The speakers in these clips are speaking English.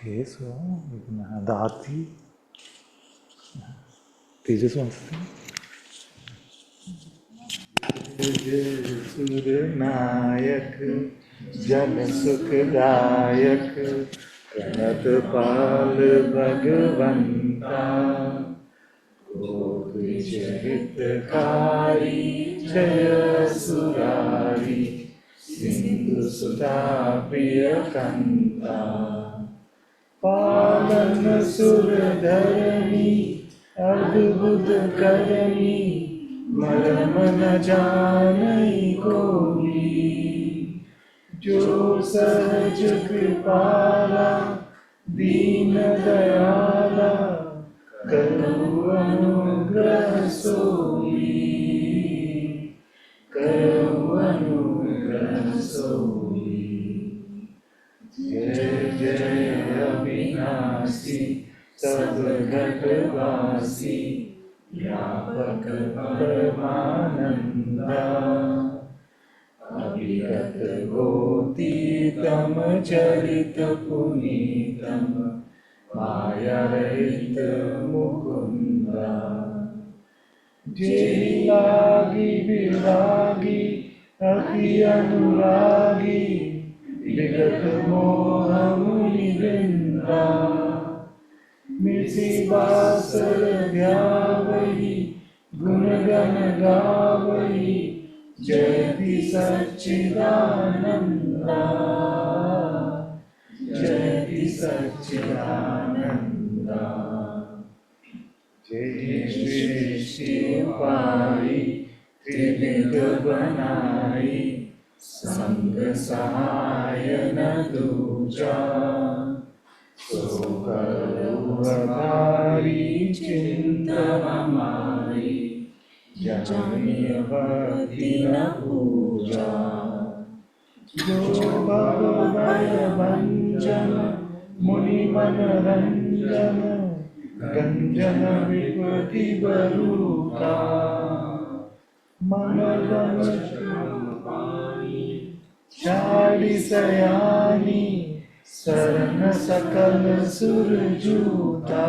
Okay, so we can have the Aarti. Tejas wants to sing. सुरनायक जन सुखदायक प्रणत पाल भगवंता गोविज हितकारी जय सुरारी सिंधु सुधा प्रिय कंता पालन सुर धरणी अद्भुत करणी मरम न जानई कोई जो सहज कृपाला दीन दयाला करो अनुग्रह सोई करो अनुग्रह सोई जय जय अविनाशी सब घटवासी व्यापक परमानंदा अभिगत गोतीतम चरित पुनीतम माया रहित मुकुंदा जेहि लागी विरागी अति अनुरागी विगत मोह मुनि वृंदा मिसी बासर ध्यावही गुण गण गावही जयति सच्चिदानंदा जयति सच्चिदानंदा जय सृष्टि उपाई त्रिविध बनाई संग सहाय न दूजा सो करुणारी चिंता हमारी जनिय भक्ति न पूजा जो भव भय भंजन मुनि मन रंजन गंजन विपति बरूका मन गम चारि सयानी शरण सकल सुरजूता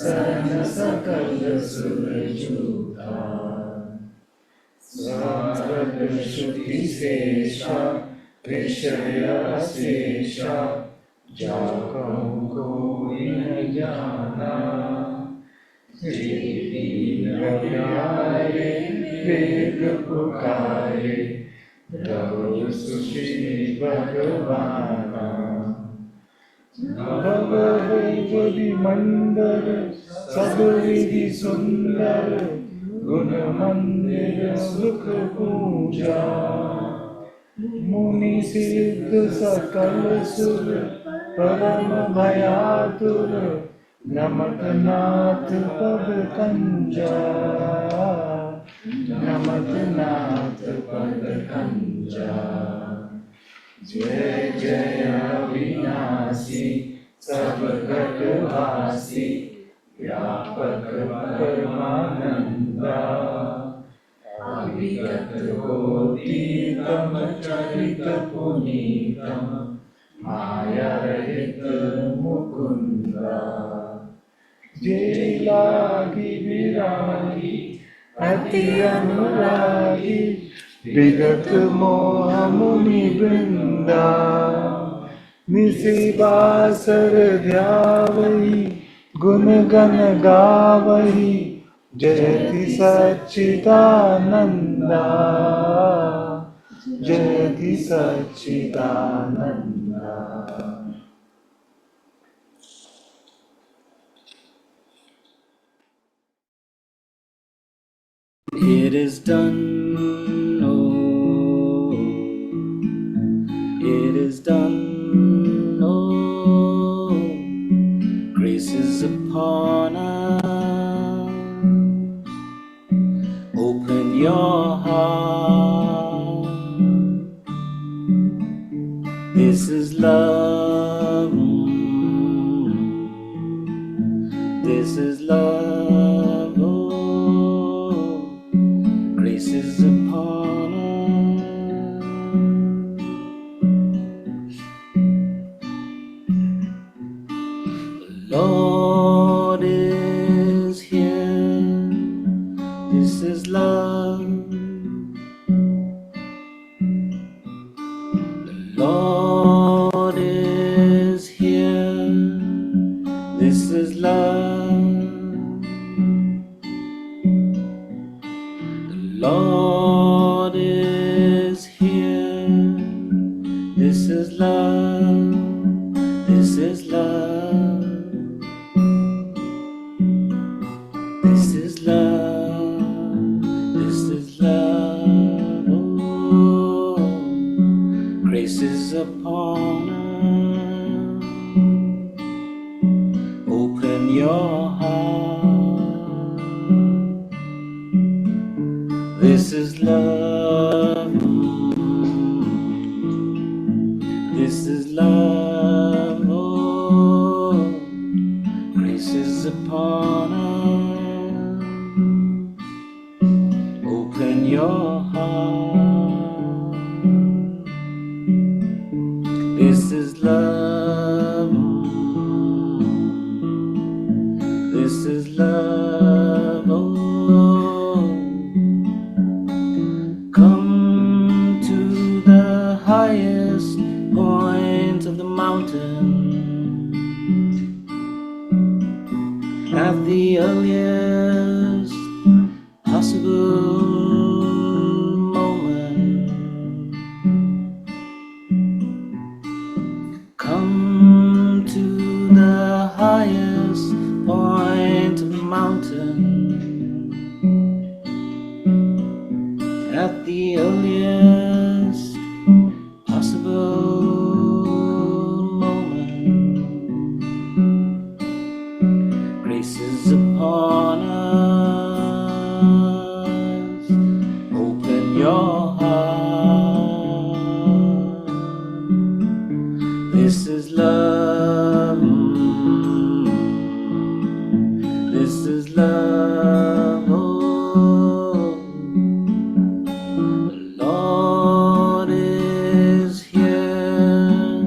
शरण सकल सुरजूता स्वागत श्रुति शेषा विषय अशेषा जाको कोई न जाना प्यारे वेद पुकारे प्रभु सुश्री भगवाना भव वैभवी मंदर सब विधि सुंदर गुण मंदिर सुख पूजा मुनि सिद्ध सकल सुर परम भयातुर नमत नाथ पद कंजा नमत नाथ पद कंजा जय जय अविनाशी सब घटवासी व्यापक परमानंदा अभिगत गोतीतम चरित पुनीतम माया रहित मुकुंदा जय लागी विरागी अति अनुरागी विगत मोह मुनि वृंदा निसी बासर ध्यावही गुण गण गावही जयति सच्चिदानंदा जयति Sachchidananda It is done, oh, it is done, oh, grace is upon us, open your heart, this is love, this is love. Grace is upon us. Lord is here. This is love. The Lord is here. This is love. The Lord is here. This is love. This is love. This is love. This is love. Oh, grace is upon us. Open your heart. This is love. This is love. Oh, grace is upon us. Open your heart. This is love. This is love. Oh, come to the highest point of the mountain at the earliest possible moment. Come to the highest point of the mountain at the earliest possible moment. Grace is upon us. Open your heart. This is love. This is love. Oh, the Lord is here.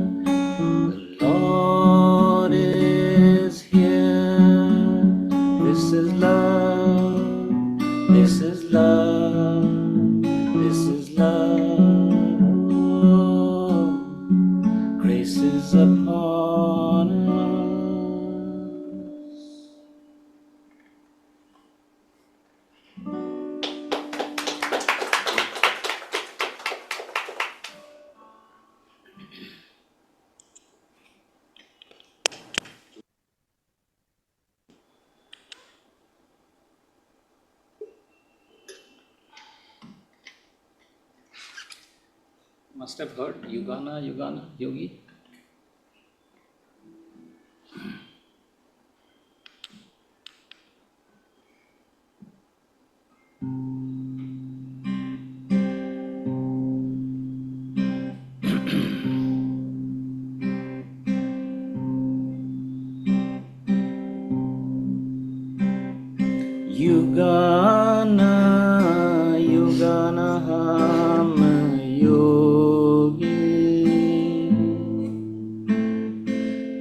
The Lord is here. This is love. This is love. This is love. Oh, grace is upon us. Must have heard Yugana, Yugana, Yogi. Yugana, Yugana Ham Yogi,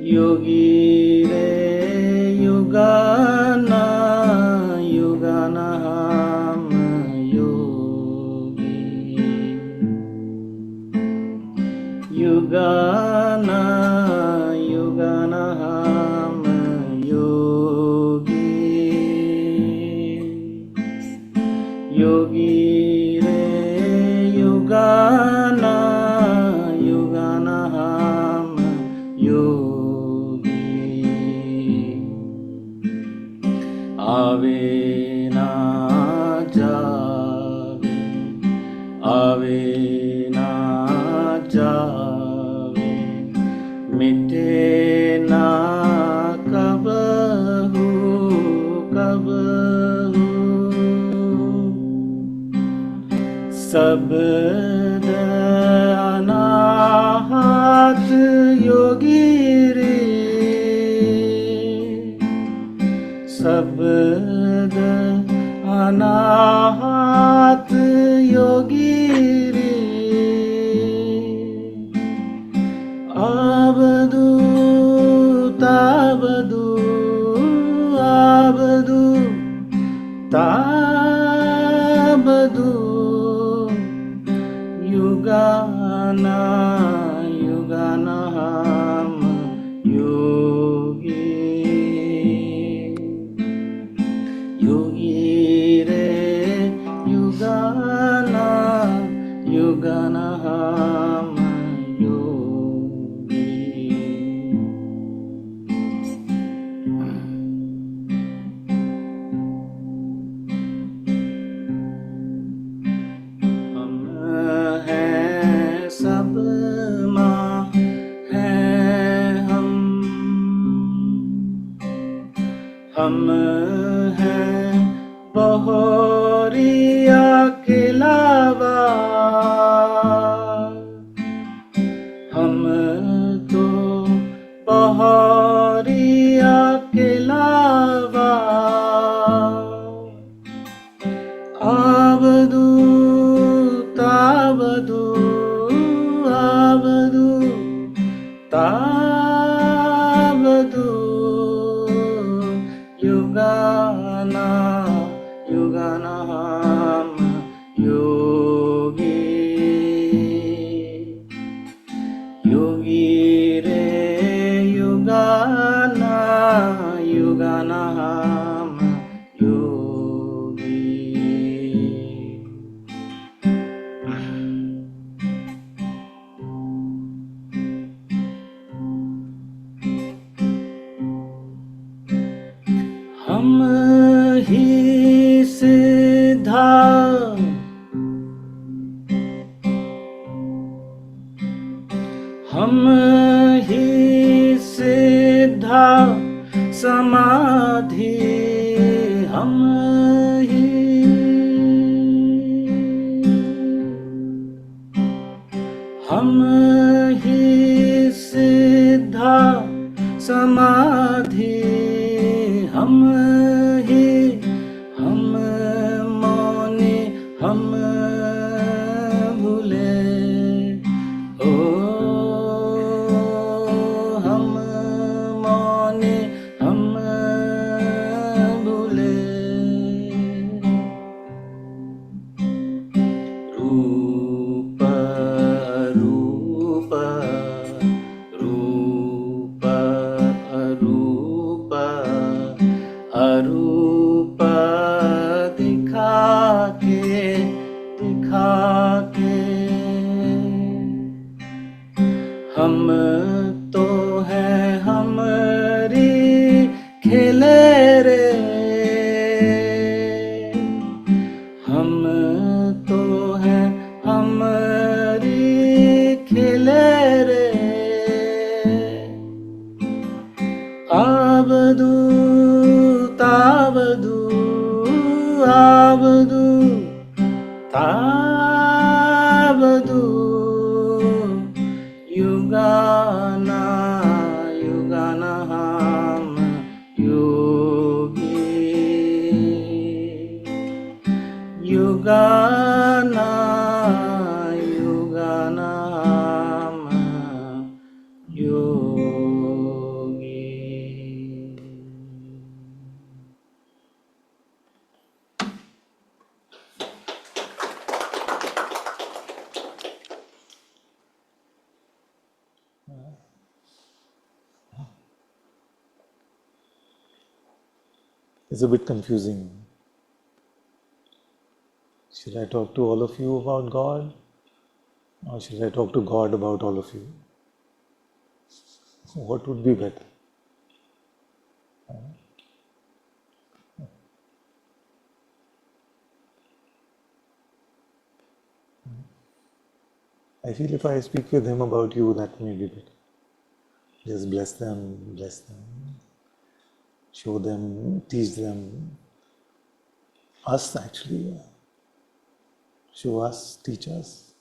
Yogi Re Yugana, Yugana Ham Yogi, Yugana, Yugana Ham Yogi, Yogi Re Yugana, Yugana Ham Yogi. Ave na jave, ave na jave, mite na kabahu, kabahu. Sabd anahat yogi re, sabd anahat yogi re, abdu tabdu हम हैं बहोरिया के लावा, हम तो बहोरिया के लावा, आबदू ताबदू आबदू ताबदू, युगाना युगाना हम योगी, योगी रे युगाना युगाना हम योगी। हम ही सिद्धा, हम ही सिद्धा समाधि, हम ही सिद्धा समाधि, हम ही हम मौनी हम भूले, ओ हम मौनी हम भूले, रूप रूप रूप अरूप अरूप दिखा के हम तो हैं हमारी खेले रे, हम तो हैं हमारी खेले रे, आबदू ताबदू आबदू ताबदू, युगाना युगाना हम योगी, युगाना युगाना हम योगी। It's a bit confusing. Should I talk to all of you about God, or should I talk to God about all of you? What would be better? I feel if I speak with him about you, that may be better. Just bless them, show them, teach them, us actually, show us, teach us.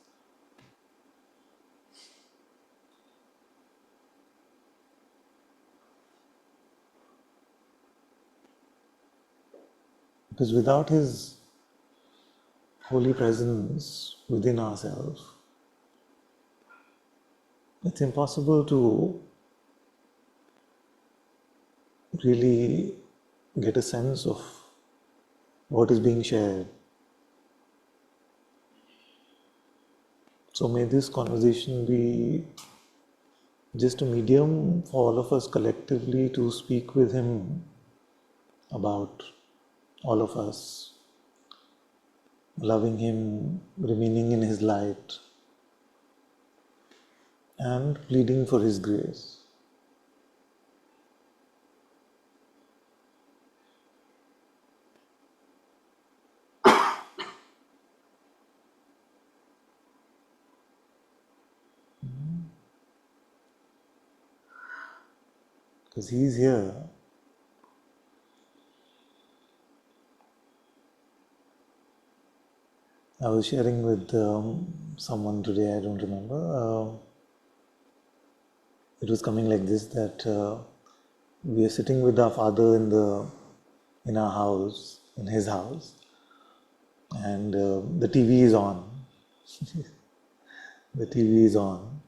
Because without his holy presence within ourselves, it's impossible to really get a sense of what is being shared. So may this conversation be just a medium for all of us collectively to speak with him about all of us, loving him, remaining in his light, and pleading for his grace. Because he's here I was sharing with someone today, I don't remember. It was coming like this, that we are sitting with our father in our house, in his house, and the TV is on. The TV is on.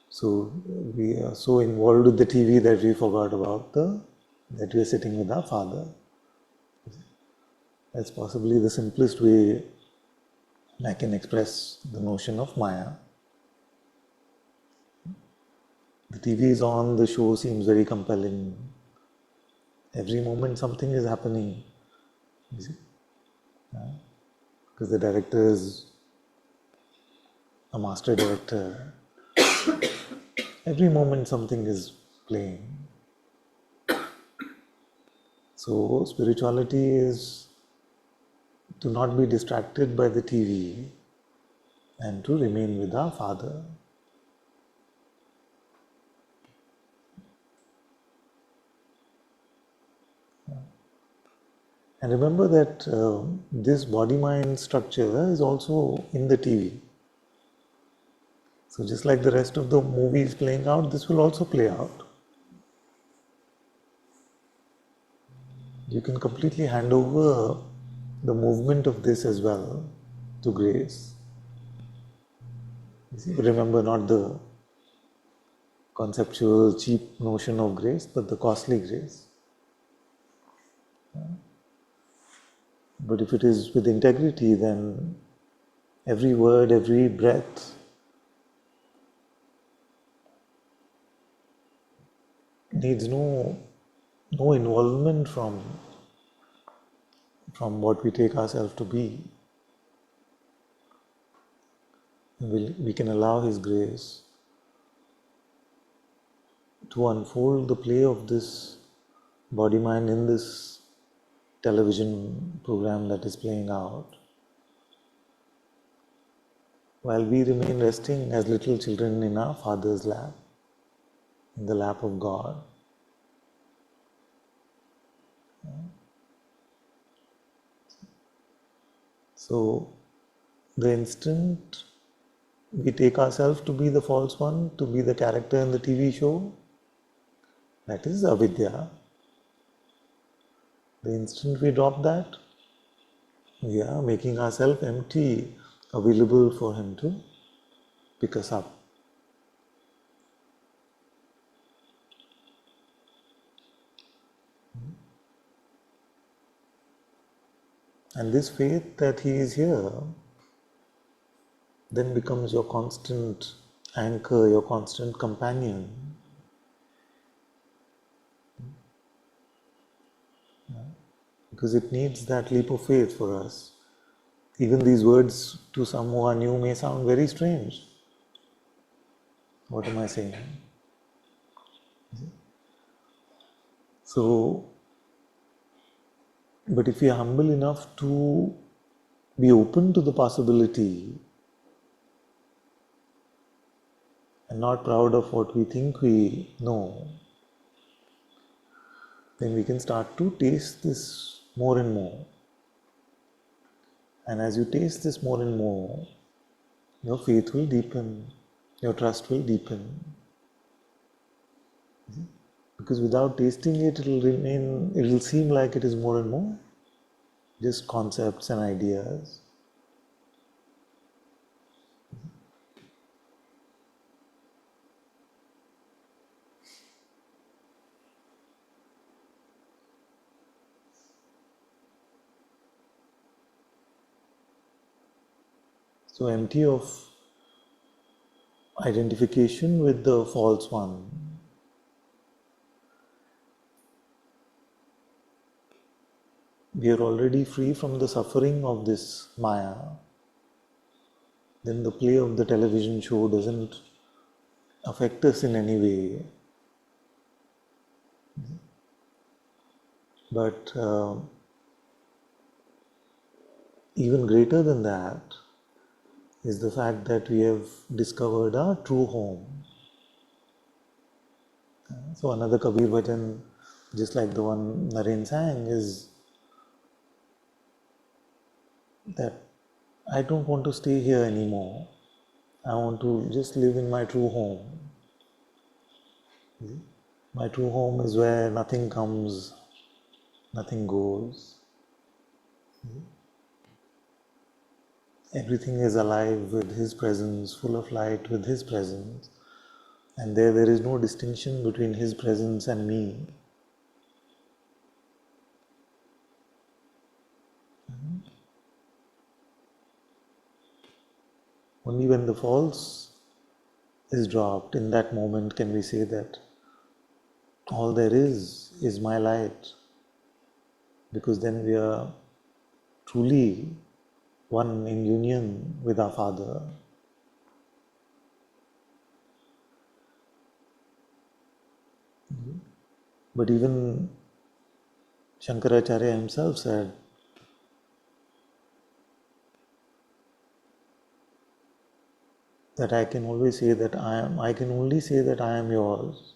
So we are so involved with the TV that we forgot about that we are sitting with our father. That's possibly the simplest way I can express the notion of Maya. The TV is on, the show seems very compelling. Every moment something is happening. You see? Because the director is a master director. Every moment something is playing. So spirituality is to not be distracted by the TV and to remain with our Father. And remember that this body-mind structure is also in the TV. So just like the rest of the movie is playing out, this will also play out. You can completely hand over the movement of this as well to grace. You see, remember, not the conceptual, cheap notion of grace, but the costly grace. But if it is with integrity, then every word, every breath needs no involvement from what we take ourselves to be. We can allow His grace to unfold the play of this body mind in this television program that is playing out, while we remain resting as little children in our Father's lap, in the lap of God. So, the instant we take ourselves to be the false one, to be the character in the TV show, that is avidya. The instant we drop that, we are making ourselves empty, available for Him to pick us up. And this faith that He is here then becomes your constant anchor, your constant companion. Because it needs that leap of faith for us. Even these words to some who are new may sound very strange. What am I saying? So, but if we are humble enough to be open to the possibility and not proud of what we think we know, then we can start to taste this more and more. And as you taste this more and more, your faith will deepen, your trust will deepen. Because without tasting it, it will seem like it is more and more just concepts and ideas. So empty of identification with the false one. We are already free from the suffering of this Maya. Then the play of the television show doesn't affect us in any way. But even greater than that is the fact that we have discovered our true home. So another Kabir bhajan, just like the one Naren sang, is that I don't want to stay here anymore. I want to just live in my true home. My true home is where nothing comes, nothing goes. Everything is alive with His presence, full of light with His presence. And there is no distinction between His presence and me. Only when the false is dropped, in that moment can we say that all there is my light. Because then we are truly one in union with our Father. But even Shankaracharya himself said that I can only say that I am yours.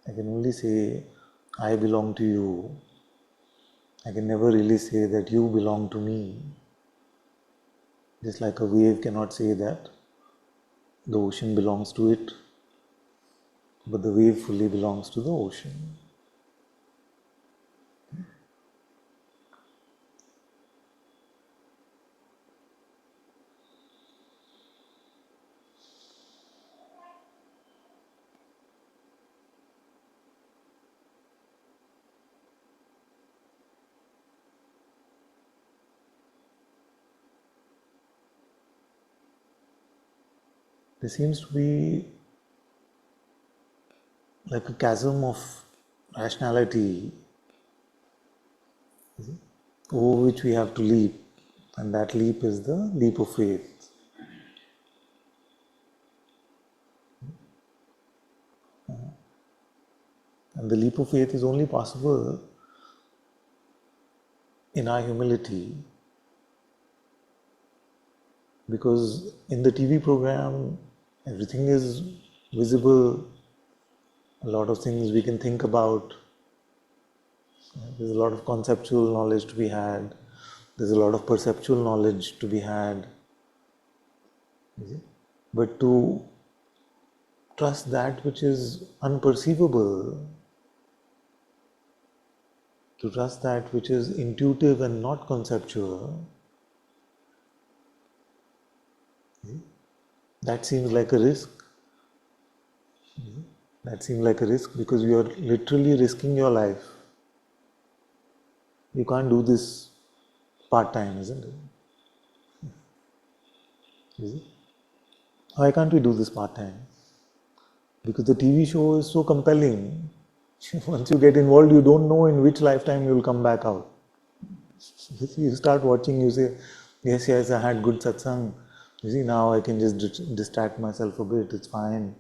I can only say I belong to you. I can never really say that you belong to me. Just like a wave cannot say that the ocean belongs to it, but the wave fully belongs to the ocean. There seems to be like a chasm of rationality over which we have to leap, and that leap is the leap of faith. And the leap of faith is only possible in our humility, because in the TV program everything is visible, a lot of things we can think about, there's a lot of conceptual knowledge to be had, there's a lot of perceptual knowledge to be had. But to trust that which is unperceivable, to trust that which is intuitive and not conceptual, that seems like a risk. That seems like a risk because you are literally risking your life. You can't do this part-time, isn't it? Is it? Why can't we do this part-time? Because the TV show is so compelling. Once you get involved, you don't know in which lifetime you will come back out. You start watching, you say, yes, I had good satsang. You see, now I can just distract myself a bit, it's fine.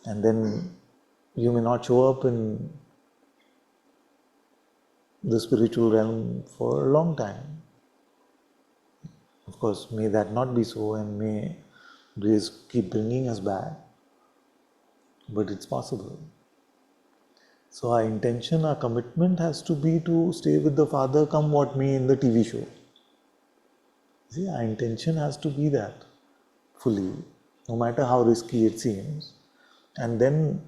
And then you may not show up in the spiritual realm for a long time. Of course, may that not be so, and may grace keep bringing us back, but it's possible. So our intention, our commitment has to be to stay with the Father come what may in the TV show. See, our intention has to be that fully, no matter how risky it seems. And then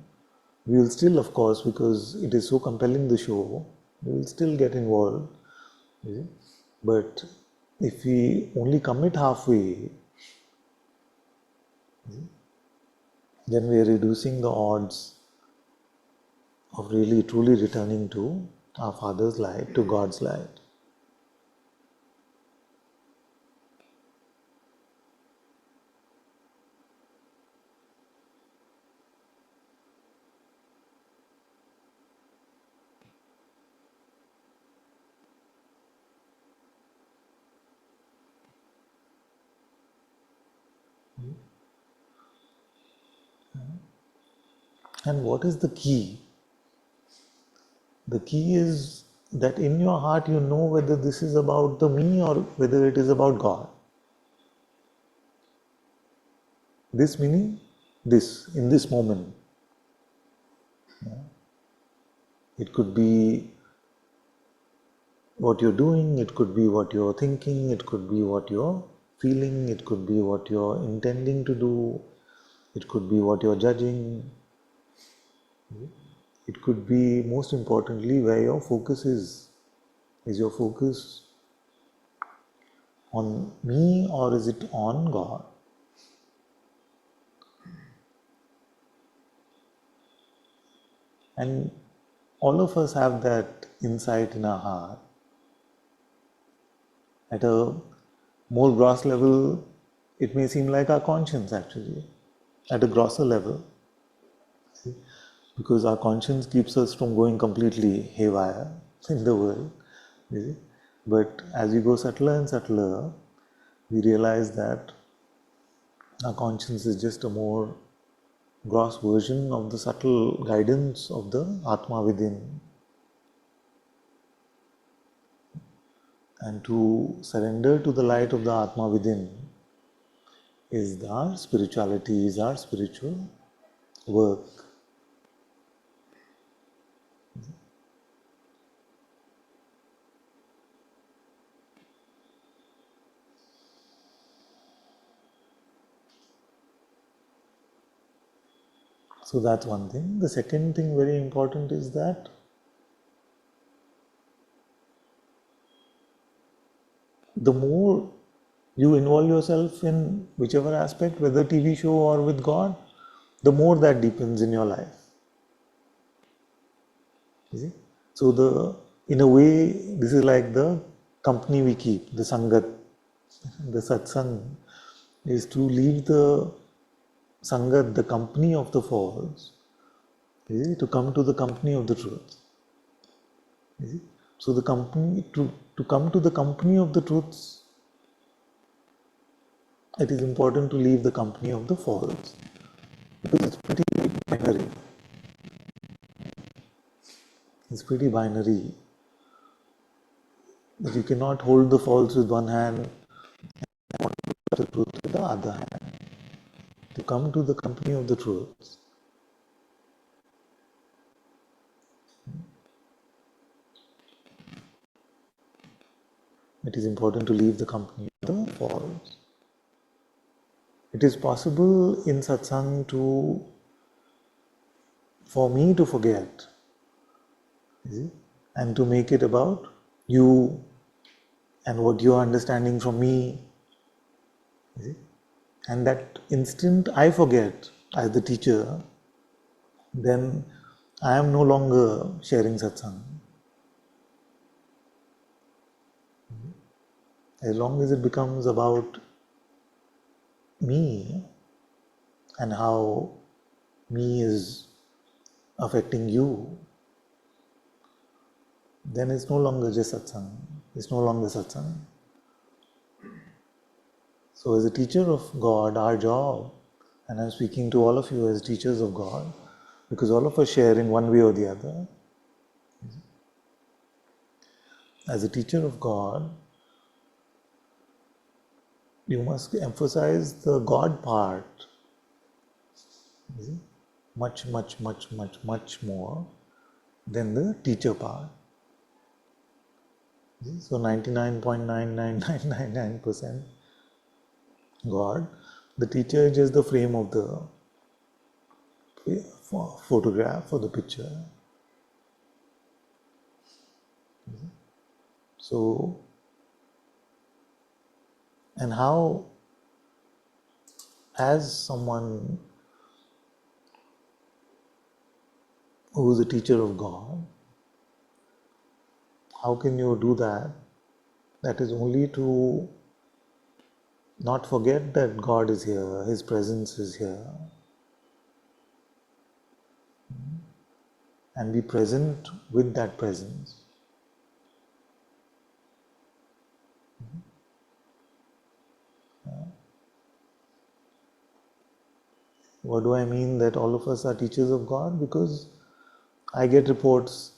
we will still, of course, because it is so compelling, the show, we will still get involved. But if we only commit halfway, then we are reducing the odds of really truly returning to our Father's light, to God's light. And what is the key? The key is that in your heart you know whether this is about the me or whether it is about God. This meaning this, in this moment. It could be what you're doing, it could be what you're thinking, it could be what you're feeling, it could be what you're intending to do, it could be what you're judging, it could be, most importantly, where your focus is. Is your focus on me or is it on God? And all of us have that insight in our heart. At a more gross level, it may seem like our conscience actually, at a grosser level. See? Because our conscience keeps us from going completely haywire in the world. You see? But as we go subtler and subtler, we realize that our conscience is just a more gross version of the subtle guidance of the Atma within. And to surrender to the light of the Atma within is our spirituality, is our spiritual work. So that's one thing. The second thing, very important, is that the more you involve yourself in whichever aspect, whether TV show or with God, the more that deepens in your life. You see? So in a way, this is like the company we keep, the sangat, the satsang, is to leave the sangat, the company of the false, you see, to come to the company of the truth. You see? So the company, to come to the company of the truths, it is important to leave the company of the false, because it's pretty binary. It's pretty binary that you cannot hold the false with one hand and the truth with the other hand. To come to the company of the truth, it is important to leave the company of the false. It is possible in satsang for me to forget, you see, and to make it about you and what you are understanding from me. You see? And that instant I forget as the teacher, then I am no longer sharing satsang. As long as it becomes about me and how me is affecting you, then it's no longer just satsang. It's no longer satsang. So as a teacher of God, our job, and I'm speaking to all of you as teachers of God, because all of us share in one way or the other. As a teacher of God, you must emphasize the God part, you see, much, much, much, much, much more than the teacher part. So 99.99999% God. The teacher is just the frame of the photograph or the picture. So, and how, as someone who is a teacher of God, how can you do that? That is only to not forget that God is here, His presence is here, and be present with that presence. What do I mean that all of us are teachers of God? Because I get reports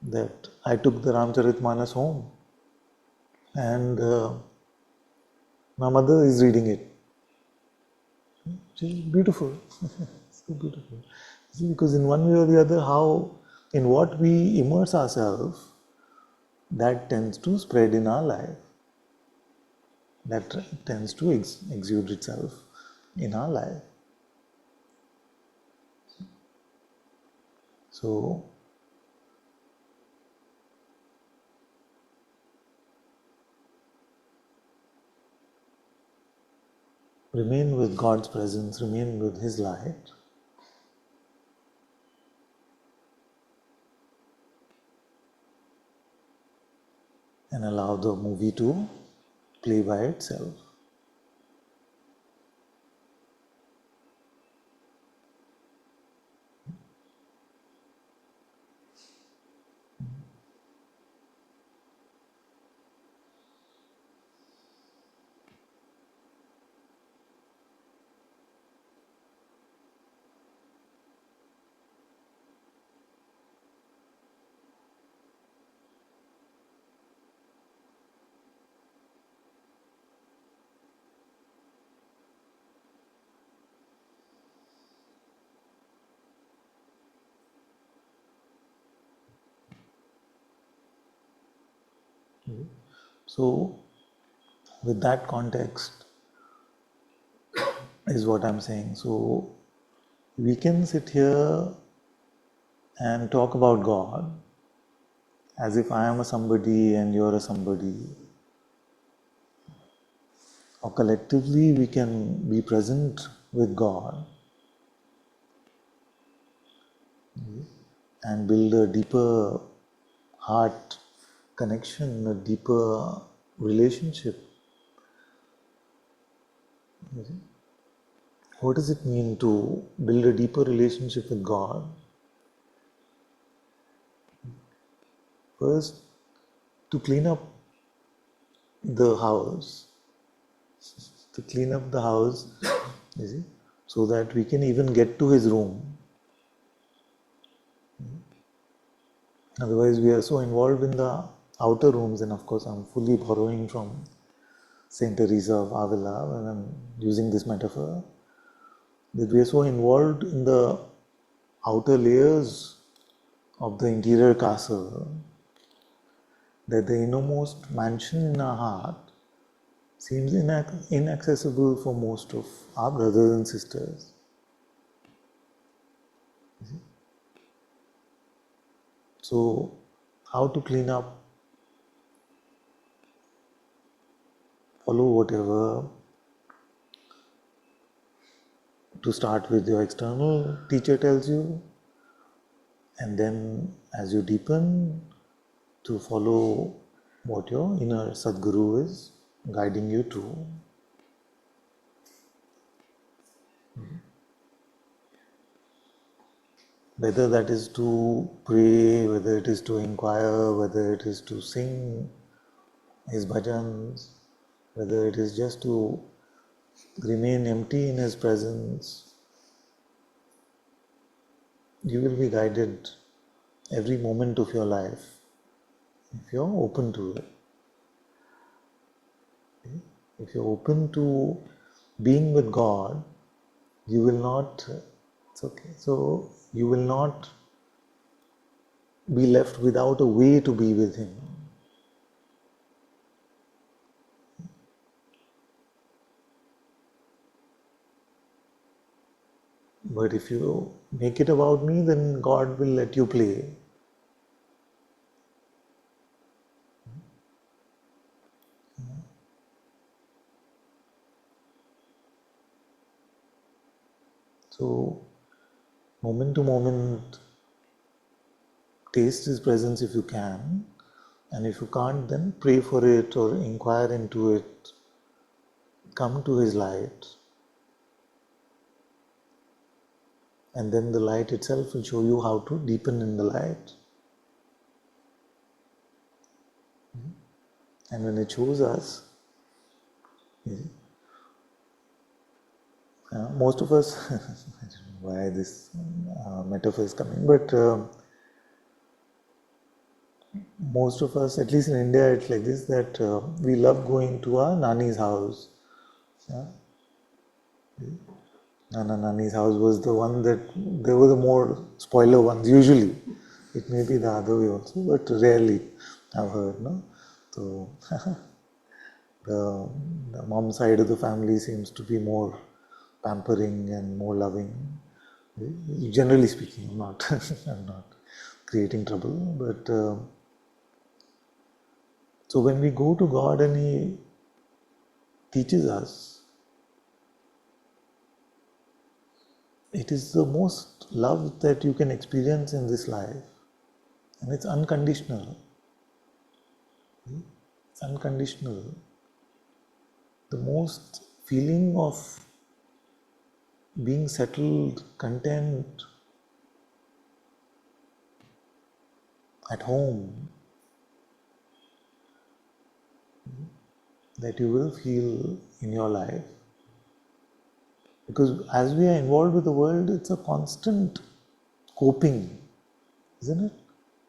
that I took the Ramcharitmanas home and my mother is reading it. Which is beautiful. So beautiful. See, because in one way or the other, how, in what we immerse ourselves that tends to spread in our life. That tends to exude itself in our life. So, remain with God's presence, remain with His light, and allow the movie to play by itself. So, with that context, is what I'm saying. So, we can sit here and talk about God as if I am a somebody and you're a somebody. Or collectively, we can be present with God and build a deeper heart connection, a deeper relationship. What does it mean to build a deeper relationship with God? First, to clean up the house, you see, so that we can even get to his room. Otherwise, we are so involved in the outer rooms, and of course, I'm fully borrowing from Saint Teresa of Avila when I'm using this metaphor, that we are so involved in the outer layers of the interior castle that the innermost mansion in our heart seems inaccessible for most of our brothers and sisters. So, how to clean up? Follow whatever. To start with, your external teacher tells you, and then as you deepen, to follow what your inner Sadguru is guiding you to. Whether that is to pray, whether it is to inquire, whether it is to sing his bhajans, whether it is just to remain empty in his presence, you will be guided every moment of your life if you're open to it. If you're open to being with God, you will not, it's okay, so you will not be left without a way to be with Him. But if you make it about me, then God will let you play. So, moment to moment, taste His presence if you can, and if you can't, then pray for it or inquire into it. Come to His light, and then the light itself will show you how to deepen in the light. And when it shows us, most of us, I don't know why this metaphor is coming, but most of us, at least in India, it's like this, that we love going to our Nani's house. Yeah? Nani's house was the one that, there were the more spoiler ones, usually. It may be the other way also, but rarely. I've heard, no? So the, the mom side of the family seems to be more pampering and more loving. Generally speaking, I'm not, I'm not creating trouble, but so when we go to God and He teaches us, it is the most love that you can experience in this life, and it's unconditional. It's unconditional. The most feeling of being settled, content at home that you will feel in your life. Because as we are involved with the world, it's a constant coping, isn't it?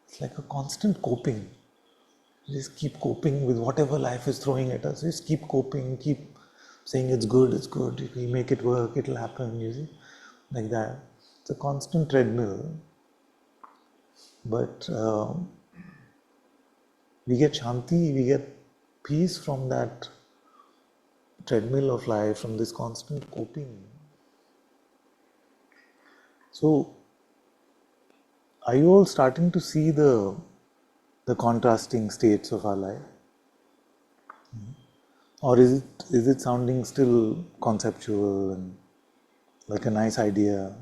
It's like a constant coping. You just keep coping with whatever life is throwing at us. Just keep coping, keep saying it's good, it's good. If we make it work, it'll happen, you see? Like that. It's a constant treadmill. But we get shanti, we get peace from that treadmill of life, from this constant coping. So, are you all starting to see the contrasting states of our life? Or is it sounding still conceptual and like a nice idea?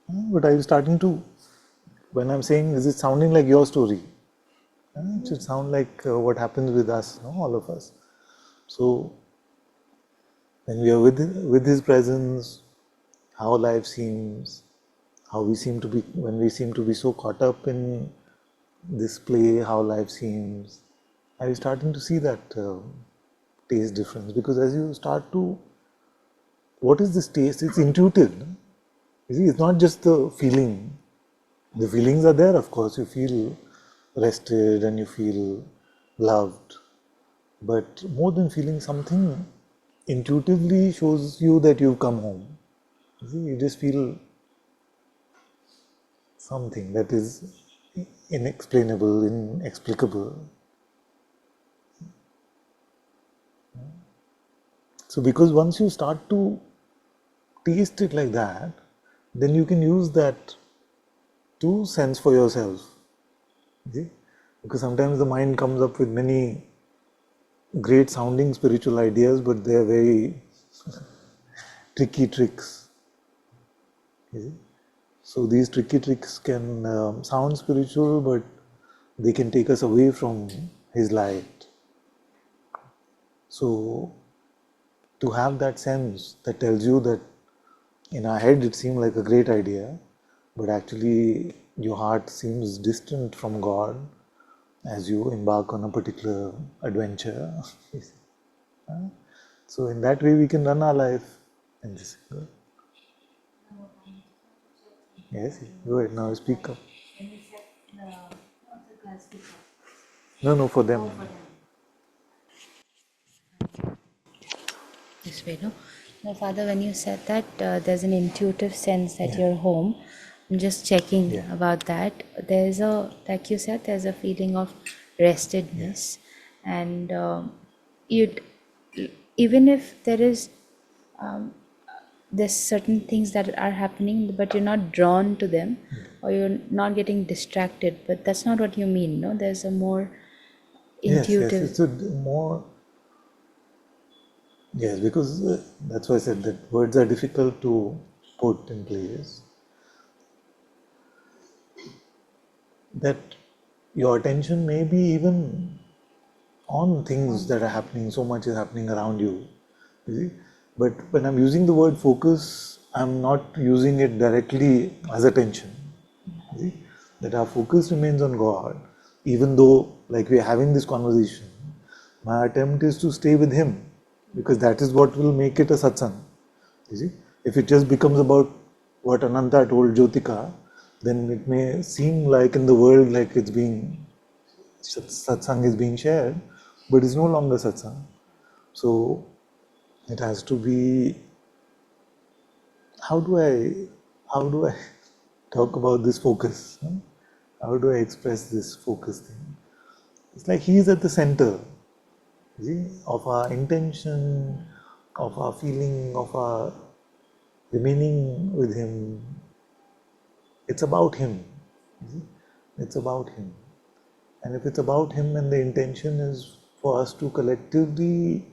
But are you starting to, when I'm saying, is it sounding like your story? It should sound like what happens with us, no? All of us. So, when we are with His presence, how life seems, how we seem to be, when we seem to be so caught up in this play, how life seems, are you starting to see that taste difference? Because as you start to, what is this taste? It's intuitive. No? You see, it's not just the feeling. The feelings are there, of course. You feel rested and you feel loved. But more than feeling, something intuitively shows you that you've come home. You see, you just feel something that is inexplainable, inexplicable. So, because once you start to taste it like that, then you can use that to sense for yourself. See? Because sometimes the mind comes up with many great sounding spiritual ideas, but they are very tricky tricks. You see? So these tricky tricks can sound spiritual, but they can take us away from His light. So to have that sense that tells you that in our head it seemed like a great idea, but actually your heart seems distant from God as you embark on a particular adventure. So in that way we can run our life in this. Yes, go ahead now, speak up. No, for them. This way, no? Now, Father, when you said that there's an intuitive sense that you're home, I'm just checking about that. There's a, like you said, there's a feeling of restedness, and you'd even if there is there's certain things that are happening, but you're not drawn to them, or you're not getting distracted. But that's not what you mean, no? There's a more Yes, intuitive. it's a more. Yes, because that's why I said that words are difficult to put in place. That your attention may be even on things that are happening, so much is happening around you. You see? But when I'm using the word focus, I'm not using it directly as attention. You see? That our focus remains on God, even though, like we are having this conversation, my attempt is to stay with Him, because that is what will make it a satsang. You see, if it just becomes about what Ananta told Jyotika, then it may seem like in the world like it's being satsang is being shared, but it's no longer satsang. So it has to be. How do I talk about this focus? How do I express this focus thing? It's like He is at the center, you see, of our intention, of our feeling, of our remaining with Him. It's about Him. You see? It's about Him. And if it's about Him and the intention is for us to collectively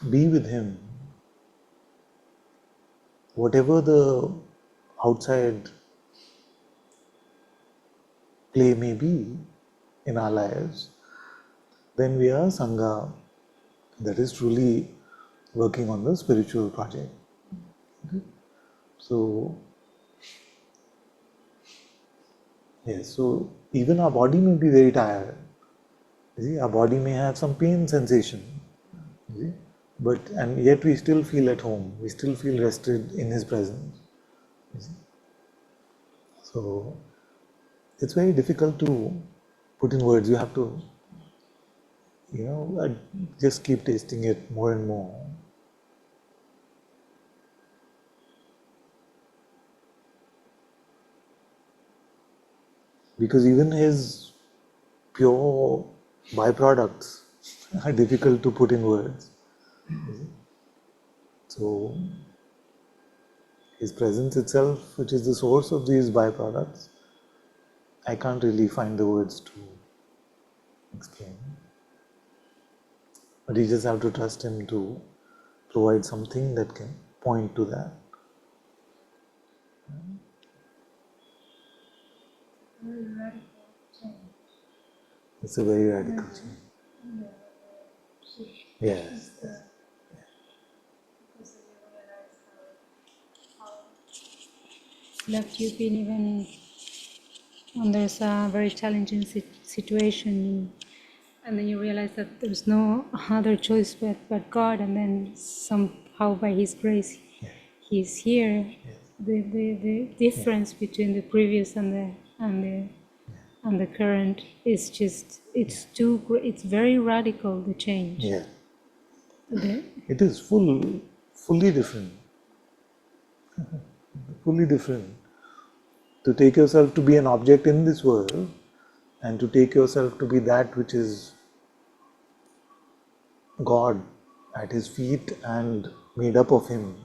be with Him, whatever the outside play may be in our lives, then we are Sangha that is truly working on the spiritual project. Okay? So, yes, so even our body may be very tired. You see, our body may have some pain sensation. You see? But and yet we still feel at home. We still feel rested in His presence. You see? So it's very difficult to put in words. You have to, just keep tasting it more and more. Because even His pure byproducts are difficult to put in words. So His presence itself, which is the source of these byproducts, I can't really find the words to explain. But you just have to trust Him to provide something that can point to that. Very radical change. It's a very radical change. Yes. Because you realize how left you've been even when there's a very challenging situation, and then you realize that there's no other choice but God, and then somehow by His grace He's here. The difference between the previous and the current is just it's very radical, the change. Yeah. The- It is fully different. Fully different. To take yourself to be an object in this world and to take yourself to be that which is God at His feet and made up of Him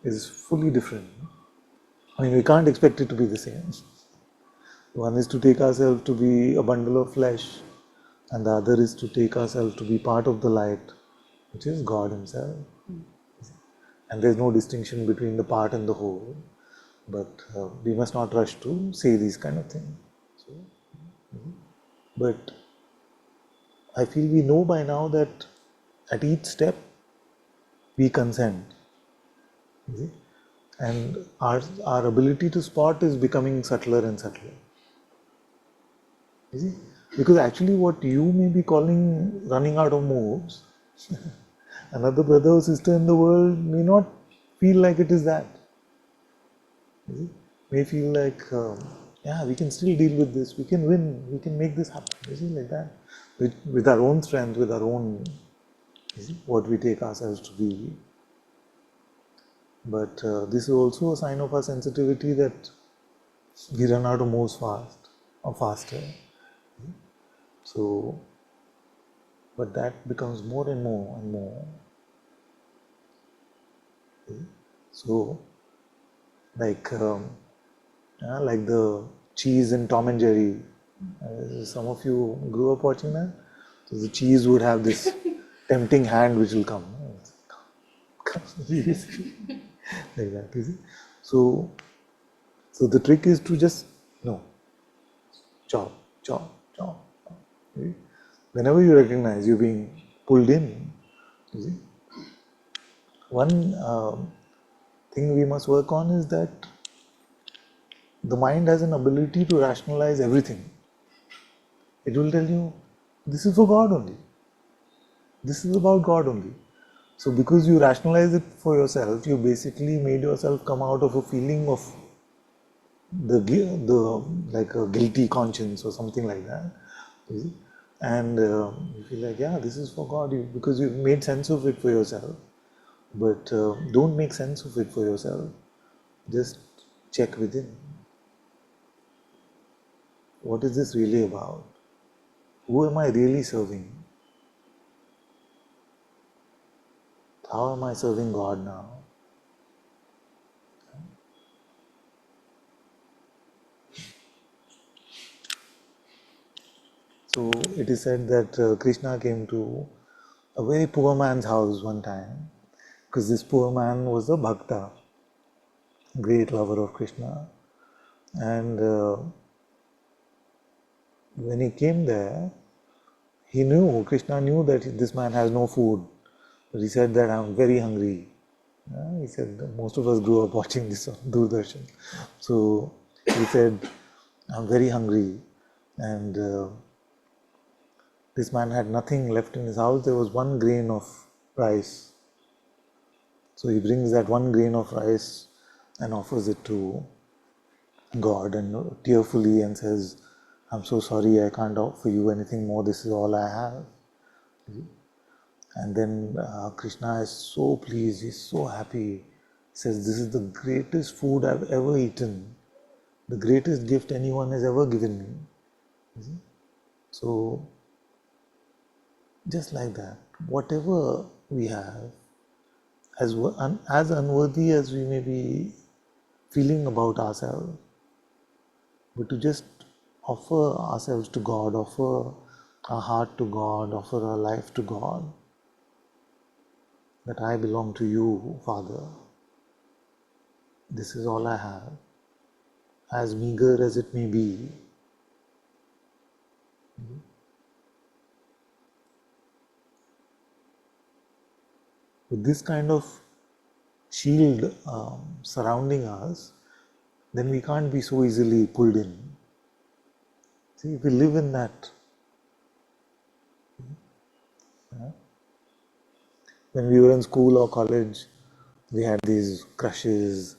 is fully different. I mean, we can't expect it to be the same. One is to take ourselves to be a bundle of flesh, and the other is to take ourselves to be part of the light, which is God Himself. And there's no distinction between the part and the whole, but we must not rush to say these kind of things. So, but I feel we know by now that at each step we consent. You see? And our ability to spot is becoming subtler and subtler. You see? Because actually what you may be calling running out of moves, another brother or sister in the world may not feel like it is that. You see? May feel like, yeah, we can still deal with this, we can win, we can make this happen. You see, like that. With our own strength, with our own, you see, what we take ourselves to be. But this is also a sign of our sensitivity that we run out of moves fast or faster. So, but that becomes more and more and more. So, like the cheese in Tom and Jerry. Some of you grew up watching that. So the cheese would have this tempting hand which will come. Like that, you see. So the trick is to just chop, chop, chop. See? Whenever you recognize you're being pulled in, you see, one thing we must work on is that the mind has an ability to rationalize everything. It will tell you, this is for God only. This is about God only. So because you rationalize it for yourself, you basically made yourself come out of a feeling of the like a guilty conscience or something like that. You see? And you feel like, yeah, this is for God, because you've made sense of it for yourself. But don't make sense of it for yourself. Just check within. What is this really about? who am I really serving? How am I serving God now? So it is said that Krishna came to a very poor man's house one time, because this poor man was a bhakta, great lover of Krishna. And when he came there, Krishna knew that this man has no food. But he said that I'm very hungry. He said that most of us grew up watching this on Doordarshan. So he said, I'm very hungry. And this man had nothing left in his house. There was one grain of rice. So he brings that one grain of rice and offers it to God and tearfully and says, I'm so sorry, I can't offer you anything more. This is all I have. And then Krishna is so pleased, he's so happy. He says, this is the greatest food I've ever eaten, the greatest gift anyone has ever given me. So, just like that, whatever we have, as unworthy as we may be feeling about ourselves, but to just offer ourselves to God, offer our heart to God, offer our life to God, that I belong to you, Father. This is all I have, as meager as it may be. With this kind of shield surrounding us, then we can't be so easily pulled in. See, if we live in that, when we were in school or college, we had these crushes,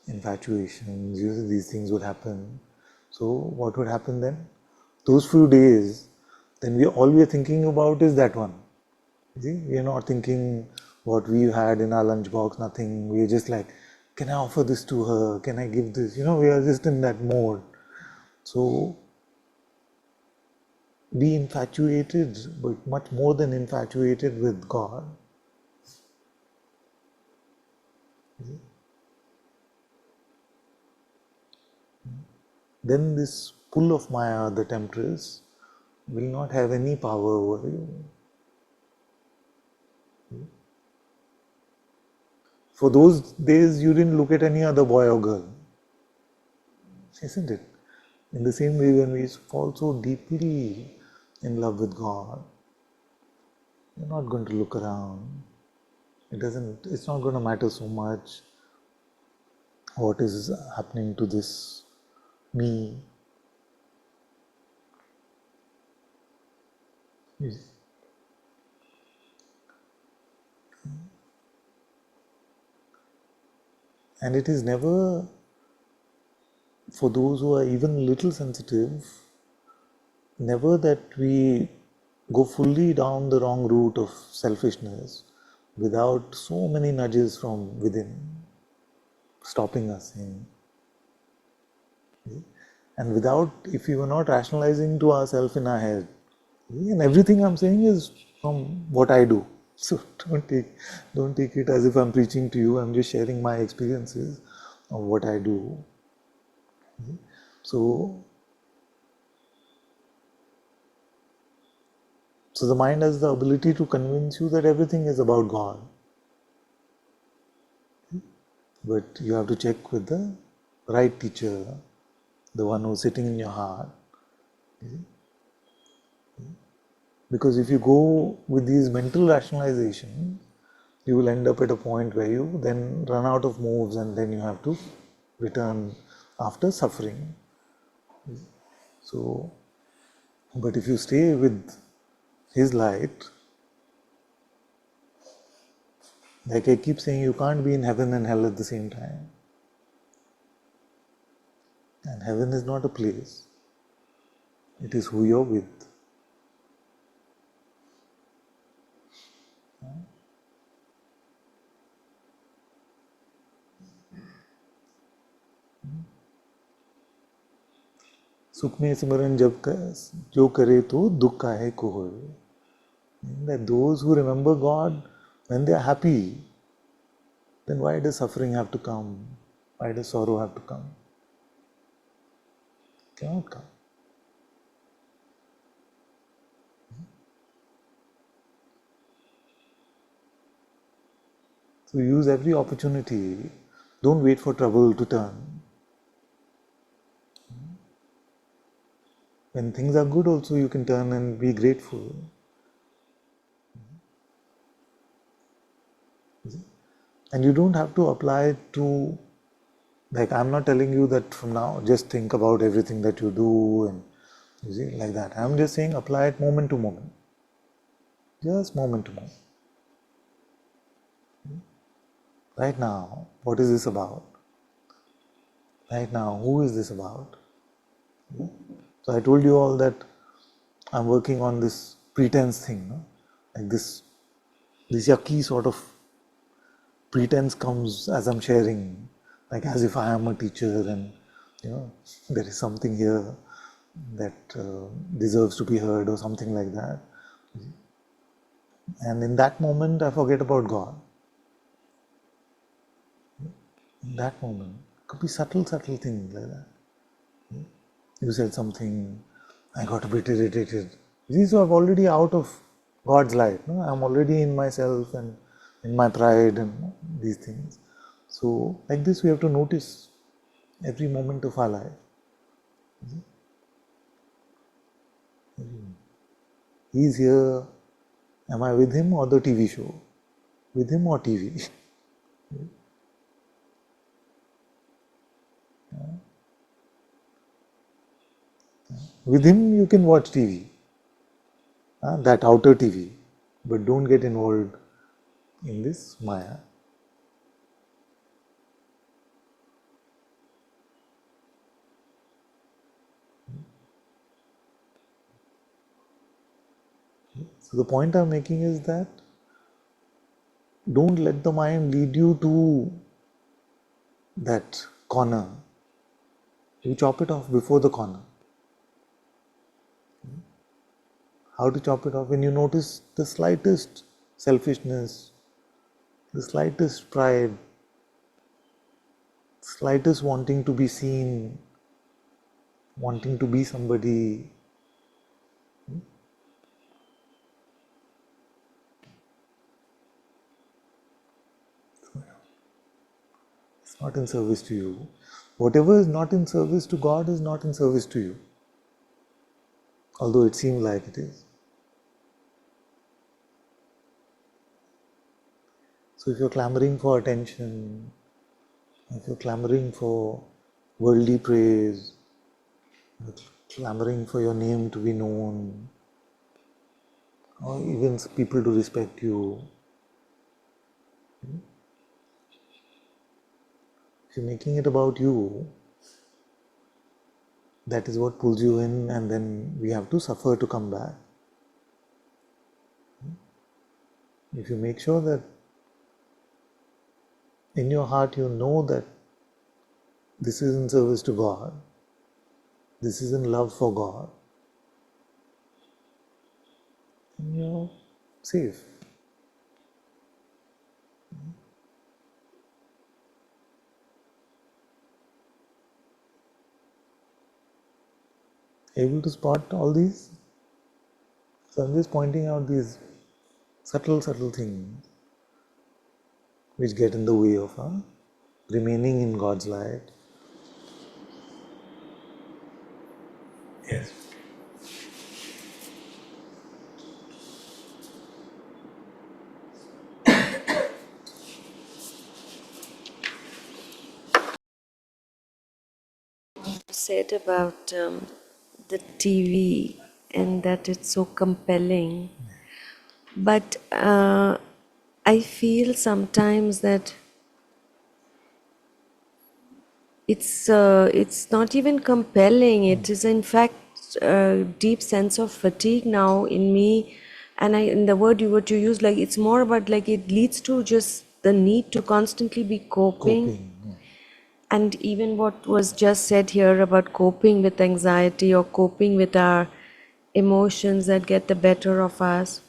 infatuations, these things would happen. So what would happen then? Those few days, then all we are thinking about is that one. See, we are not thinking what we had in our lunchbox, nothing. We are just like, can I offer this to her? Can I give this? We are just in that mode. So be infatuated, but much more than infatuated with God. Then this pull of Maya, the temptress, will not have any power over you. For those days, you didn't look at any other boy or girl, isn't it? In the same way, when we fall so deeply in love with God, you're not going to look around. It's not going to matter so much what is happening to this me. And it is never, for those who are even little sensitive, never that we go fully down the wrong route of selfishness without so many nudges from within stopping us in. And without, if we were not rationalizing to ourselves in our head, and everything I'm saying is from what I do. So don't take it as if I'm preaching to you. I'm just sharing my experiences of what I do. So the mind has the ability to convince you that everything is about God. But you have to check with the right teacher, the one who's sitting in your heart. Because if you go with these mental rationalizations, you will end up at a point where you then run out of moves and then you have to return after suffering. So, but if you stay with His light, like I keep saying, you can't be in heaven and hell at the same time. And heaven is not a place, it is who you're with. सुख में सिमरन जब जो करे तो दुख काहे को होए. That those who remember God, when they are happy, then why does suffering have to come? Why does sorrow have to come? It cannot come. So use every opportunity. Don't wait for trouble to turn. When things are good also you can turn and be grateful. And you don't have to apply it to, like, I'm not telling you that from now just think about everything that you do and you see, like that. I'm just saying apply it moment to moment. Just moment to moment. Right now, what is this about? Right now, who is this about? So I told you all that I'm working on this pretense thing, no? Like this yucky sort of pretense comes as I'm sharing, like as if I am a teacher and there is something here that deserves to be heard or something like that. And in that moment, I forget about God. In that moment, it could be subtle things like that. You said something, I got a bit irritated. These are already out of God's light. No? I'm already in myself and in my pride and these things. So, like this, we have to notice every moment of our life. He's here. Am I with him or the TV show? With him or TV? With him, you can watch TV, that outer TV, but don't get involved in this Maya. So the point I'm making is that don't let the mind lead you to that corner. You chop it off before the corner. How to chop it off? When you notice the slightest selfishness, the slightest pride, slightest wanting to be seen, wanting to be somebody. It's not in service to you. Whatever is not in service to God is not in service to you, although it seems like it is. So if you're clamoring for attention, if you're clamoring for worldly praise, you're clamoring for your name to be known, or even people to respect you, if you're making it about you, that is what pulls you in, and then we have to suffer to come back. If you make sure that in your heart you know that this is in service to God, this is in love for God, then you're safe. Able to spot all these? So I'm just pointing out these subtle things which get in the way of our remaining in God's light. Yes. Said about the TV and that it's so compelling, but I feel sometimes that it's not even compelling. It is in fact a deep sense of fatigue now in me, and in the word what you use, like it's more about like it leads to just the need to constantly be coping. Coping. Yeah. And even what was just said here about coping with anxiety or coping with our emotions that get the better of us.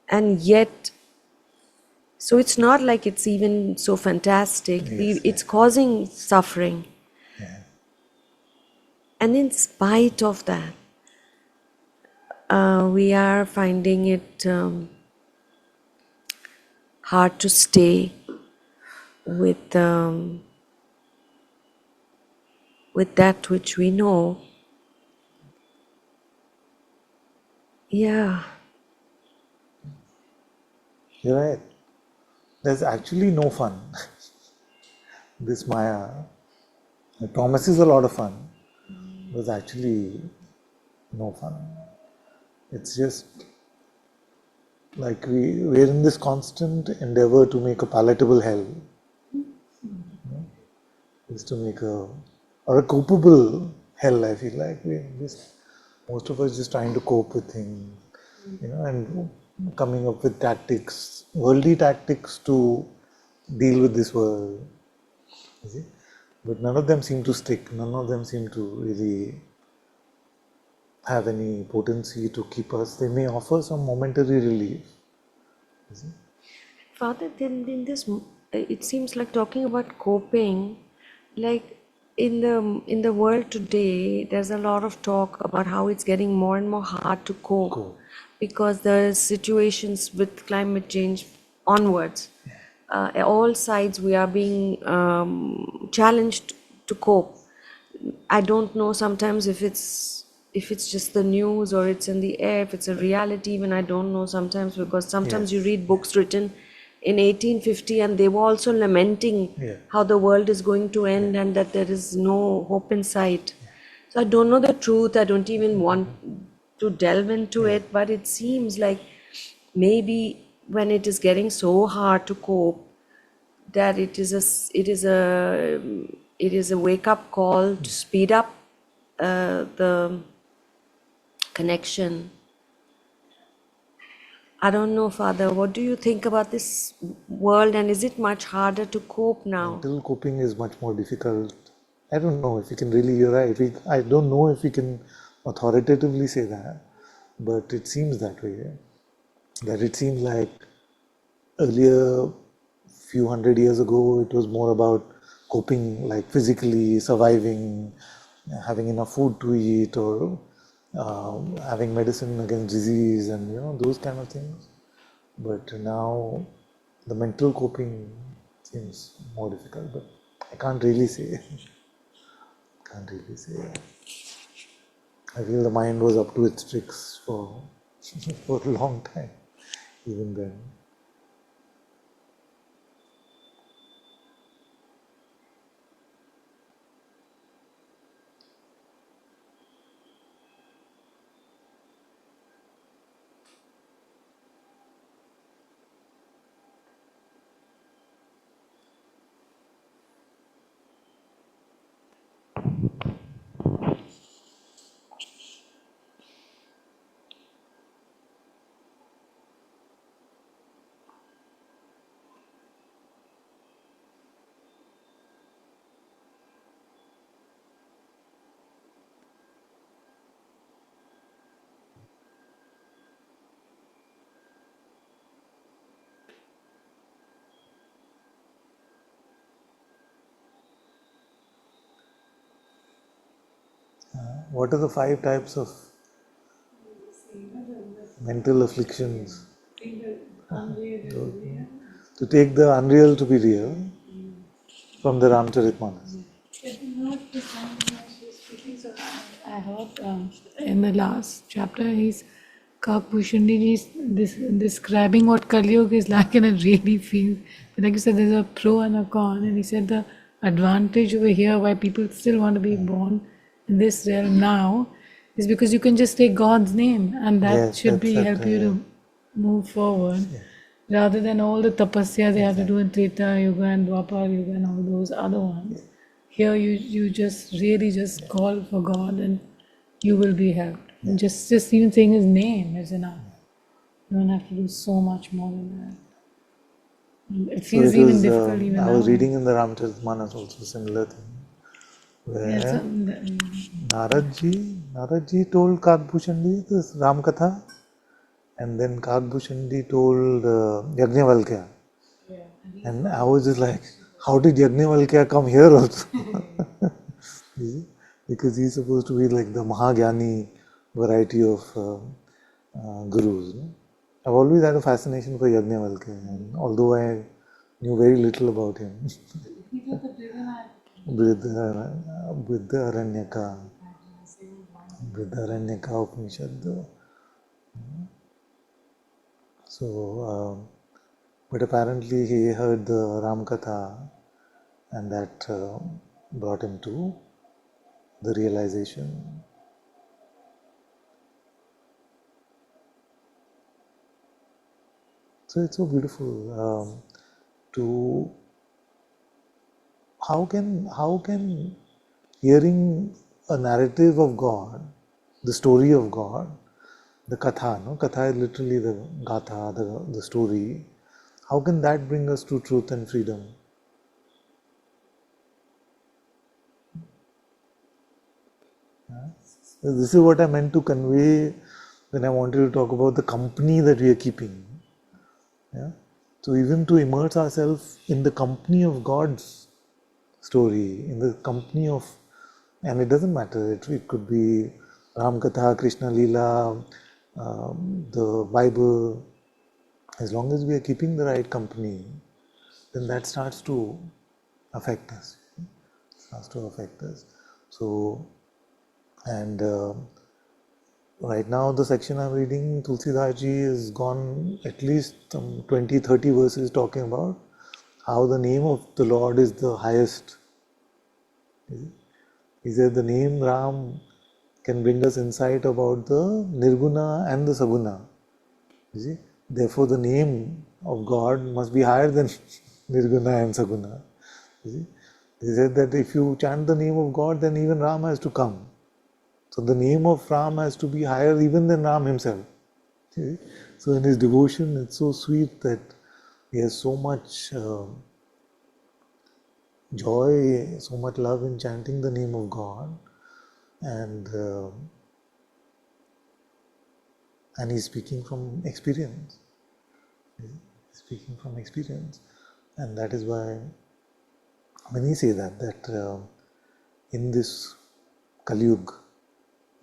And yet, so it's not like it's even so fantastic. Yes, It's causing suffering. yeah, And in spite of that, we are finding it hard to stay with that which we know. Yeah, you're right. There's actually no fun. This Maya, it promises a lot of fun. There's actually no fun. It's just like we're in this constant endeavor to make a palatable hell. Is to make a or a copable hell. I feel like we just most of us just trying to cope with things, and coming up with tactics, worldly tactics to deal with this world. You see? But none of them seem to stick. None of them seem to really have any potency to keep us. They may offer some momentary relief. You see? Father, then in this, it seems like talking about coping, like in the world today, there's a lot of talk about how it's getting more and more hard to cope Cool. because there situations with climate change onwards. All sides we are being challenged to cope. I don't know sometimes if it's just the news or it's in the air, if it's a reality, even I don't know sometimes, because sometimes you Yes. read books written in 1850 and they were also lamenting Yeah. how the world is going to end and that there is no hope in sight. So I don't know the truth, I don't even want to delve into Yeah. it, but it seems like maybe when it is getting so hard to cope, that it is a wake up call to speed up the connection. I don't know, Father, what do you think about this world, and is it much harder to cope now? Mental coping is much more difficult. I don't know if we can really, you're right. I don't know if we can authoritatively say that, but it seems that way. That it seems like earlier, few hundred years ago, it was more about coping, like physically surviving, having enough food to eat, or having medicine against disease, and those kind of things. But now, the mental coping seems more difficult. But I can't really say. Can't really say. I feel the mind was up to its tricks for for a long time, even then. What are the 5 types of mental afflictions? To take the unreal to be real from the Ramcharitmanas. I heard in the last chapter, he's Kakushundi is describing what Kali Yuga is like, and it really feels like you said there's a pro and a con, and he said the advantage over here why people still want to be born in this realm now is because you can just take God's name, and that Yes, should that's be that. help you to move forward rather than all the tapasya they have to do in Treta Yuga and Dwapar Yuga and all those other ones. Here you just really just call for God and you will be helped. And just even saying His name is enough. You don't have to do so much more than that. It So feels it even was, difficult even I was now. reading in the Ramcharitmanas also similar thing, Yeah, so, where Naradji told Kagbhushanji this Ram Katha, and then Kagbhushanji told Yajnavalkya. And I was just like, how did Yajnavalkya come here also? You see? Because he's supposed to be like the Mahagyani variety of gurus. No? I've always had a fascination for Yajnavalkya, and although I knew very little about him. Brihadaranyaka, Brihadaranyaka Upanishad. So, but apparently he heard the Ram Katha, and that brought him to the realization. So it's so beautiful to how can hearing a narrative of God, the story of God, the katha, no, katha is literally the gatha, the story. How can that bring us to truth and freedom? So this is what I meant to convey when I wanted to talk about the company that we are keeping. Yeah. So even to immerse ourselves in the company of God's story, in the company of, and it doesn't matter, it could be Ram Katha, Krishna Leela, the Bible, as long as we are keeping the right company, then that starts to affect us. Starts to affect us. So, and right now the section I'm reading, Tulsidas ji has gone at least 20, 30 verses talking about how the name of the Lord is the highest. He said the name Ram can bring us insight about the Nirguna and the Saguna. You see? Therefore, the name of God must be higher than Nirguna and Saguna. You see? He said that if you chant the name of God, then even Ram has to come. So the name of Ram has to be higher even than Ram himself. You see? So in his devotion, it's so sweet that he has so much joy, so much love in chanting the name of God, and he's speaking from experience. He's speaking from experience, and that is why when he say that in this Kali Yuga,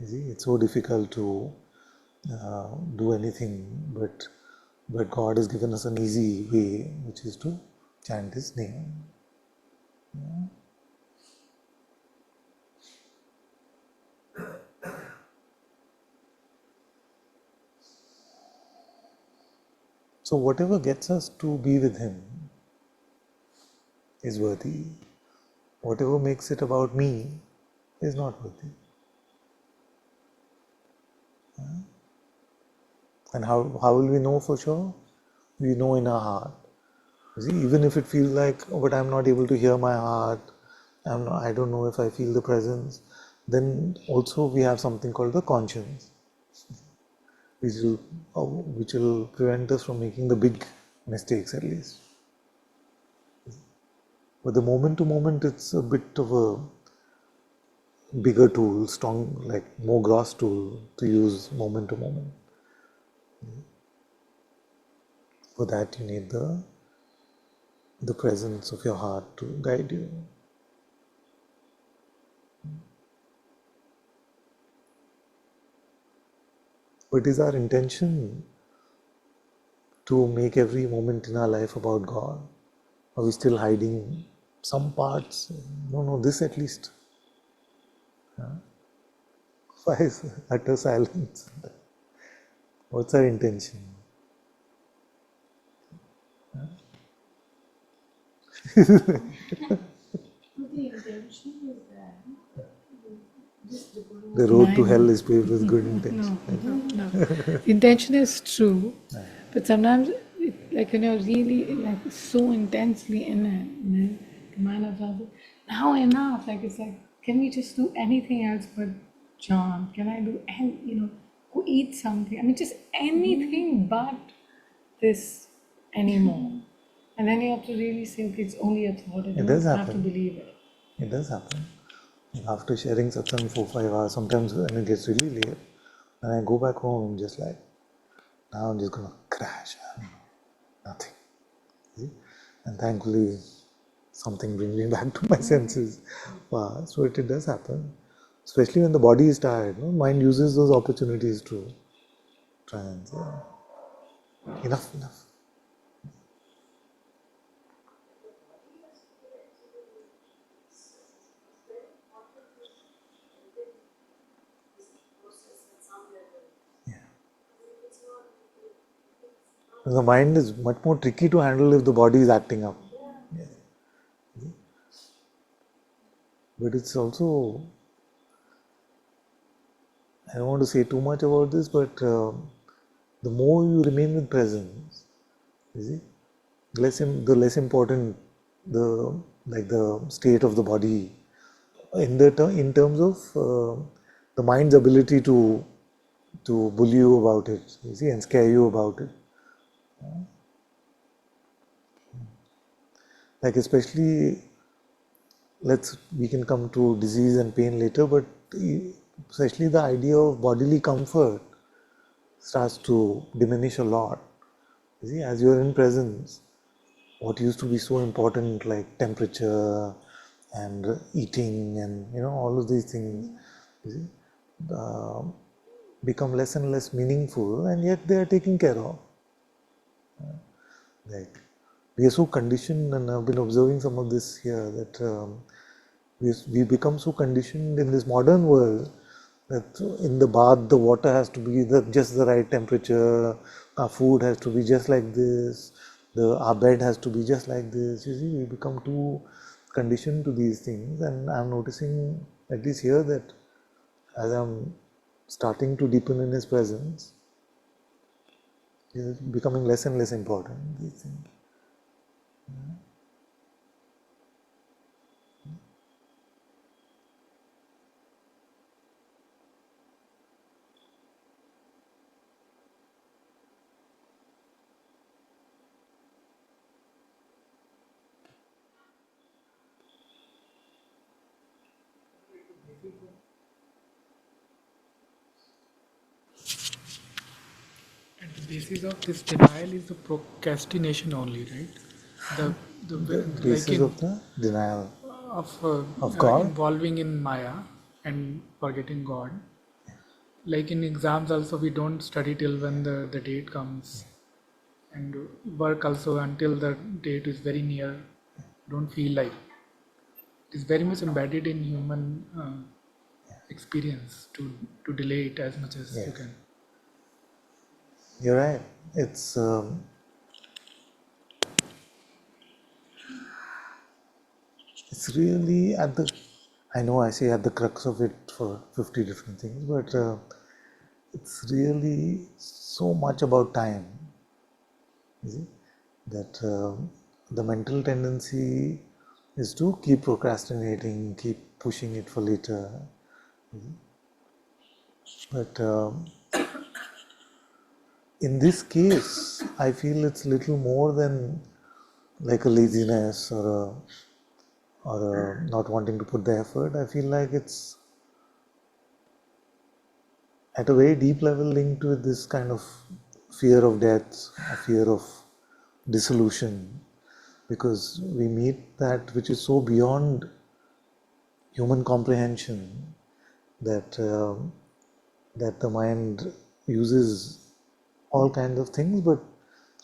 you see, it's so difficult to do anything, but God has given us an easy way, which is to chant His name. So whatever gets us to be with Him is worthy. Whatever makes it about me is not worthy. And how will we know for sure? We know in our heart. You see, even if it feels like, oh, but I'm not able to hear my heart, I don't know if I feel the presence, then also we have something called the conscience, which will prevent us from making the big mistakes at least. But the moment to moment, it's a bit of a bigger tool, strong, like more gross tool to use moment to moment. For that, you need the presence of your heart to guide you. But is our intention to make every moment in our life about God? Are we still hiding some parts? No, this at least. Why is utter silence? What's our intention? The road to hell is paved with good intention. No. Intention is true, but sometimes, like when you're really like so intensely in it, the mind of God, now enough. Like it's like, can we just do anything else but John? Can I do any, go eat something? I mean, just anything but this anymore. And then you have to really say, okay, it's only a thought. I It don't does have to happen. believe it. It does happen. After sharing satsang 4-5 hours, sometimes when it gets really late, when I go back home, I'm just like, now I'm just gonna crash. Nothing. See? And thankfully, something brings me back to my senses. Wow. So it does happen. Especially when the body is tired, no? Mind uses those opportunities to try and say, enough. The mind is much more tricky to handle if the body is acting up. Yes. But it's also, I don't want to say too much about this, but the more you remain with presence, you see, the less important the state of the body in terms of the mind's ability to bully you about it, you see, and scare you about it. Like especially, we can come to disease and pain later, but especially the idea of bodily comfort starts to diminish a lot. You see, as you're in presence, what used to be so important, like temperature and eating and all of these things, you see, uh, become less and less meaningful, and yet they are taken care of. Like, we are so conditioned, and I've been observing some of this here, that we become so conditioned in this modern world that in the bath the water has to be just the right temperature, our food has to be just like this, our bed has to be just like this. You see, we become too conditioned to these things, and I'm noticing, at least here, that as I'm starting to deepen in his presence, it's becoming less and less important, these things. And the basis of this denial is the procrastination only, right? The The like basis in of the denial of of God. involving in Maya and forgetting God. Like in exams, also we don't study till when the date comes, and work also until the date is very near. Don't feel like it is very much embedded in human experience to delay it as much as you Yes, can. you're right. It's really at the, I know I say at the crux of it for 50 different things, but it's really so much about time, you see, that the mental tendency is to keep procrastinating, keep pushing it for later. But in this case, I feel it's little more than like a laziness or not wanting to put the effort. I feel like it's at a very deep level linked with this kind of fear of death, a fear of dissolution, because we meet that which is so beyond human comprehension that that the mind uses all kinds of things, but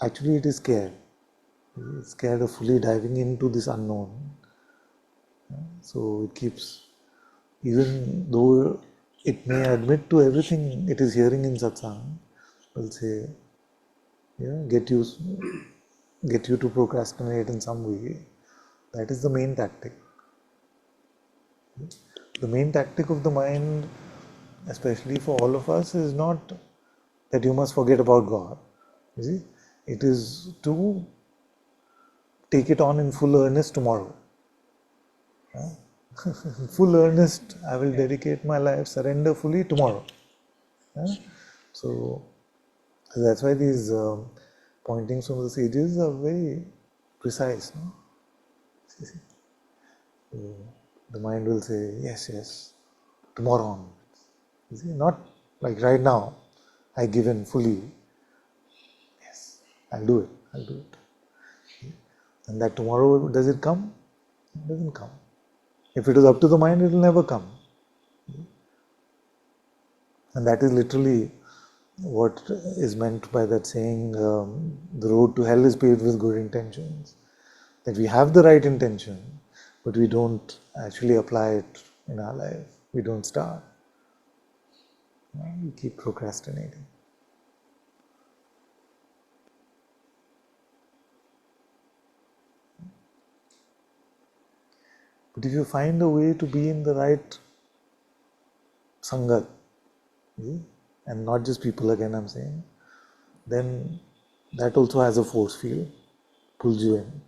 actually it is scared. It's scared of fully diving into this unknown. So it keeps, even though it may admit to everything it is hearing in satsang, will say, get you to procrastinate in some way. That is the main tactic. The main tactic of the mind, especially for all of us, is not that you must forget about God. You see, it is to take it on in full earnest tomorrow. In full earnest, I will dedicate my life, surrender fully tomorrow. So that's why these pointings from the sages are very precise. No? See? The mind will say, yes, yes, tomorrow on. You see, not like right now, I give in fully, yes, I'll do it. And that tomorrow, does it come? It doesn't come. If it is up to the mind, it will never come. And that is literally what is meant by that saying, the road to hell is paved with good intentions. That we have the right intention, but we don't actually apply it in our life. We don't start. We keep procrastinating. But if you find a way to be in the right sangat, and not just people again, I'm saying, then that also has a force field, pulls you in.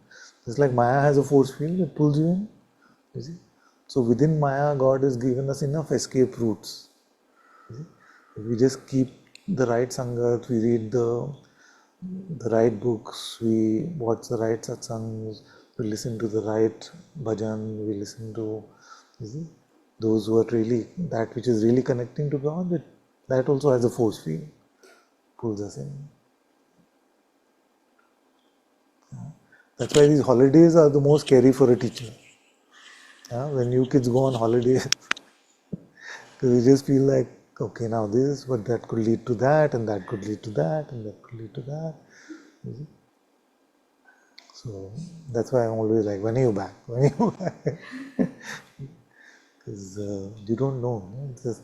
Just like Maya has a force field, it pulls you in. You see? So within Maya, God has given us enough escape routes. If we just keep the right sangat, we read the right books, we watch the right satsangs, we listen to the right bhajan, we listen to, you see, those who are really, that which is really connecting to God, that also has a force field, pulls us in. That's why these holidays are the most scary for a teacher. When you kids go on holidays, you just feel like, okay, now this, but that could lead to that, and that could lead to that, and that could lead to that. So that's why I'm always like, when are you back? When are you back? Because you don't know. It's just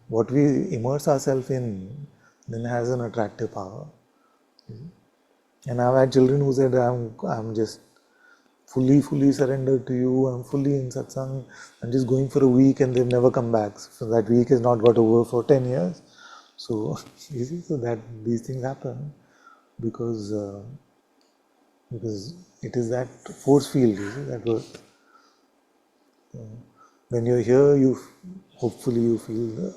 what we immerse ourselves in then has an attractive power. And I've had children who said, I'm just fully surrendered to you, I'm fully in satsang, I'm just going for a week, and they've never come back. So that week has not got over for 10 years. So you see, so that these things happen because it is that force field, you see, that works. When you're here, hopefully you feel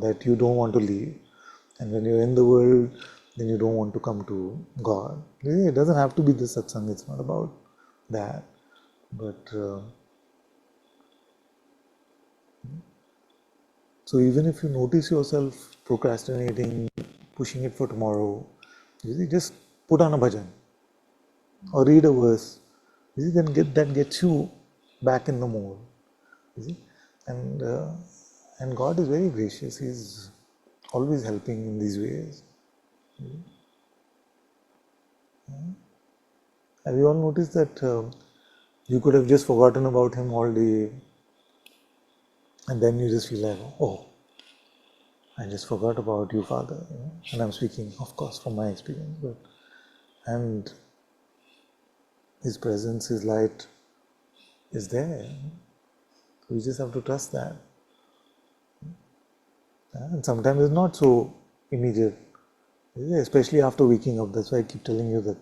that you don't want to leave, and when you're in the world, then you don't want to come to God. It doesn't have to be the satsang; it's not about that. But so even if you notice yourself procrastinating, pushing it for tomorrow, you see, just put on a bhajan or read a verse. You see, then that gets you back in the mode. You see, and God is very gracious. He's always helping in these ways. Have you all noticed that you could have just forgotten about Him all day, and then you just feel like, oh, I just forgot about you, Father. And I'm speaking, of course, from my experience, and His presence, His light is there. We just have to trust that. And sometimes it's not so immediate, especially after waking up. That's why I keep telling you that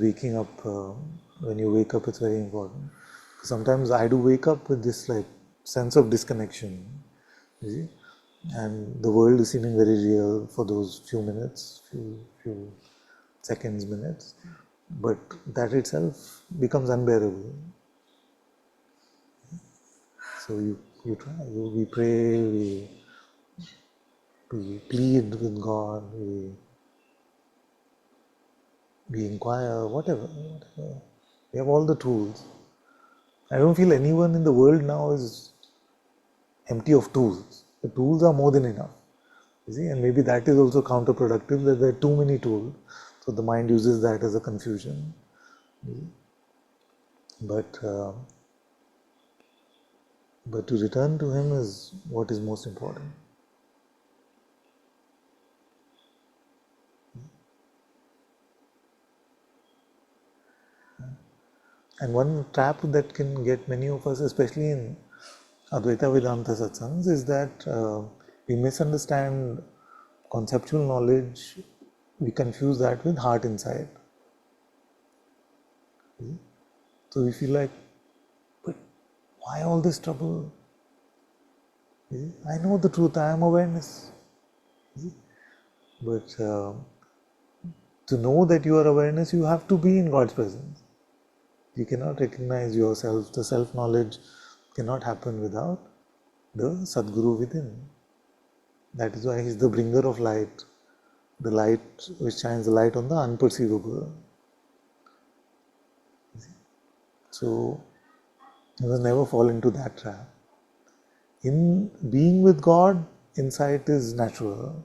waking up, when you wake up, it's very important. Sometimes I do wake up with this like sense of disconnection, you see? And the world is seeming very real for those few minutes, few seconds, minutes, but that itself becomes unbearable. So you try, we pray, we plead with God, we inquire, whatever. We have all the tools. I don't feel anyone in the world now is empty of tools. The tools are more than enough. You see, and maybe that is also counterproductive, that there are too many tools. So the mind uses that as a confusion. But to return to Him is what is most important. And one trap that can get many of us, especially in Advaita Vedanta satsangs, is that we misunderstand conceptual knowledge, we confuse that with heart insight. So we feel like, but why all this trouble? I know the truth, I am awareness. But To know that you are awareness, you have to be in God's presence. You cannot recognize yourself. The self-knowledge cannot happen without the Sadguru within. That is why he is the bringer of light, the light which shines the light on the unperceivable. So you must never fall into that trap. In being with God, insight is natural.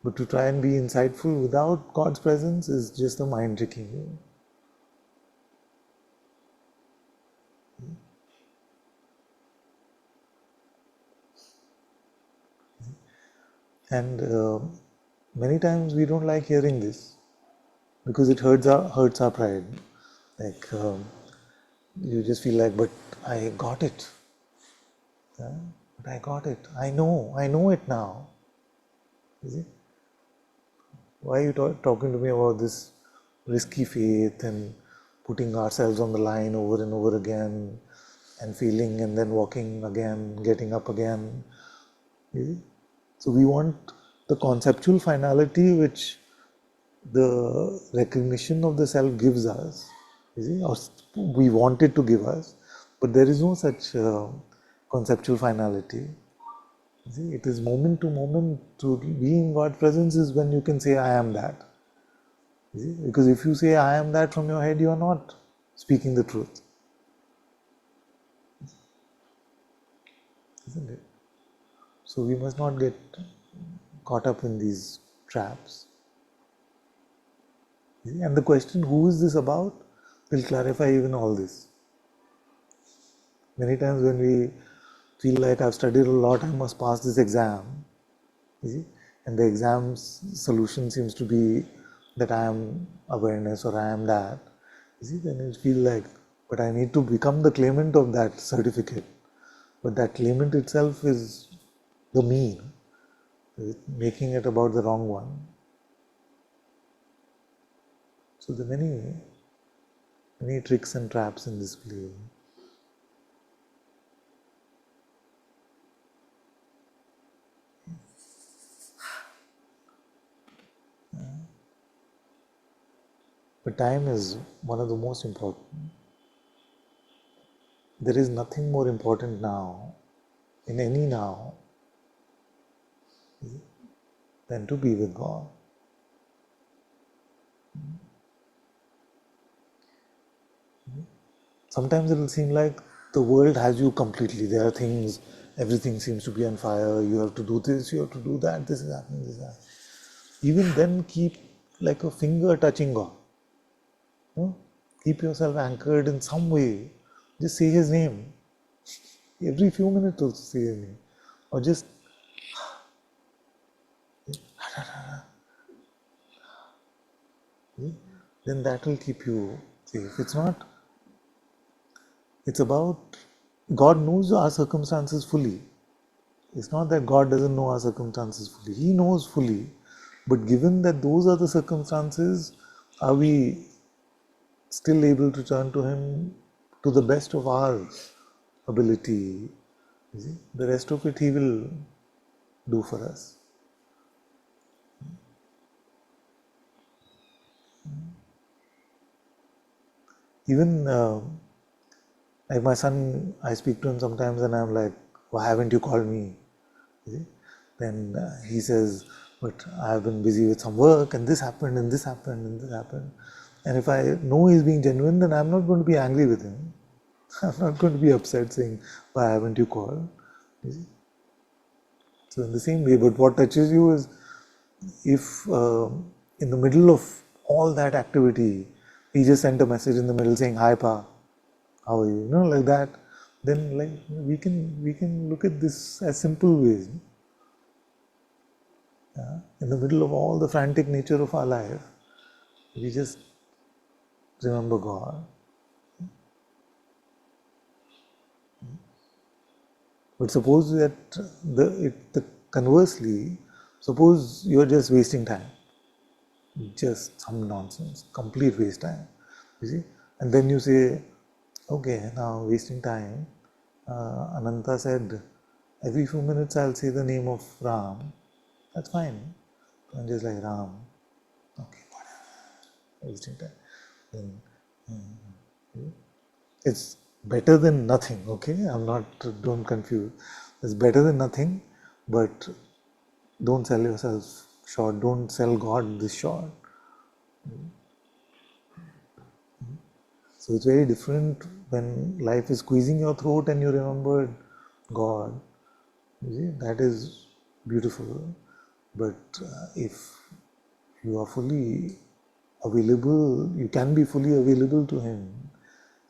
But to try and be insightful without God's presence is just the mind tricking you. And many times we don't like hearing this because it hurts our pride. Like you just feel like, but I got it. Yeah? But I got it. I know it now. You see? Why are you talking to me about this risky faith and putting ourselves on the line over and over again and feeling and then walking again, getting up again? You see? So we want the conceptual finality which the recognition of the self gives us, you see, or we want it to give us, but there is no such conceptual finality. You see, it is moment to moment. To be in God's presence is when you can say, I am that. You see? Because if you say, I am that from your head, you are not speaking the truth. Isn't it? So we must not get caught up in these traps. And the question, who is this about, will clarify even all this. Many times when we feel like I've studied a lot, I must pass this exam, you see, and the exam's solution seems to be that I am awareness or I am that, you see, then you feel like, but I need to become the claimant of that certificate. But that claimant itself is the me, making it about the wrong one. So there are many tricks and traps in this play. But time is one of the most important. There is nothing more important now, in any now, than to be with God. Sometimes it will seem like the world has you completely. There are things, everything seems to be on fire. You have to do this, you have to do that, this is happening, this is happening. Even then, keep like a finger touching God. You know? Keep yourself anchored in some way. Just say His name. Every few minutes also say His name. Or just, then that will keep you safe. It's about, God knows our circumstances fully. It's not that God doesn't know our circumstances fully. He knows fully. But given that those are the circumstances, are we still able to turn to Him to the best of our ability? You see? The rest of it He will do for us. Even like my son, I speak to him sometimes and I'm like, why haven't you called me? You see? Then he says, but I've been busy with some work and this happened and this happened and this happened. And if I know he's being genuine, then I'm not going to be angry with him. I'm not going to be upset saying, why haven't you called? You see? So in the same way, but what touches you is if in the middle of all that activity, he just sent a message in the middle saying, hi Pa, how are you? You know, like that, then like we can look at this as simple ways. Yeah? In the middle of all the frantic nature of our life, we just remember God. But suppose that conversely, suppose you're just wasting time, just some nonsense, complete waste time. You see, and then you say, okay, now wasting time. Ananta said, every few minutes I'll say the name of Ram. That's fine. I'm just like Ram. Okay, whatever. wasting time, then it's better than nothing. Okay, I'm not, don't confuse. It's better than nothing, but don't sell yourself short. Don't sell God this short. So it's very different when life is squeezing your throat and you remember God. You see, that is beautiful. But if you are fully available, you can be fully available to Him,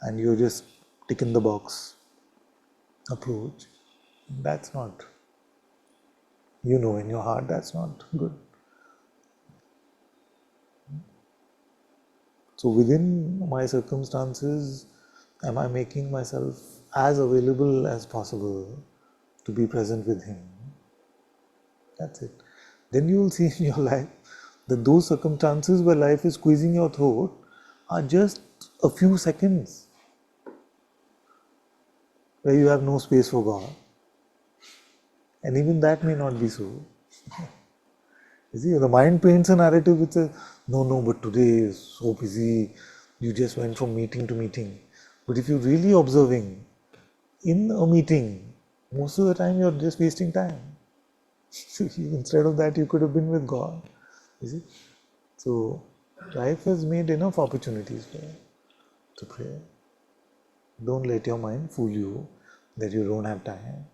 and you're just tick in the box approach, that's not, you know in your heart that's not good. So within my circumstances, am I making myself as available as possible to be present with Him? That's it. Then you will see in your life that those circumstances where life is squeezing your throat are just a few seconds where you have no space for God. And even that may not be so. You see, the mind paints a narrative which says, no, but today is so busy, you just went from meeting to meeting. But if you're really observing, in a meeting, most of the time you're just wasting time. Instead of that, you could have been with God. You see? So, life has made enough opportunities for you to pray. Don't let your mind fool you that you don't have time.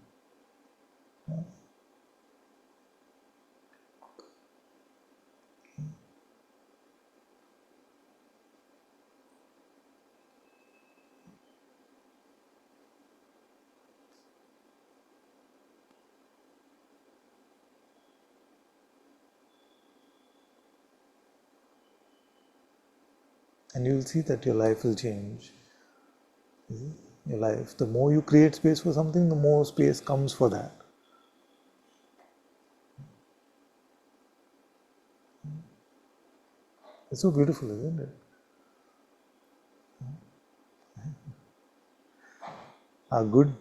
And you'll see that your life will change. Your life, the more you create space for something, the more space comes for that. It's so beautiful, isn't it? Our good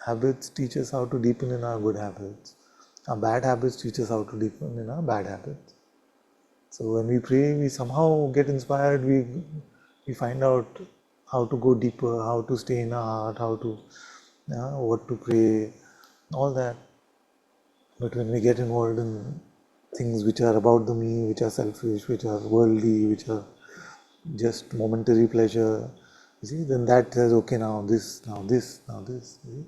habits teach us how to deepen in our good habits. Our bad habits teach us how to deepen in our bad habits. So when we pray, we somehow get inspired, we find out how to go deeper, how to stay in our heart, how to, what to pray, all that. But when we get involved in things which are about the me, which are selfish, which are worldly, which are just momentary pleasure, you see, then that says, okay, now this, now this, now this. You see?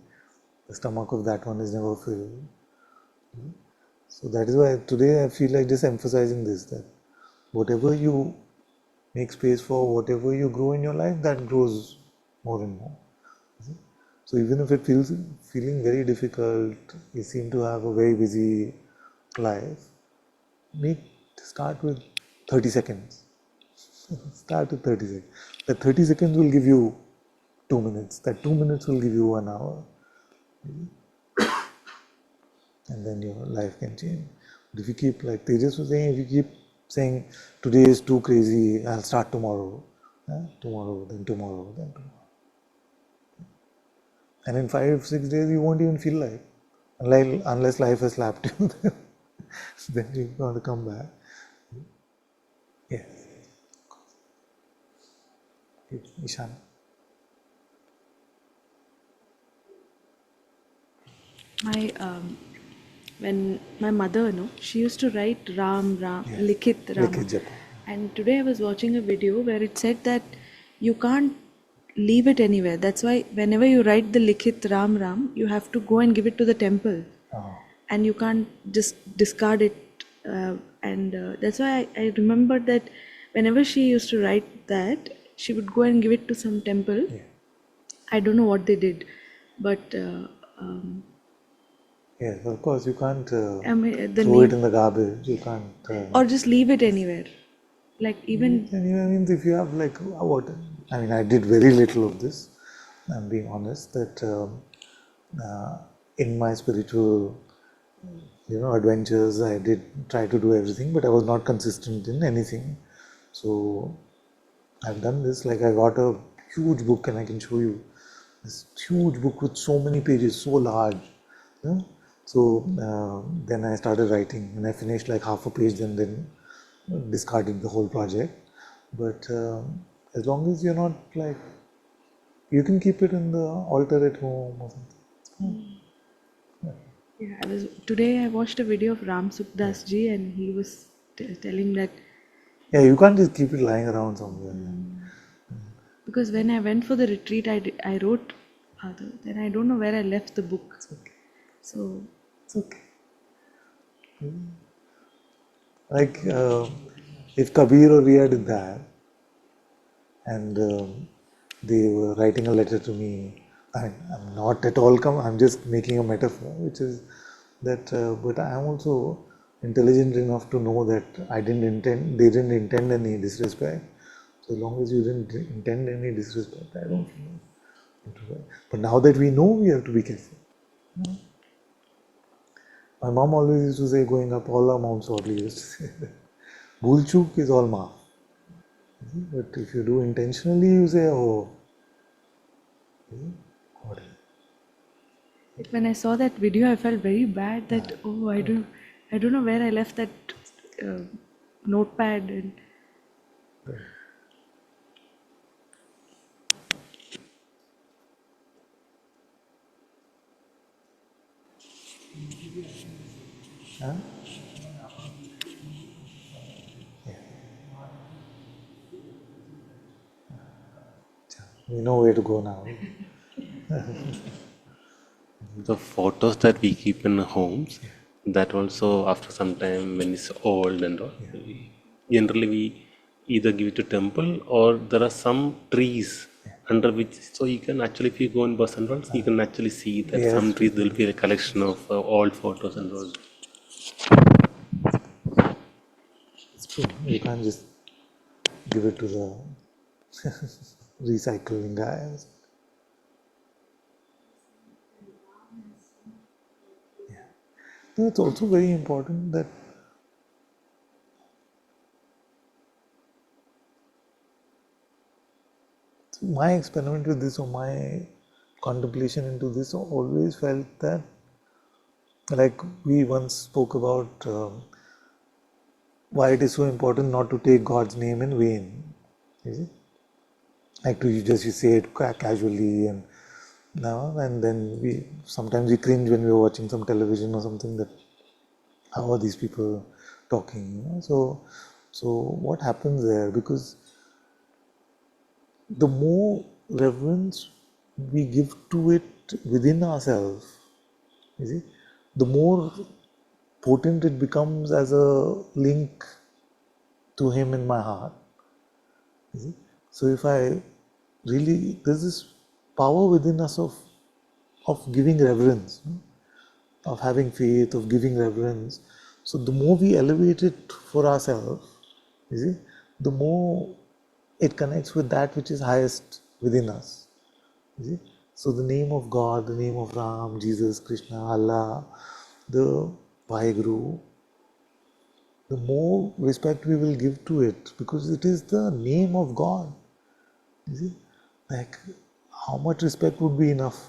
The stomach of that one is never filled. So that is why today I feel like just emphasizing this, that whatever you make space for, whatever you grow in your life, that grows more and more. So even if it feels feeling very difficult, you seem to have a very busy life, start with 30 seconds. Start with 30 seconds. That 30 seconds will give you 2 minutes. That 2 minutes will give you 1 hour. And then your life can change. But if you keep, like Tejas was saying, if you keep saying, today is too crazy, I'll start tomorrow. Tomorrow, then tomorrow, then tomorrow. And in 5-6 days, you won't even feel like, unless life has slapped you, then you're going to come back. Yes. Ishan. My when my mother, no, she used to write Ram, Yes. Likhit Rama. Likhit Japa. And today I was watching a video where it said that you can't leave it anywhere. That's why whenever you write the Likhit Ram, you have to go and give it to the temple, and you can't just discard it. And that's why I remembered that whenever she used to write that, she would go and give it to some temple. Yeah. I don't know what they did, but Yes, of course, you can't I mean, the throw it name, in the garbage. You can't. or just leave it anywhere. Like even And I mean, if you have like what, I mean, I did very little of this. I'm being honest that in my spiritual, adventures, I did try to do everything, but I was not consistent in anything. So I've done this. Like I got a huge book, and I can show you this huge book with so many pages, so large. Yeah? So then I started writing, and I finished like half a page, and then discarded the whole project. But as long as you're not like, you can keep it in the altar at home or something. Yeah, today I watched a video of Ram Sukdas ji, and he was telling that Yeah, you can't just keep it lying around somewhere. because when I went for the retreat, I wrote Father, then I don't know where I left the book. It's okay. So It's okay. Like if Kabir or Riya did that, and they were writing a letter to me. I'm not at all I'm just making a metaphor, which is that, but I am also intelligent enough to know that they didn't intend any disrespect. So long as you didn't intend any disrespect, I don't feel. But now that we know, we have to be careful. My mom always used to say, growing up, all our moms always used to say that. Bhul chuk is all maaf. But if you do intentionally, you say, oh, what is when I saw that video, I felt very bad that oh I don't know where I left that uh, notepad and it? Huh? We know where to go now. The photos that we keep in homes, that also after some time when it's old and all, generally we either give it to temple or there are some trees under which, so you can actually, if you go in bus and all, you can actually see that Yes, some trees there will be a collection of old photos and all. it's true. You can't just give it to the recycling guys. No, it's also very important that my experiment with this or my contemplation into this always felt that, like we once spoke about why it is so important not to take God's name in vain. Is it? Like to you say it casually and now and then we sometimes we cringe when we're watching some television or something, that how are these people talking, so what happens there, because the more reverence we give to it within ourselves, you see, the more potent it becomes as a link to him in my heart. You see? So if I really, there's this power within us of giving reverence, of having faith, of giving reverence. So the more we elevate it for ourselves, you see, the more it connects with that which is highest within us. You see? So the name of God, the name of Ram, Jesus, Krishna, Allah, the Vaheguru, the more respect we will give to it, because it is the name of God. You see, like how much respect would be enough?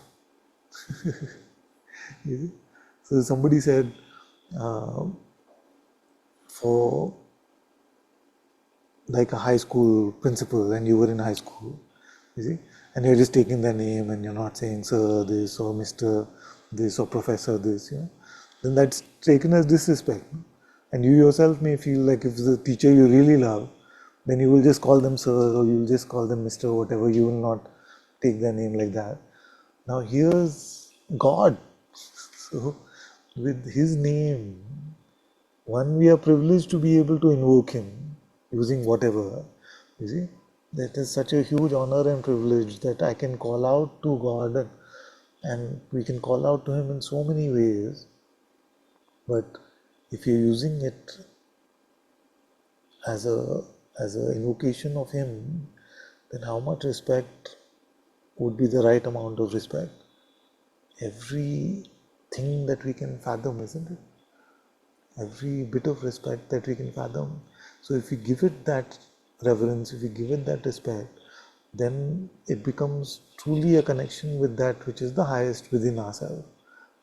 You see? So somebody said, uh, for like a high school principal, and you were in high school, you see, and you're just taking their name and you're not saying sir this or Mr. this or Professor this, then that's taken as disrespect. And you yourself may feel like if the teacher you really love, then you will just call them sir or you will just call them Mr. or whatever, you will not take their name like that. Now here's God. So with his name, one, we are privileged to be able to invoke him using whatever. You see, that is such a huge honor and privilege that I can call out to God, and we can call out to him in so many ways. But if you're using it as a invocation of him, then how much respect would be the right amount of respect? Everything that we can fathom, isn't it? Every bit of respect that we can fathom. So if we give it that reverence, if we give it that respect, then it becomes truly a connection with that which is the highest within ourselves.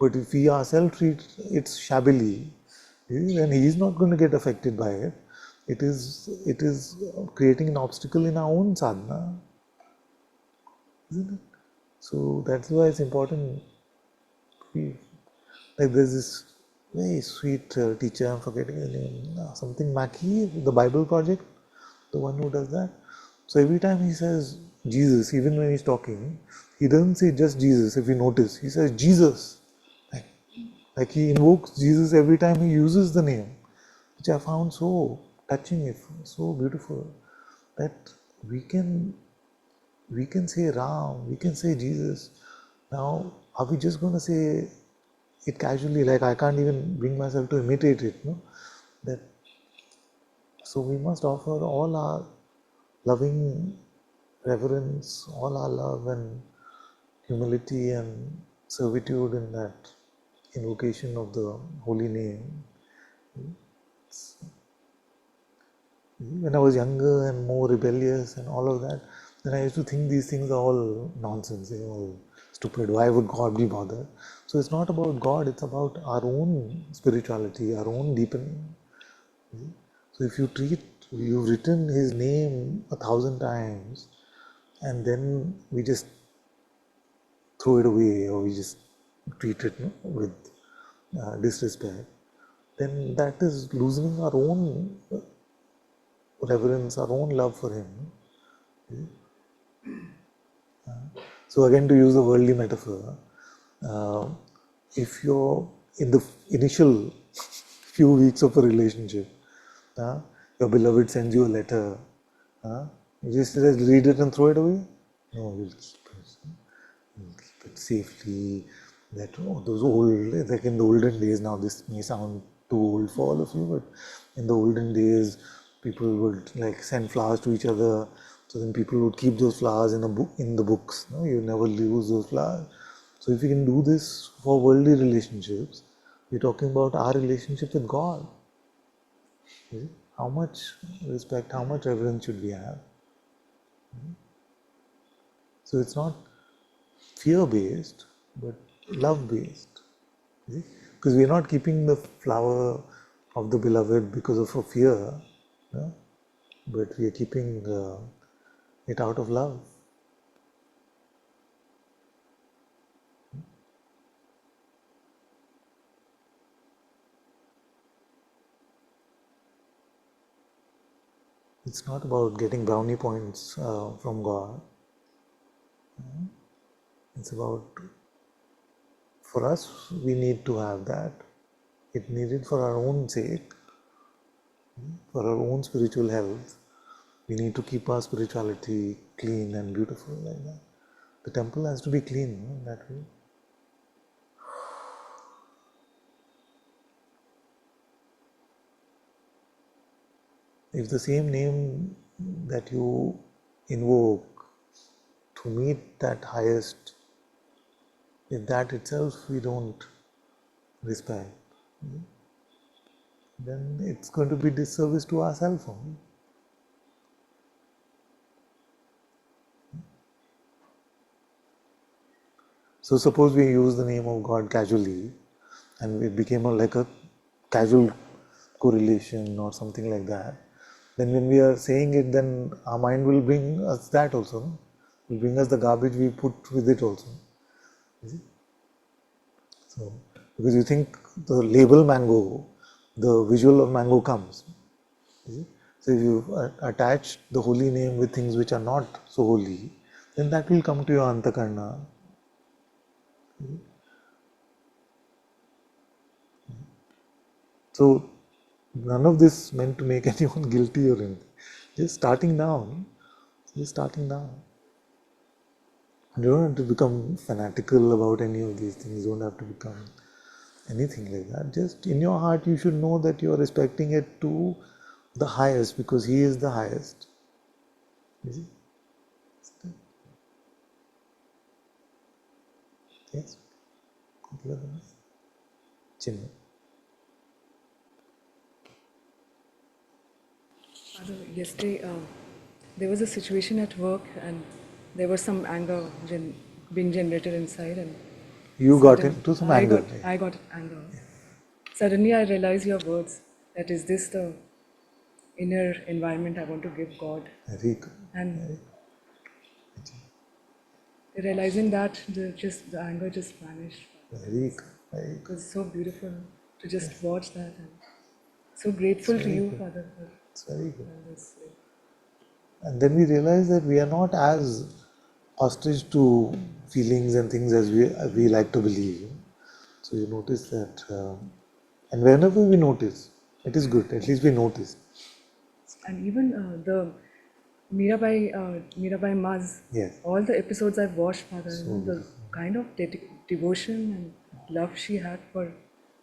But if we ourselves treat it shabbily, then he is not going to get affected by it. it is creating an obstacle in our own sadhana, isn't it? So that's why it's important. Like there's this very sweet teacher, I'm forgetting the name, something Mackey, the Bible Project, the one who does that. So every time he says Jesus, even when he's talking, he doesn't say just Jesus. If you notice, he says Jesus. Like, like he invokes Jesus every time he uses the name, which I found so touching, so beautiful, that we can say Ram, we can say Jesus. Now, are we just going to say it casually? Like I can't even bring myself to imitate it. No, that so we must offer all our loving reverence, all our love and humility and servitude in that invocation of the holy name. When I was younger and more rebellious and all of that, then I used to think these things are all nonsense, all stupid. Why would God be bothered? So it's not about God, it's about our own spirituality, our own deepening. So if you've written His name 1,000 times and then we just throw it away or we just treat it with disrespect, then that is losing our own reverence, our own love for Him. So again, to use a worldly metaphor, uh, if you're in the initial few weeks of a relationship, your beloved sends you a letter, you just read it and throw it away? No, you'll keep it safely. That those old, like in the olden days, now this may sound too old for all of you, but in the olden days, people would like send flowers to each other. So then people would keep those flowers in a book, in the books. No, you never lose those flowers. So if you can do this for worldly relationships, we're talking about our relationship with God. How much respect, how much reverence should we have? So it's not fear-based, but love-based. Because we're not keeping the flower of the beloved because of a fear, but we are keeping it out of love. It's not about getting brownie points from God. It's about, for us, we need to have that. It needed for our own sake, for our own spiritual health. We need to keep our spirituality clean and beautiful like that. The temple has to be clean that way. If the same name that you invoke to meet that highest, if that itself we don't respect, then it's going to be disservice to ourselves only. So suppose we use the name of God casually and it became like a casual correlation or something like that. Then when we are saying it, then our mind will bring us that also. No? Will bring us the garbage we put with it also. So, because you think the label mango, the visual of mango comes. So if you attach the holy name with things which are not so holy, then that will come to your antakarna. So none of this meant to make anyone guilty or anything. Just starting down. Just starting down. You don't have to become fanatical about any of these things. You don't have to become anything like that. Just in your heart, you should know that you are respecting it to the highest because He is the highest. You see? Yes? Chinmay. Father, yesterday there was a situation at work and there was some anger being generated inside, and You got into some anger. I got anger. Suddenly I realized your words. That is this the inner environment I want to give God. Very good. And realizing that the anger just vanished. Very good. Very It good. was so beautiful to just watch that, and so grateful to you, Father, for It's very good. all this. And then we realize that we are not as hostage to feelings and things as we like to believe. So you notice that, and whenever we notice, it is good. At least we notice. And even the Mirabai Maz, Yes. all the episodes I've watched, Father, the kind of devotion and love she had for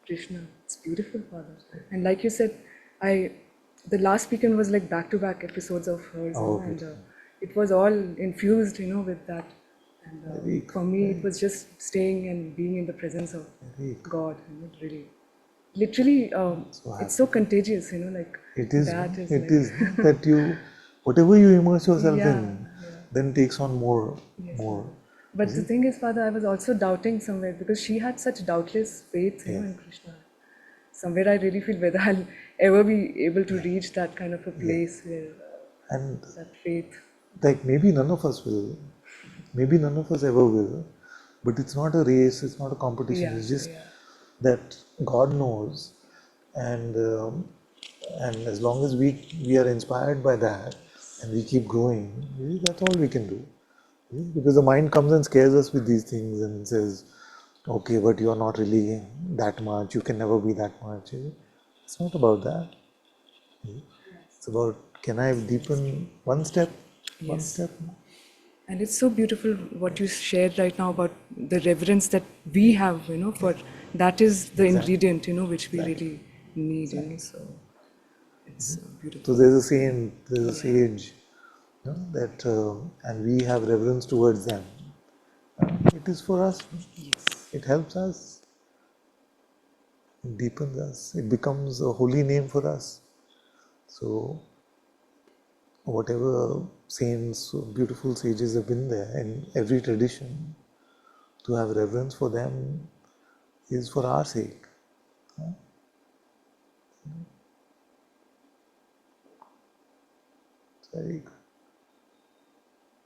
Krishna, it's beautiful, Father. And like you said, the last weekend was like back-to-back episodes of hers, Oh, and it was all infused, with that. And for me, it was just staying and being in the presence of God, really. Literally, it's so contagious, like It is. that is It like is that you, whatever you immerse yourself Yeah, in, then takes on more. Yes, more. But the thing is, Father, I was also doubting somewhere because she had such doubtless faith, Yes. in Krishna. Somewhere I really feel whether I'll ever be able to reach that kind of a place where And that faith. like maybe none of us will, maybe none of us ever will, but it's not a race, it's not a competition, Yeah, it's just yeah. that God knows, and and as long as we are inspired by that and we keep growing, really, that's all we can do. Because the mind comes and scares us with these things and says, okay, but you're not really that much, you can never be that much. It's not about that. It's about, can I deepen one step, one Yes. step? And it's so beautiful what you shared right now about the reverence that we have, for that is the ingredient, which we really need, so it's beautiful. So there's a saying, there's a sage, that, and we have reverence towards them. It is for us. It helps us. It deepens us. It becomes a holy name for us. So whatever saints, beautiful sages have been there in every tradition, to have reverence for them is for our sake. It's very good.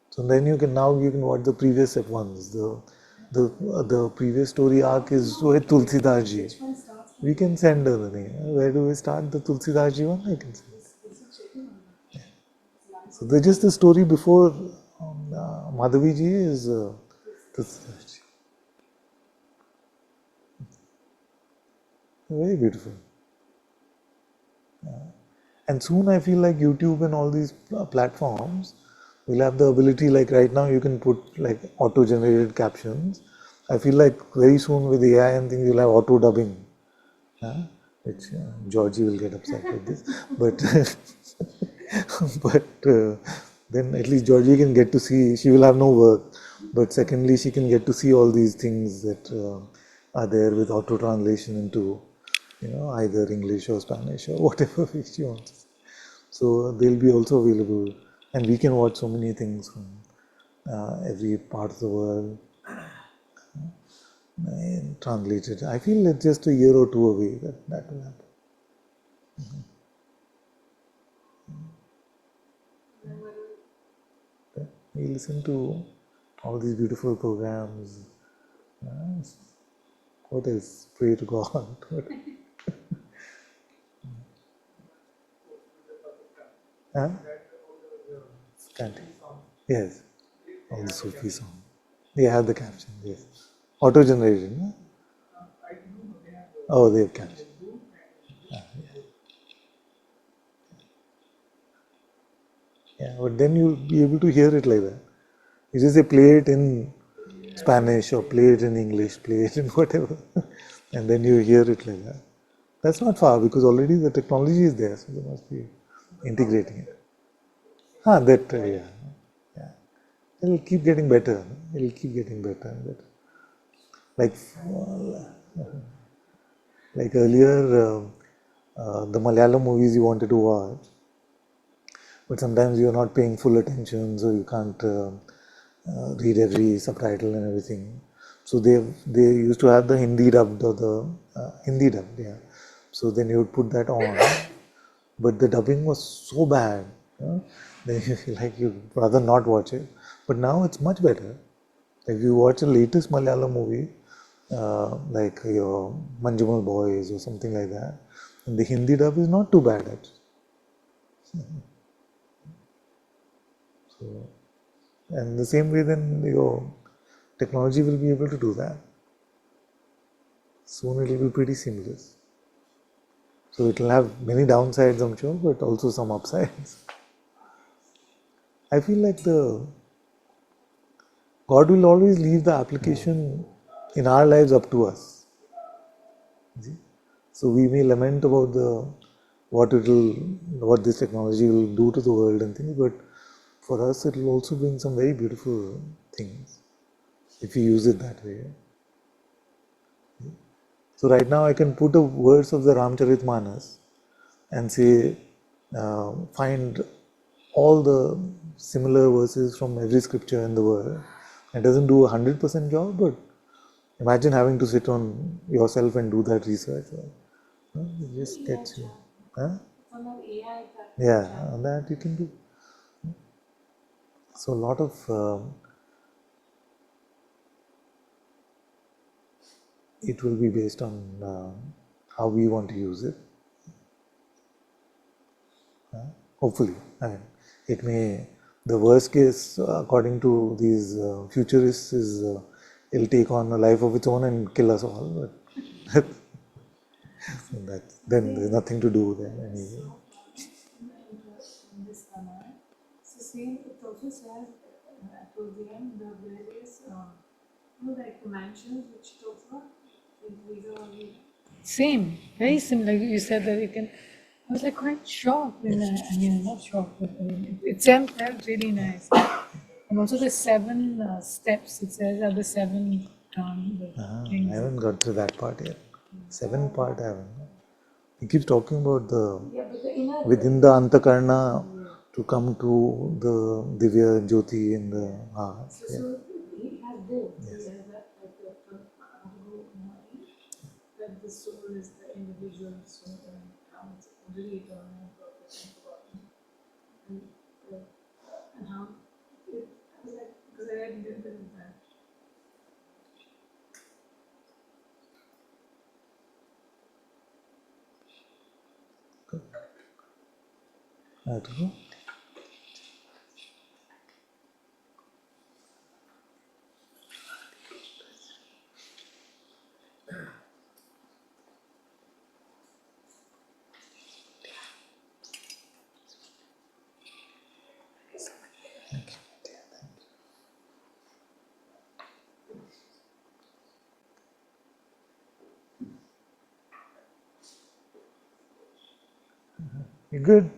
So then you can watch the previous ones. The previous story arc is with Tulsidas ji. We can send her the name. Where do we start the Tulsidas ji one? I can send. So just the story before Madhavi ji is Tulsidas ji. Very beautiful. And soon I feel like YouTube and all these platforms will have the ability, like right now you can put like auto-generated captions. I feel like very soon with AI and things you'll have auto-dubbing. Which Georgie will get upset with this. But then at least Georgie can get to see, she will have no work. But secondly, she can get to see all these things that are there with auto-translation into either English or Spanish or whatever way she wants. So they'll be also available, and we can watch so many things from every part of the world and translated. I feel it's just a year or two away that will happen. We listen to all these beautiful programs. What else? Pray to God. Huh? Chanting. Yes. All the Sufi songs. They have the caption, yes. Auto-generated, no? Oh, they have caption. Yeah, but then you'll be able to hear it like that. You just say play it in Spanish or play it in English, play it in whatever, and then you hear it like that. That's not far because already the technology is there, so they must be integrating it. Yeah. It'll keep getting better. It'll keep getting better and better. Like, like earlier, the Malayalam movies you wanted to watch, but sometimes you're not paying full attention, so you can't read every subtitle and everything. So they used to have the Hindi dubbed or the Hindi dubbed, yeah. So then you would put that on, but the dubbing was so bad, then you feel like you'd rather not watch it. But now it's much better. If you watch the latest Malayalam movie, like your Manjumal Boys or something like that, and the Hindi dub is not too bad actually. So, and the same way, then your technology will be able to do that. Soon it will be pretty seamless. So it will have many downsides, I'm sure, but also some upsides. I feel like God will always leave the application in our lives up to us. See? So we may lament about what this technology will do to the world and things, but for us it will also bring some very beautiful things if you use it that way. So right now I can put the words of the Ramcharitmanas and say, find all the similar verses from every scripture in the world. It doesn't do 100% job, but imagine having to sit on yourself and do that research. It just gets you. Huh? Yeah, on that you can do. So a lot of it will be based on how we want to use it. Hopefully, I mean, it may. The worst case, according to these futurists, is it'll take on a life of its own and kill us all. But then there's nothing to do there anyway. In this Ramayana, so same, it also says towards the end, the various, like the mansions which it talks about, these are only same, very similar. You said that you can. I was like quite shocked when not shocked, but it felt really nice. And also the 7 steps. It says are the 7 I things. haven't got to that part yet. 7 part I haven't. He keeps talking about within the Antakarna to come to the Divya Jyoti in the heart. So he has both. He has that that the soul is the individual soul and how it's really eternal and perfect and forgotten. And how it, I was like, because I read a bit of that. I have to go. You good?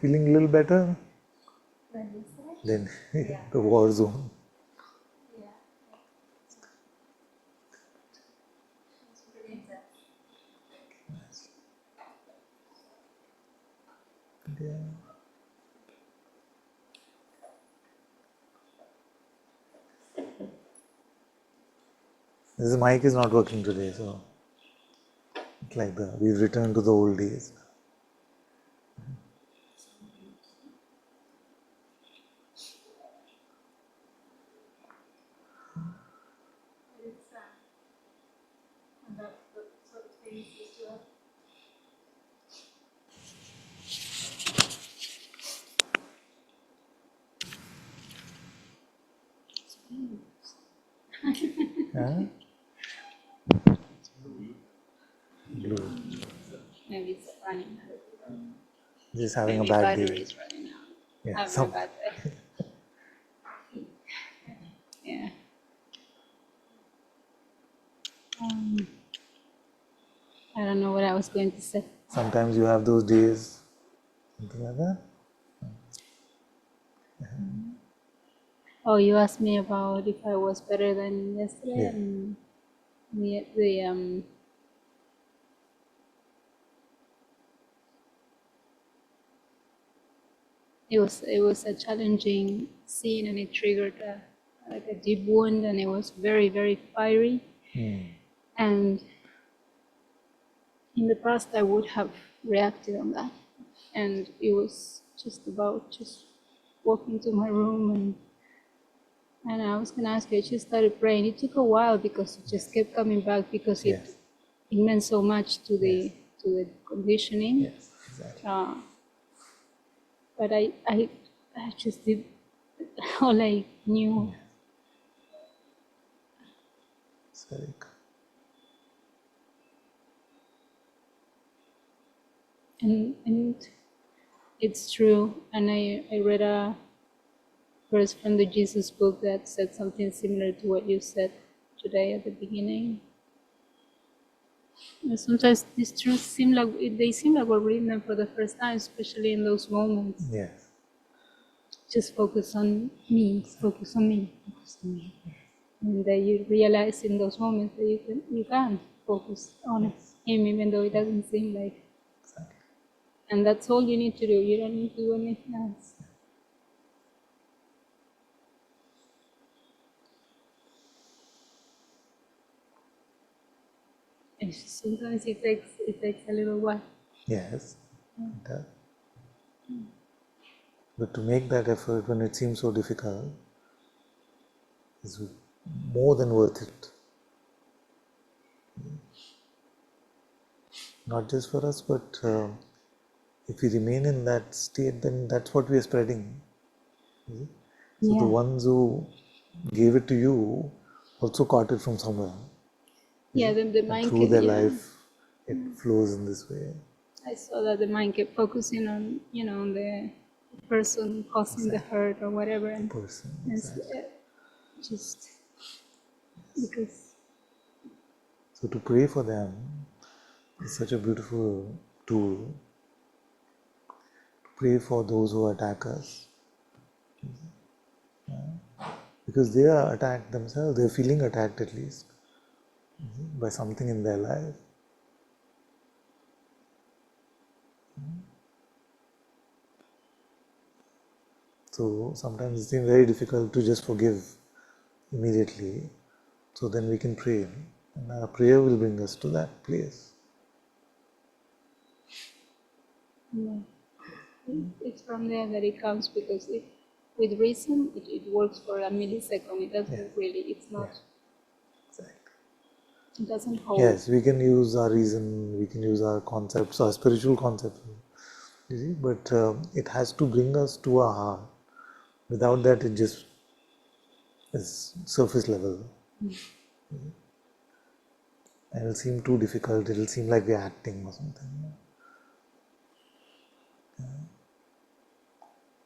Feeling a little better? Then the war zone. Yeah. This mic is not working today, so it's like we've returned to the old days. And that sort of thing is to Huh? Blue. Maybe it's running out. Just having Maybe a bad battery day. is running out. Yeah, Having a some, bad day. Yeah. I don't know what I was going to say. sometimes you have those days, something like that. Oh, you asked me about if I was better than yesterday, Yeah. and it was a challenging scene, and it triggered like a deep wound, and it was very, very fiery. And in the past, I would have reacted on that, and it was just about just walking to my room, and I was gonna ask you. I just started praying. It took a while because it just kept coming back because Yes. it meant so much to the conditioning. Yes, exactly. But I just did all I knew. It's very good. And it's true. And I read a verse from the Jesus book that said something similar to what you said today at the beginning. And sometimes these truths seem like we're reading them for the first time, especially in those moments. Yes. Just focus on me, focus on me, focus on me. And that you realize in those moments that you can focus on him, even though it doesn't seem like. Exactly. And that's all you need to do. You don't need to do anything else. And sometimes it takes a little while. Yes. It does. But to make that effort when it seems so difficult is more than worth it. Not just for us, but if we remain in that state, then that's what we are spreading. So the ones who gave it to you also caught it from somewhere. Yeah, then the And mind through can, their life, it flows in this way. I saw that the mind kept focusing on, on the person causing the hurt or whatever. And Person, instead, just because. So to pray for them is such a beautiful tool. To pray for those who attack us. Because they are attacked themselves, they are feeling attacked at least by something in their life. So sometimes it seems very difficult to just forgive immediately. So then we can pray. And our prayer will bring us to that place. Yeah. It's from there that it comes because with reason, it works for a millisecond. It doesn't really, it's not, Exactly. it doesn't hold. Yes, we can use our reason, we can use our concepts, our spiritual concepts, you see, but it has to bring us to our heart. Without that, it just is surface level. And it'll seem too difficult, it'll seem like we're acting or something.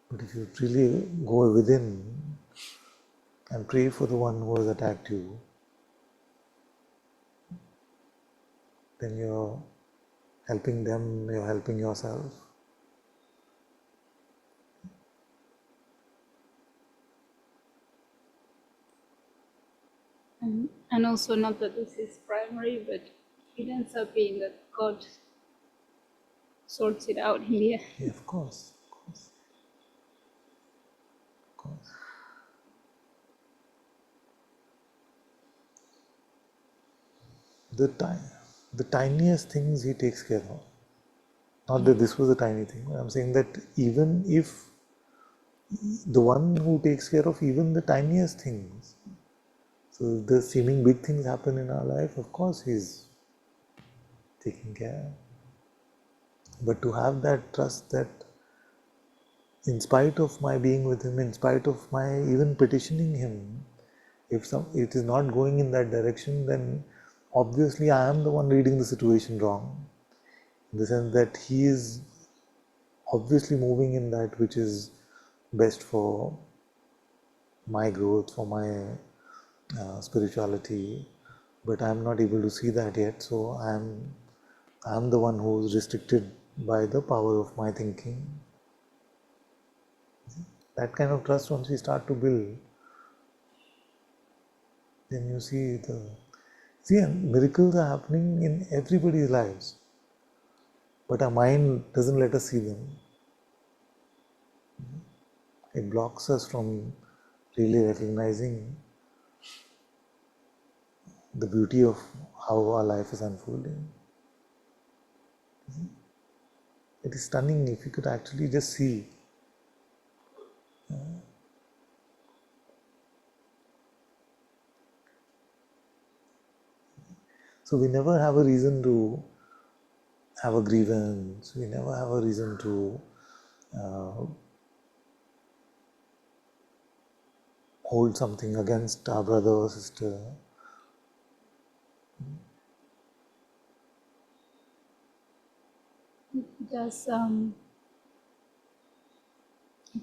But if you really go within and pray for the one who has attacked you, then you're helping them, you're helping yourself. And also, not that this is primary, but it ends up being that God sorts it out in the end. Yeah, of course, of course, of course. The tiniest things he takes care of. Not that this was a tiny thing, but I'm saying that even if the one who takes care of even the tiniest things, so the seeming big things happen in our life, of course he's taking care. But to have that trust that in spite of my being with him, in spite of my even petitioning him, if it is not going in that direction, then obviously I am the one reading the situation wrong. In the sense that he is obviously moving in that which is best for my growth, for my spirituality, but I am not able to see that yet. So I am the one who is restricted by the power of my thinking. That kind of trust, once we start to build, then you see, and miracles are happening in everybody's lives, but our mind doesn't let us see them. It blocks us from really recognizing the beauty of how our life is unfolding. It is stunning if you could actually just see. So we never have a reason to have a grievance. We never have a reason to hold something against our brother or sister. It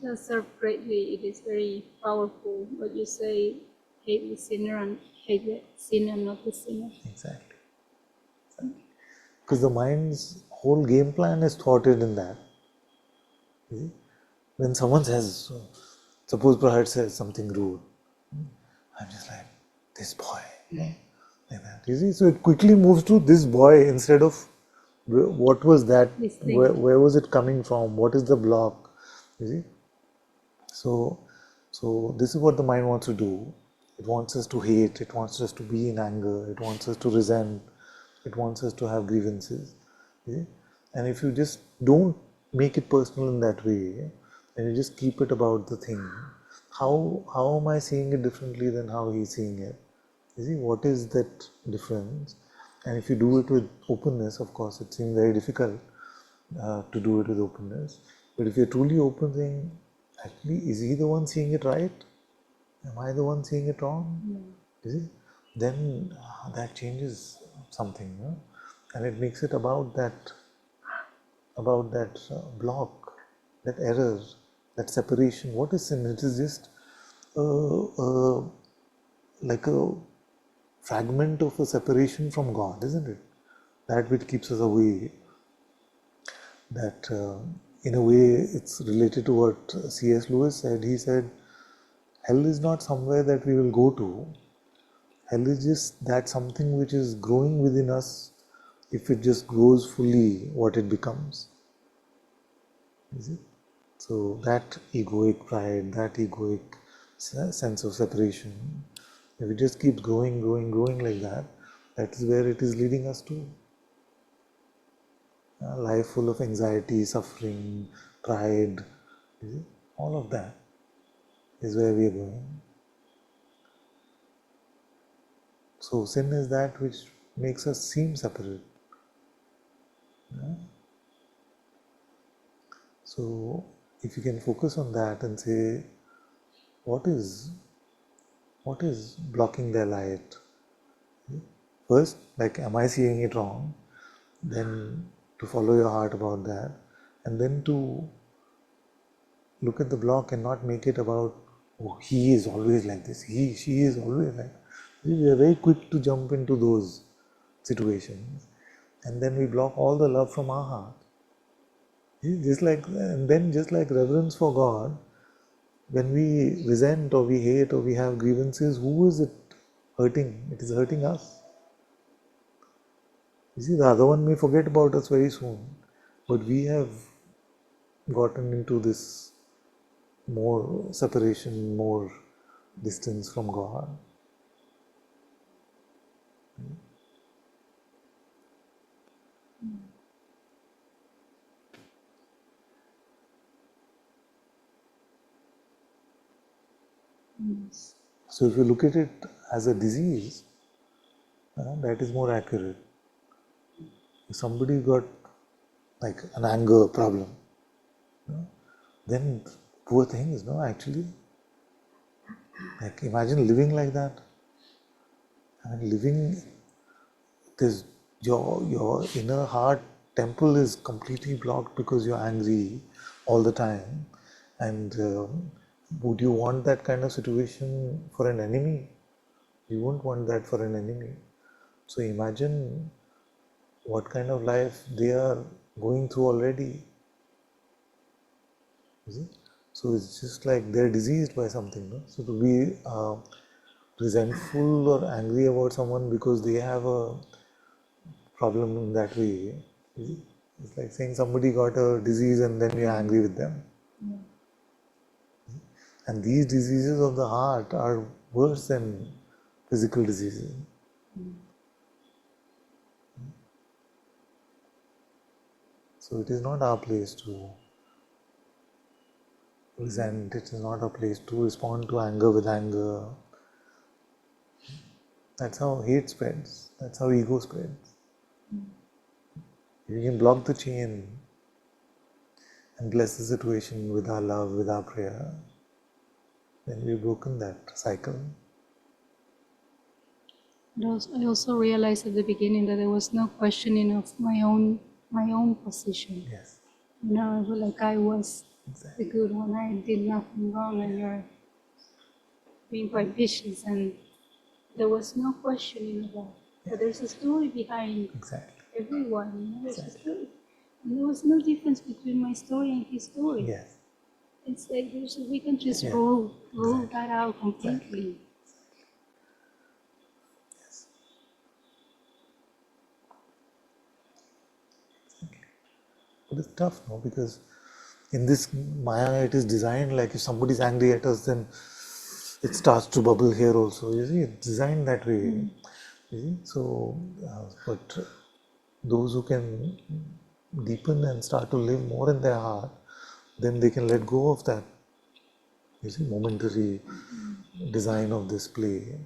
does serve greatly. It is very powerful. What you say, hate the sinner and hate the sinner, not the sinner. Exactly. Because the mind's whole game plan is thwarted in that. You see? When someone says, suppose Prahad says something rude, I'm just like, this boy, like that. You see, so it quickly moves to this boy instead of what was that, This thing. where was it coming from, what is the block, you see. So this is what the mind wants to do. It wants us to hate, it wants us to be in anger, it wants us to resent, it wants us to have grievances. You see? And if you just don't make it personal in that way, and you just keep it about the thing, how am I seeing it differently than how he's seeing it? You see, what is that difference? And if you do it with openness, of course, it seems very difficult to do it with openness. But if you're truly open, saying, actually, is he the one seeing it right? Am I the one seeing it wrong? You see, then that changes something, no? And it makes it about that block, that error, that separation. What is sin? It is just like a fragment of a separation from God, isn't it? That which keeps us away. That in a way it's related to what C.S. Lewis said. He said, hell is not somewhere that we will go to. Hell is just that something which is growing within us. If it just grows fully, what it becomes. Is it? So that egoic pride, that egoic sense of separation, if it just keeps growing like that, that is where it is leading us to. A life full of anxiety, suffering, pride, all of that is where we are going. So sin is that which makes us seem separate. So if you can focus on that and say, what is blocking their light? First, like, am I seeing it wrong? Then to follow your heart about that, and then to look at the block and not make it about, oh, he is always like this, she is always like that. We are very quick to jump into those situations, and then we block all the love from our heart. And then just like reverence for God, when we resent or we hate or we have grievances, who is it hurting? It is hurting us. You see, the other one may forget about us very soon, but we have gotten into this more separation, more distance from God. So if you look at it as a disease, that is more accurate. If somebody got like an anger problem, then poor things, no, actually. Like, imagine living like that. I mean, living, this, your inner heart temple is completely blocked because you're angry all the time. And would you want that kind of situation for an enemy? You won't want that for an enemy. So imagine what kind of life they are going through already. You see? So it's just like they're diseased by something. No? So to be resentful or angry about someone because they have a problem in that way, you see? It's like saying somebody got a disease and then you're angry with them. And these diseases of the heart are worse than physical diseases. So it is not our place to resent, it is not our place to respond to anger with anger. That's how hate spreads, that's how ego spreads. If you can block the chain and bless the situation with our love, with our prayer, then we've broken that cycle. I also realized at the beginning that there was no questioning of my own position. Yes, You know, I feel like I was exactly. the good one. I did nothing wrong, and you're being quite vicious, and there was no questioning of that. But there's a story behind Exactly. everyone. You know, there's a story, and there was no difference between my story and his story. Yes. It's like we can just Yeah. roll Exactly. that out completely. Yes. But it's tough, no? Because in this Maya, it is designed like if somebody's angry at us, then it starts to bubble here also. You see, it's designed that way. You see? So, but those who can deepen and start to live more in their heart, then they can let go of that, you see, momentary design of this play.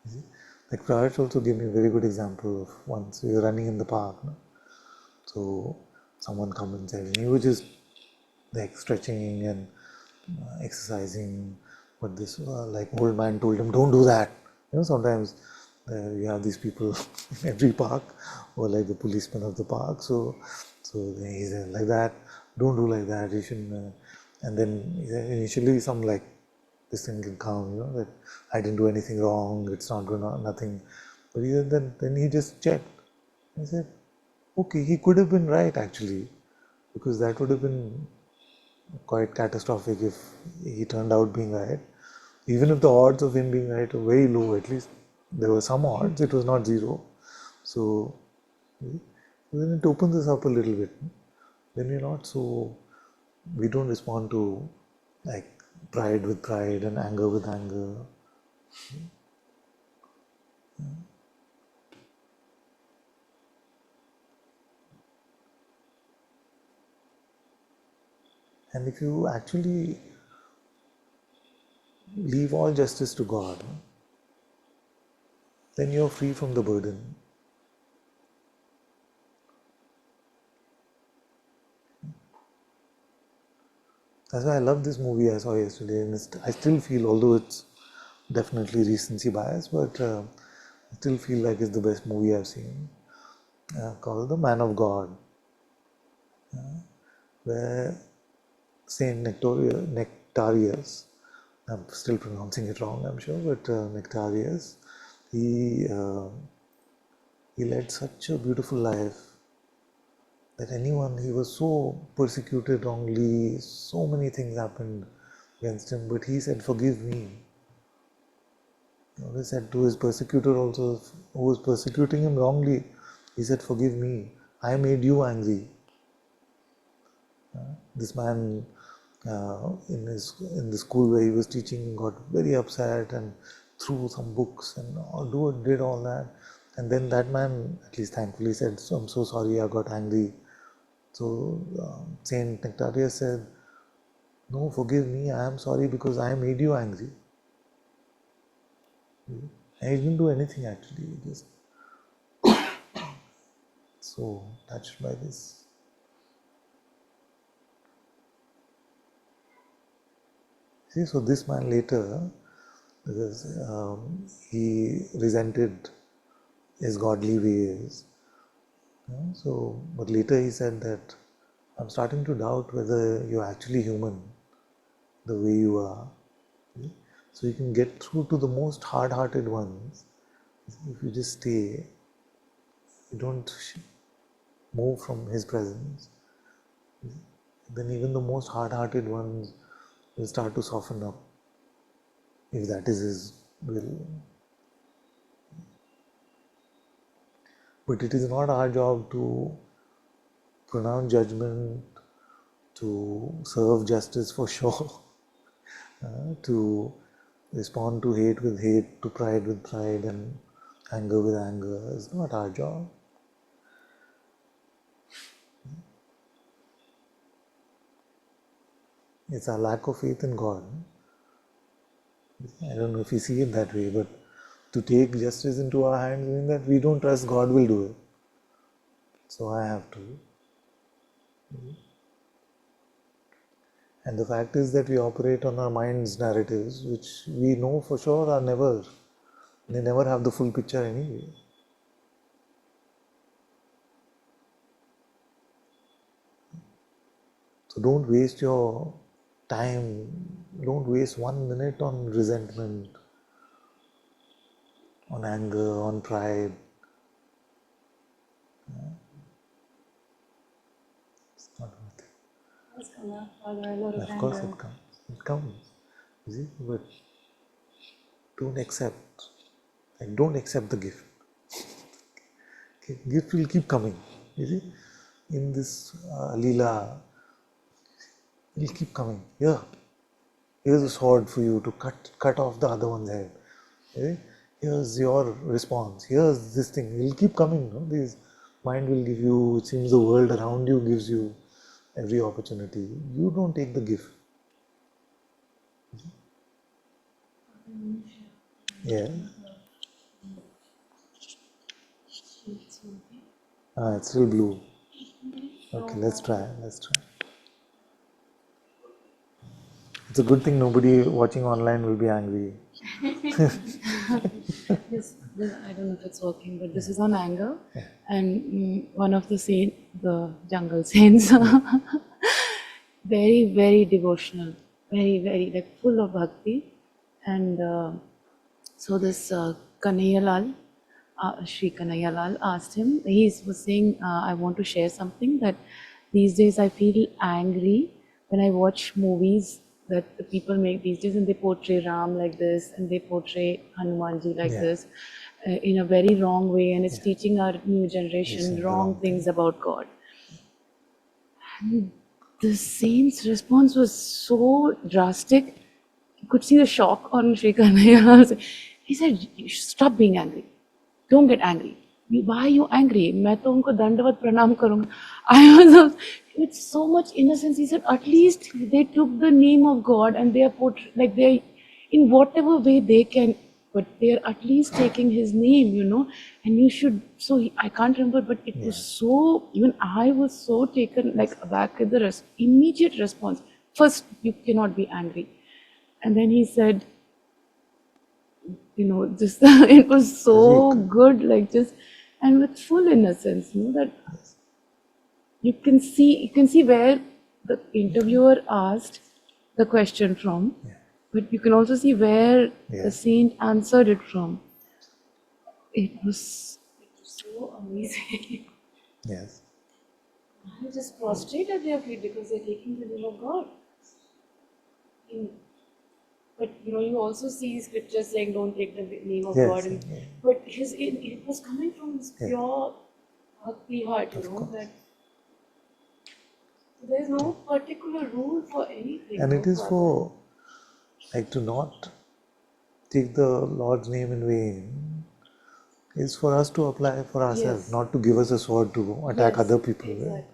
You see? Like Praj also gave me a very good example of once we were running in the park. No? So someone come and said, he was just like stretching and exercising, but this like old man told him, don't do that. You know, sometimes you have these people in every park, or like the policeman of the park. So he said like that, don't do like that. You shouldn't. And then he said, initially some like this thing can come, you know, that I didn't do anything wrong. It's not going to nothing. But he said, then he just checked. He said, okay, he could have been right actually, because that would have been quite catastrophic if he turned out being right. Even if the odds of him being right were very low, at least there were some odds, it was not zero. So then it opens us up a little bit. Then we're not so, we don't respond to like pride with pride and anger with anger. And if you actually leave all justice to God, then you're free from the burden. That's why I love this movie I saw yesterday, and I still feel, although it's definitely recency bias, but I still feel like it's the best movie I've seen, called The Man of God, where Saint Nectarius, I'm still pronouncing it wrong, I'm sure, but Nectarius, he uh, he led such a beautiful life that anyone, he was so persecuted wrongly, so many things happened against him, but he said, forgive me. He said to his persecutor also, who was persecuting him wrongly, he said, forgive me, I made you angry. This man in the school where he was teaching got very upset and threw some books and did all that. And then that man, at least thankfully, said, so, I'm so sorry, I got angry. So Saint Nectarius said, no, forgive me, I am sorry because I made you angry. And he didn't do anything actually, he just so touched by this. See, so this man later, because he resented his godly ways, so but later he said that I'm starting to doubt whether you're actually human the way you are. So you can get through to the most hard-hearted ones if you just stay, you don't move from his presence, then even the most hard-hearted ones will start to soften up if that is his will. But it is not our job to pronounce judgment, to serve justice for sure, to respond to hate with hate, to pride with pride, and anger with anger. It's not our job. It's our lack of faith in God. I don't know if you see it that way, but to take justice into our hands means that we don't trust God will do it. So I have to. And the fact is that we operate on our mind's narratives, which we know for sure are they never have the full picture anyway. So don't waste your time, don't waste 1 minute on resentment, on anger, on pride. It's not worth it. Yes, Kama, Father, a lot of Of course anger. it comes. It comes. You see? But don't accept. Like don't accept the gift. Okay? Gift will keep coming. You see? In this Leela, it will keep coming. Here. Here's a sword for you to cut off the other one's head. Okay? Here's your response. Here's this thing. It will keep coming. No? This mind will give you, it seems the world around you gives you every opportunity. You don't take the gift. Yeah. It's still blue. Okay, let's try. Let's try. It's a good thing nobody watching online will be angry. I don't know if it's working, but this is on anger, and one of the the jungle saints, very, very devotional, very, very like full of bhakti, and so this Kanayalal, Sri Kanayalal asked him. He was saying, "I want to share something that these days I feel angry when I watch movies that the people make these days, and they portray Ram like this, and they portray Hanumanji like Yeah. this, in a very wrong way, and it's teaching our new generation Teaching the wrong wrong things about God." And the saint's response was so drastic. You could see the shock on Sri Kanaya. He said, "Stop being angry. Don't get angry. Why are you angry? मैं तो उनको दंडवत प्रणाम करूँगा." I was with so much innocence. He said, "At least they took the name of God and they are like they are in whatever way they can, but they are at least taking His name, you know. And you should." So I can't remember, but it was so. Even I was so taken like aback at the immediate response. First, you cannot be angry, and then he said, you know, just it was so good, like just and with full innocence, you know, that you can see where the interviewer asked the question from, but you can also see where the saint answered it from. It was so amazing. Yes. I just prostrate at their feet because they're taking the name of God. But you know, you also see scriptures saying, "Don't take the name of Yes, God." And, but it was coming from his pure bhakti heart, you know, that there's no particular rule for anything. And no, it is Father. for, like, to not take the Lord's name in vain is for us to apply for ourselves, Yes. not to give us a sword to attack Yes, other people. exactly.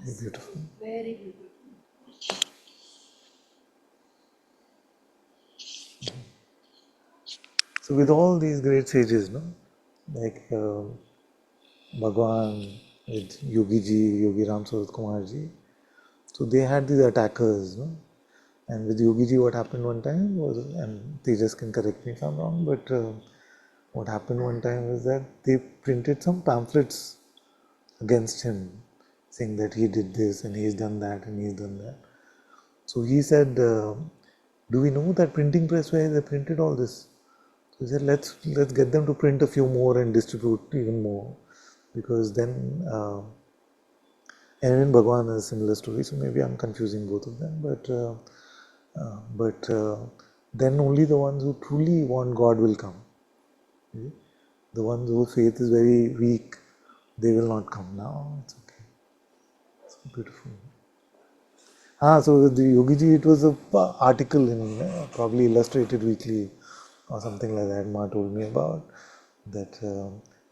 Very beautiful. Very beautiful. So with all these great sages, no, like Bhagwan, with Yogi Ji, Yogi Ram Surat Kumar Ji, so they had these attackers, no? And with Yogi Ji, what happened one time was, and Tejas can correct me if I'm wrong, but what happened one time is that they printed some pamphlets against him, saying that he did this and he's done that and he's done that. So he said, "Do we know that printing press where they printed all this?" So he said, let's get them to print a few more and distribute even more, because then and in Bhagwan is a similar story. So maybe I'm confusing both of them, but then only the ones who truly want God will come. Okay? The ones whose faith is very weak, they will not come. Now it's okay. It's beautiful. So the Yogi Ji, it was a article in probably Illustrated Weekly or something like that. Ma told me about. that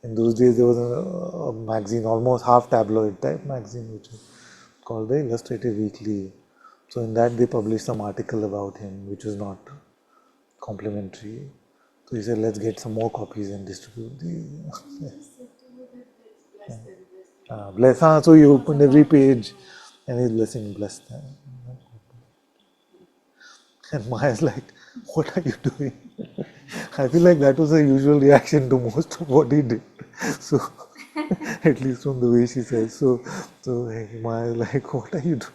in those days there was a magazine, almost half tabloid type magazine, which was called the Illustrated Weekly. So in that they published some article about him, which was not complimentary. So he said, let's get some more copies and distribute these. Bless. So you opened every page and he's blessing, bless them. And Maya's like, what are you doing? I feel like that was a usual reaction to most of what he did. So, at least from the way she says. So Maya's like, what are you doing?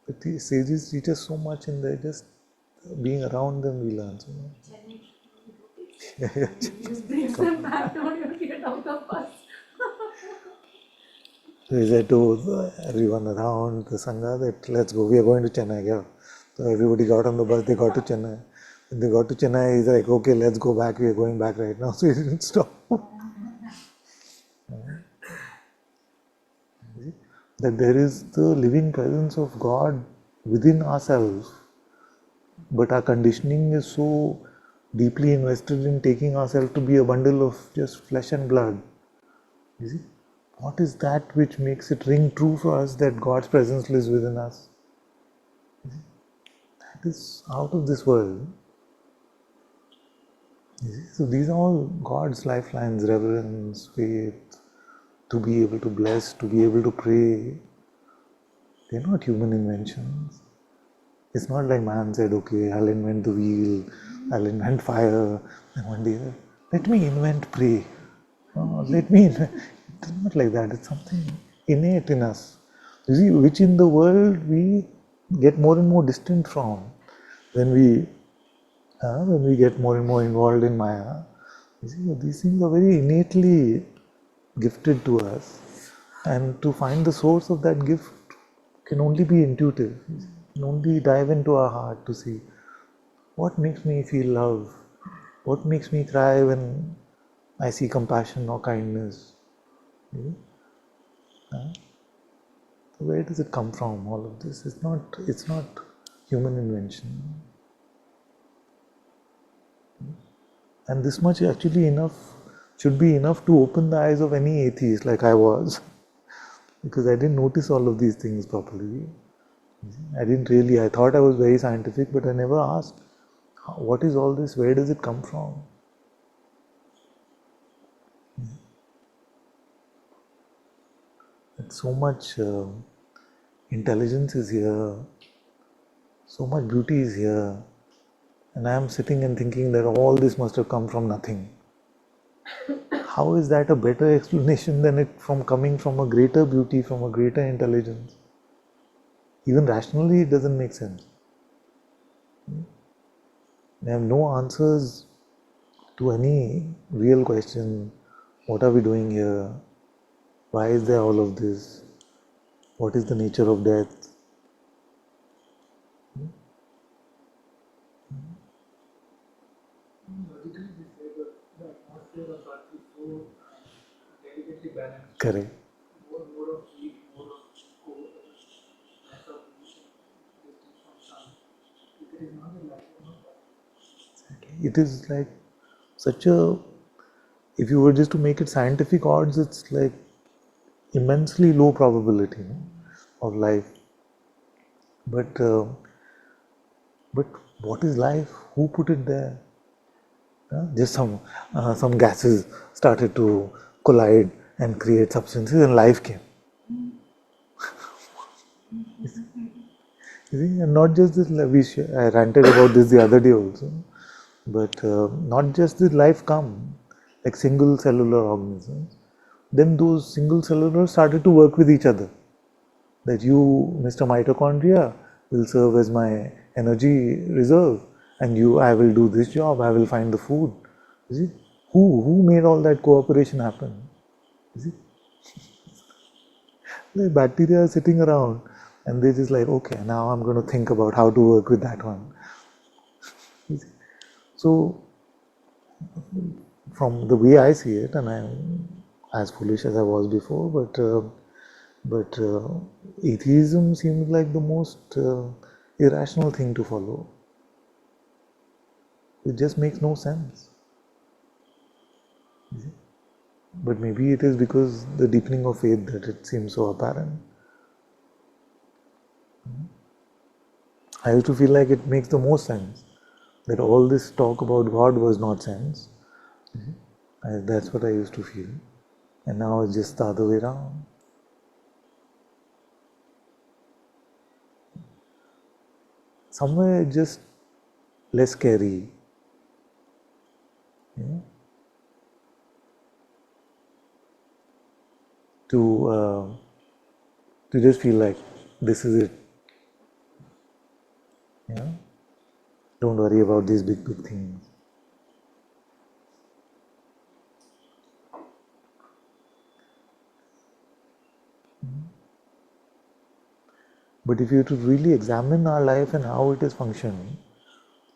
But the sages teach us so much, and they're just being around them, we learn so much. Just brings them back, don't even get out of us. So he said to everyone around the Sangha that let's go, we are going to Chennai. Yeah. So everybody got on the bus, they got to Chennai. When they got to Chennai, he's like, okay, let's go back, we are going back right now. So he didn't stop. That there is the living presence of God within ourselves, but our conditioning is so deeply invested in taking ourselves to be a bundle of just flesh and blood. You see? What is that which makes it ring true for us that God's presence lives within us? That is out of this world. You see? So these are all God's lifelines: reverence, faith, to be able to bless, to be able to pray. They're not human inventions. It's not like man said, okay, I'll invent the wheel, I'll invent fire, and one day, let me invent pray. Let me invent. It's not like that. It's something innate in us. You see, which in the world we get more and more distant from when we get more and more involved in Maya. You see, these things are very innately gifted to us, and to find the source of that gift can only be intuitive. You can only dive into our heart to see what makes me feel love, what makes me cry when I see compassion or kindness. You see? So where does it come from? All of this, it's not human invention. And this much actually should be enough to open the eyes of any atheist like I was, because I didn't notice all of these things properly. I thought I was very scientific, but I never asked, what is all this? Where does it come from? And so much intelligence is here, so much beauty is here, and I am sitting and thinking that all this must have come from nothing. How is that a better explanation than it from coming from a greater beauty, from a greater intelligence? Even rationally, it doesn't make sense. I have no answers to any real question. What are we doing here? Why is there all of this? What is the nature of death? Logically, we say that the atmosphere of Earth is so delicately balanced. Correct. More of heat, more of cold, less of distance from sun. If it is not a light, It is like such a, if you were just to make it scientific odds, it's like immensely low probability, of life. But what is life? Who put it there? Just some gases started to collide and create substances, and life came. You see, and not just this. I ranted about this the other day also. But not just did life come, like single cellular organisms. Then those single cellulars started to work with each other. That you, Mr. Mitochondria, will serve as my energy reserve, and I will do this job. I will find the food. You see, who made all that cooperation happen? You see, the bacteria are sitting around, and they're just like, okay, now I'm going to think about how to work with that one. You see? So, from the way I see it, and I'm as foolish as I was before, but atheism seems like the most irrational thing to follow. It just makes no sense. But maybe it is because the deepening of faith that it seems so apparent. I used to feel like it makes the most sense. That all this talk about God was not sense. That's what I used to feel. And now it's just the other way around. Somewhere it's just less scary. To just feel like this is it. Yeah. Don't worry about these big things. But if you were to really examine our life and how it is functioning,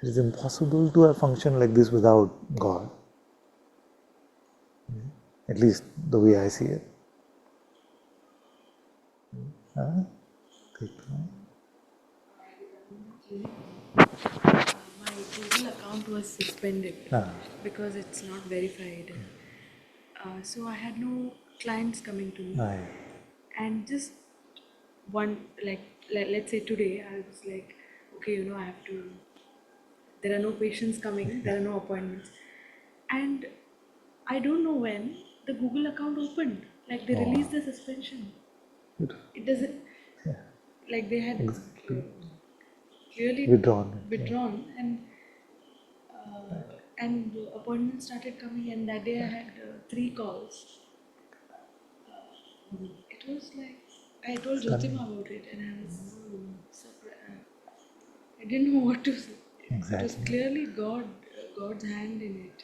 it is impossible to have function like this without God. At least the way I see it. Huh? My Google account was suspended because it's not verified. So I had no clients coming to me. Right. And just one, like, let's say today, I was like, okay, I have to, there are no patients coming, there are no appointments. And I don't know when the Google account opened. Like, they released the suspension. It doesn't, like, they had clearly withdrawn, and the appointments started coming, and that day I had 3 calls. It was like, I told Jyotima about it, and I was surprised. I didn't know what to say. It was clearly God's hand in it.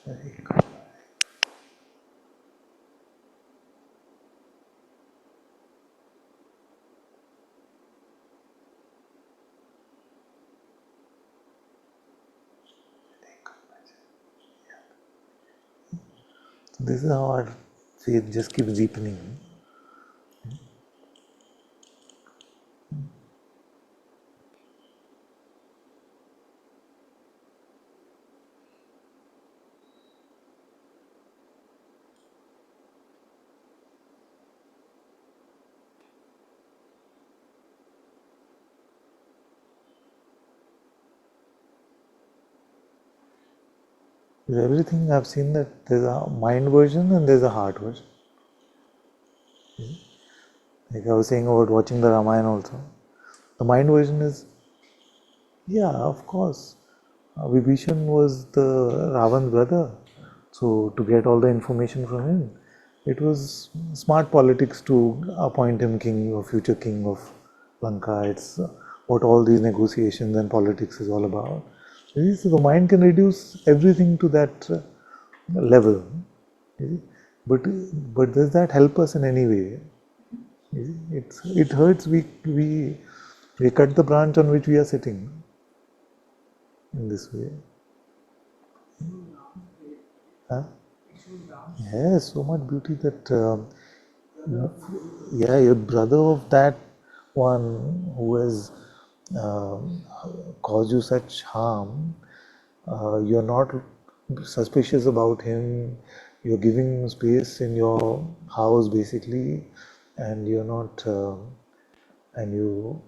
Very good. So this is how our faith just keeps deepening. With everything I've seen that there's a mind version and there's a heart version. Like I was saying about watching the Ramayana also. The mind version is, yeah, of course. Vibhishan was the Ravan's brother. So to get all the information from him, it was smart politics to appoint him king or future king of Lanka. It's what all these negotiations and politics is all about. So the mind can reduce everything to that level. But does that help us in any way? It hurts. We cut the branch on which we are sitting in this way. Huh? Yes, so much beauty that yeah, your brother of that one who has caused you such harm, you're not suspicious about him, you're giving him space in your house basically, and you're not, and you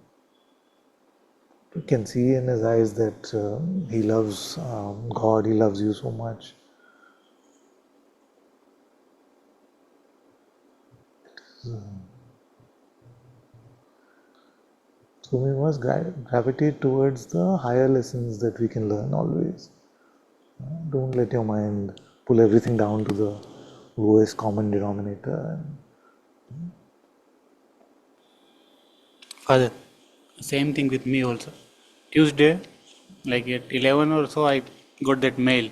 can see in his eyes that he loves God, he loves you so much. So we must gravitate towards the higher lessons that we can learn always. Don't let your mind pull everything down to the lowest common denominator. Father, same thing with me also. Tuesday, like at 11 or so, I got that mail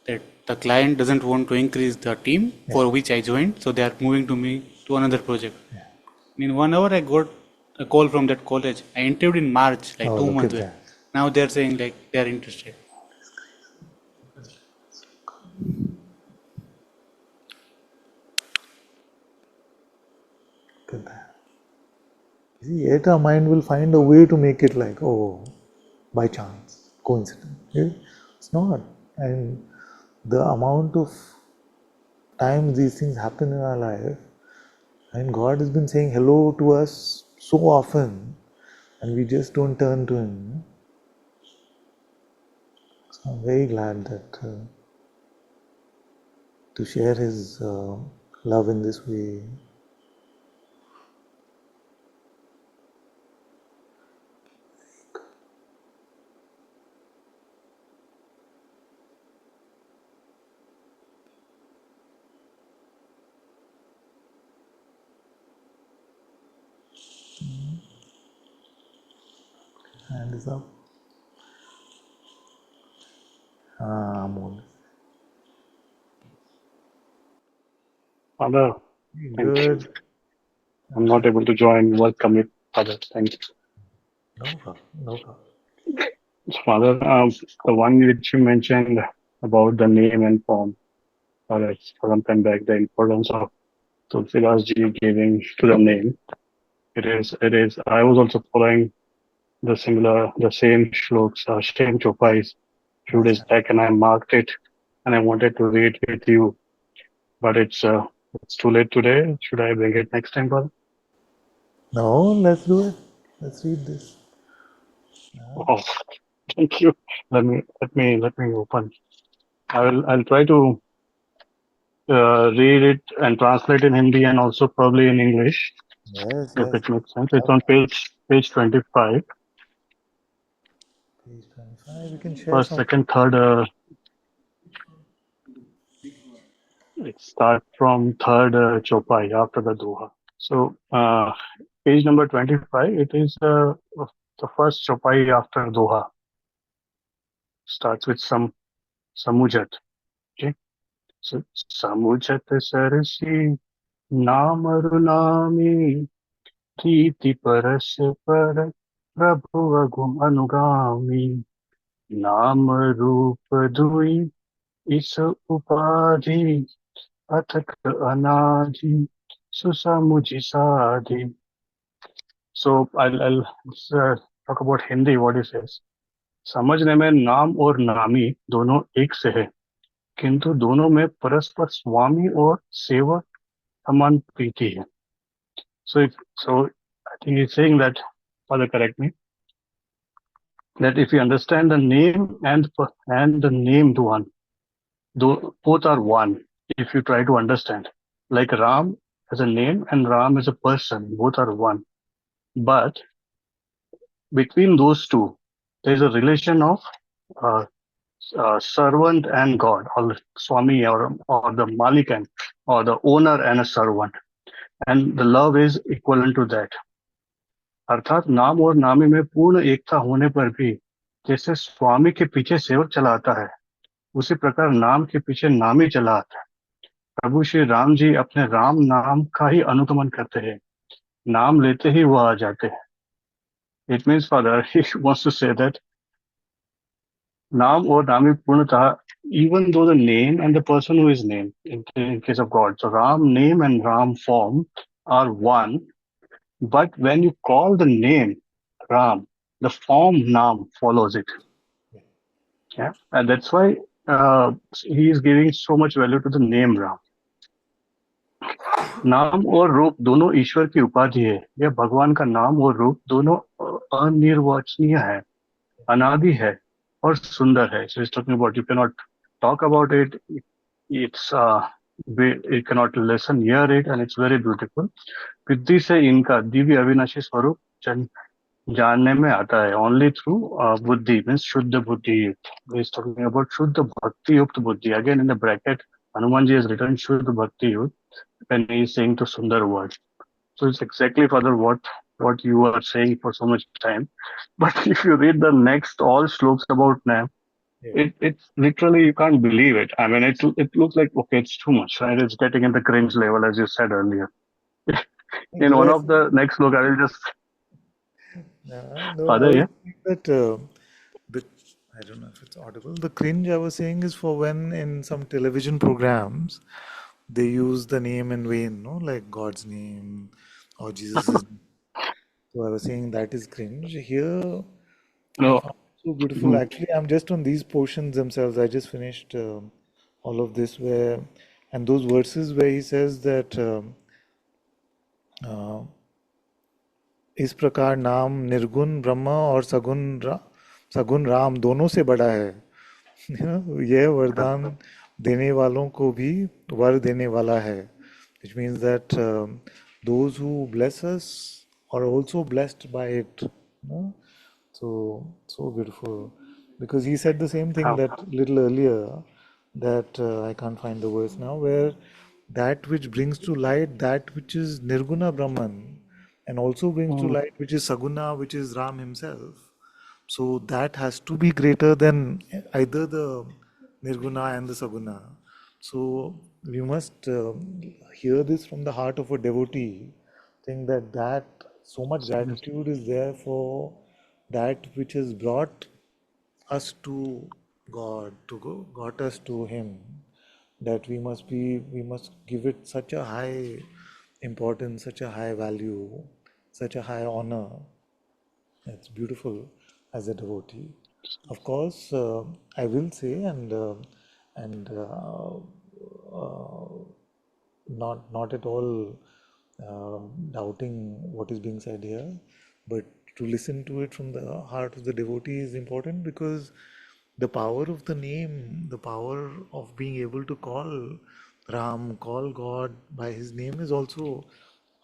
that the client doesn't want to increase the team for which I joined, so they are moving to me to another project. In 1 hour, I got a call from that college. I interviewed in March, like Oh, 2 look months at back. that. Now they are saying like they are interested. Look at that. See, yet our mind will find a way to make it like, oh, by chance, coincidence. It's not. And the amount of times these things happen in our life, and God has been saying hello to us so often, and we just don't turn to Him. So I'm very glad that to share His love in this way. Hand is up. I'm on. Father, thank you. Good. I'm not able to join. Welcome it, Father. Thank you. No problem. No problem. Father, the one which you mentioned about the name and form, Father, for some time back, the importance of Tulsidas ji giving to the name. It is. I was also following the same shloks, same chopais few days back, and I marked it, and I wanted to read with you, but it's too late today. Should I bring it next time, Father? No, let's do it. Let's read this. Oh, thank you. Let me open. I'll try to read it and translate in Hindi and also probably in English Yes, if yes. it makes sense. It's on page 25, Page 25. We can share first, some. second, third. It start from third chopai after the doha. So page number 25. It is the first chopai after doha. Starts with some samujat. Okay. So samujat sarasi namarunami प्रीति परस्पर प्रभु अगुम अनुगामी नाम रूप दुई इस उपाधि अथक अनादि सुसमुझि साधि. So I'll talk about Hindi. What it says. समझने में नाम और नामी दोनों एक से है, किंतु दोनों में परस्पर स्वामी और सेवक समान प्रीति है. So I think he's saying that, Father, correct me, that if you understand the name and the named one, both are one. If you try to understand, like Ram as a name and Ram as a person, both are one. But between those two, there is a relation of uh, servant and God, or Swami, or the Malik or the owner and a servant, and the love is equivalent to that. अर्थात नाम और नामी में पूर्ण एकता होने पर भी जैसे स्वामी के पीछे सेवक चला आता है, उसी प्रकार नाम के पीछे नामी चला आता है. प्रभु श्री राम जी अपने राम नाम का ही अनुगमन करते हैं, नाम लेते ही वो आ जाते हैं. It means father he wants to say that नाम और नामी पूर्णतः, even though the name and the person who is named in case of God, so Ram name and Ram form are one, but when you call the name Ram, the form Nam follows it. Yeah, and that's why he is giving so much value to the name Ram. नाम और रूप दोनों ईश्वर की उपाधि है. यह भगवान का नाम और रूप दोनों अनिर्वचनीय है, अनादि है और सुंदर है. So he's talking about, you cannot talk about it. It's you cannot listen, hear it, and it's very beautiful. बुद्धि से इनका दिव्य अविनाशी स्वरूप जानने में आता है. Only through बुद्धि means शुद्ध बुद्धि. He's talking about शुद्ध भक्ति युक्त बुद्धि. Again in the bracket, Hanuman ji has written शुद्ध भक्ति युक्त when he is saying to Sundar word. So it's exactly, Father, what you are saying for so much time. But if you read the next all sloks about Nam, it's literally, you can't believe it. I mean, it looks like, okay, it's too much, right? It's getting in the cringe level, as you said earlier. In one of the next slok, I will just, No, I Father, was yeah. saying that the I don't know if it's audible. The cringe I was saying is for when in some television programs they use the name in vain, no, like God's name or Jesus'. So I was saying that is cringe. Here, I No, found it So beautiful. Actually, I'm just on these portions themselves. I just finished all of this where, and those verses where he says that uh, इस प्रकार नाम निर्गुण ब्रह्म और सगुण राम दोनों से बड़ा है. यह वरदान देने वालों को भी वर देने वाला है. Which means that those who bless us are also blessed by it. No? So beautiful. Because he said the same thing Oh, that little earlier, that I can't find the verse now, where that which brings to light that which is Nirguna Brahman and also brings to mm, light which is Saguna, which is Ram himself. So that has to be greater than either the Nirguna and the Saguna. So we must hear this from the heart of a devotee. Think that so much yes. gratitude is there for that which has brought us to God, to go, got us to Him. That we must give it such a high importance, such a high value, such a high honor. It's beautiful as a devotee. Of course, I will say, and not at all doubting what is being said here, but to listen to it from the heart of the devotee is important because the power of the name, the power of being able to call Ram, call God by his name is also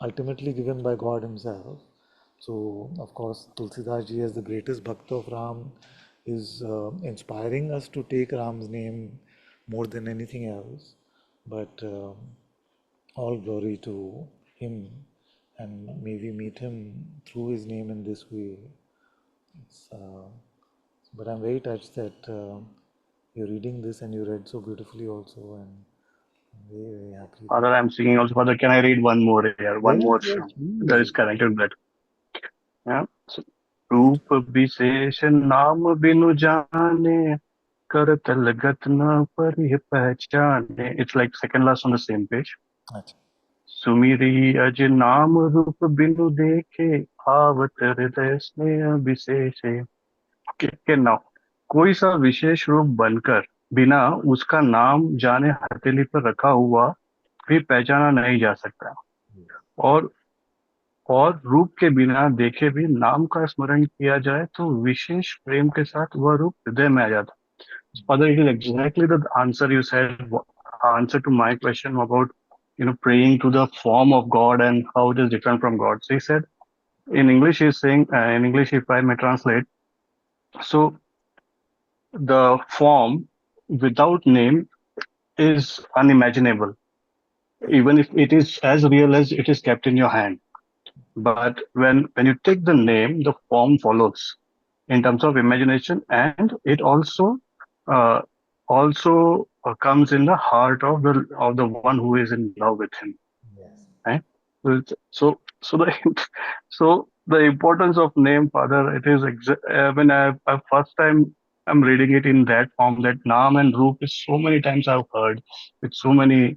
ultimately given by God himself. So, of course, Tulsidas ji, as the greatest Bhakta of Ram, is inspiring us to take Ram's name more than anything else. But all glory to him, and may we meet him through his name in this way. It's, but I'm very touched that you're reading this and you read so beautifully also, and I'm very, very happy that. Father, I'm singing also. Father, can I read one more here? One Yes, more yes, song that is please. connected with that. Yeah. So, रूप विशेष नाम बिनु जाने करतल गत न पर पहचाने. It's like second last on the same page. Acha. सुमिरी अज नाम रूप बिनु देखे आवत हृदय स्नेह विशेषे. के नाम कोई सा विशेष रूप बनकर बिना उसका नाम जाने हथेली पर रखा हुआ भी पहचाना नहीं जा सकता. और और रूप के बिना देखे भी नाम का स्मरण किया जाए तो विशेष प्रेम के साथ वह रूप हृदय में आ जाता. Father, it is exactly the answer you said, answer to my question about praying to the form of God and how it is different from God. So he said in English, he's saying in English, if I may translate, so the form without name is unimaginable, even if it is as real as it is kept in your hand. But when you take the name, the form follows in terms of imagination, and it uh, also comes in the heart of the one who is in love with him. Yes. Right? So the so the importance of name, Father, it is when I first time I'm reading it in that form, that Naam and Roop is so many times I've heard with so many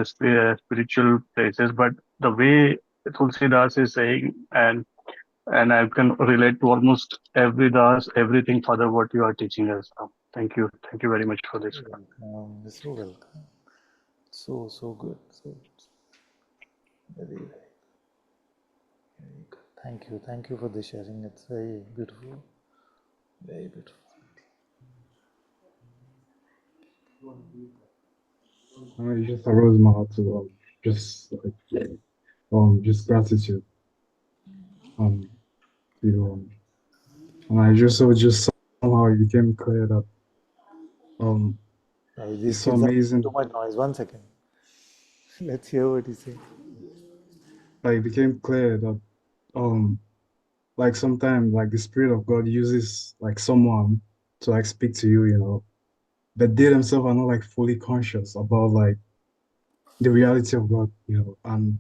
spiritual places, but the way Tulsidas is saying, and I can relate to almost every das, everything, Father, what you are teaching us now. Thank you very much for this. You're so welcome. So good. So very, very, very good. Thank you for the sharing. It's very beautiful. Very beautiful. It just arose in my heart to just gratitude um to you and I just so just somehow it became clear that um it's These so kids are making too amazing. much noise. 1 second. Let's hear what he says. Like it became clear that um like sometimes like the spirit of God uses like someone to like speak to you, but they themselves are not like fully conscious about like the reality of God, and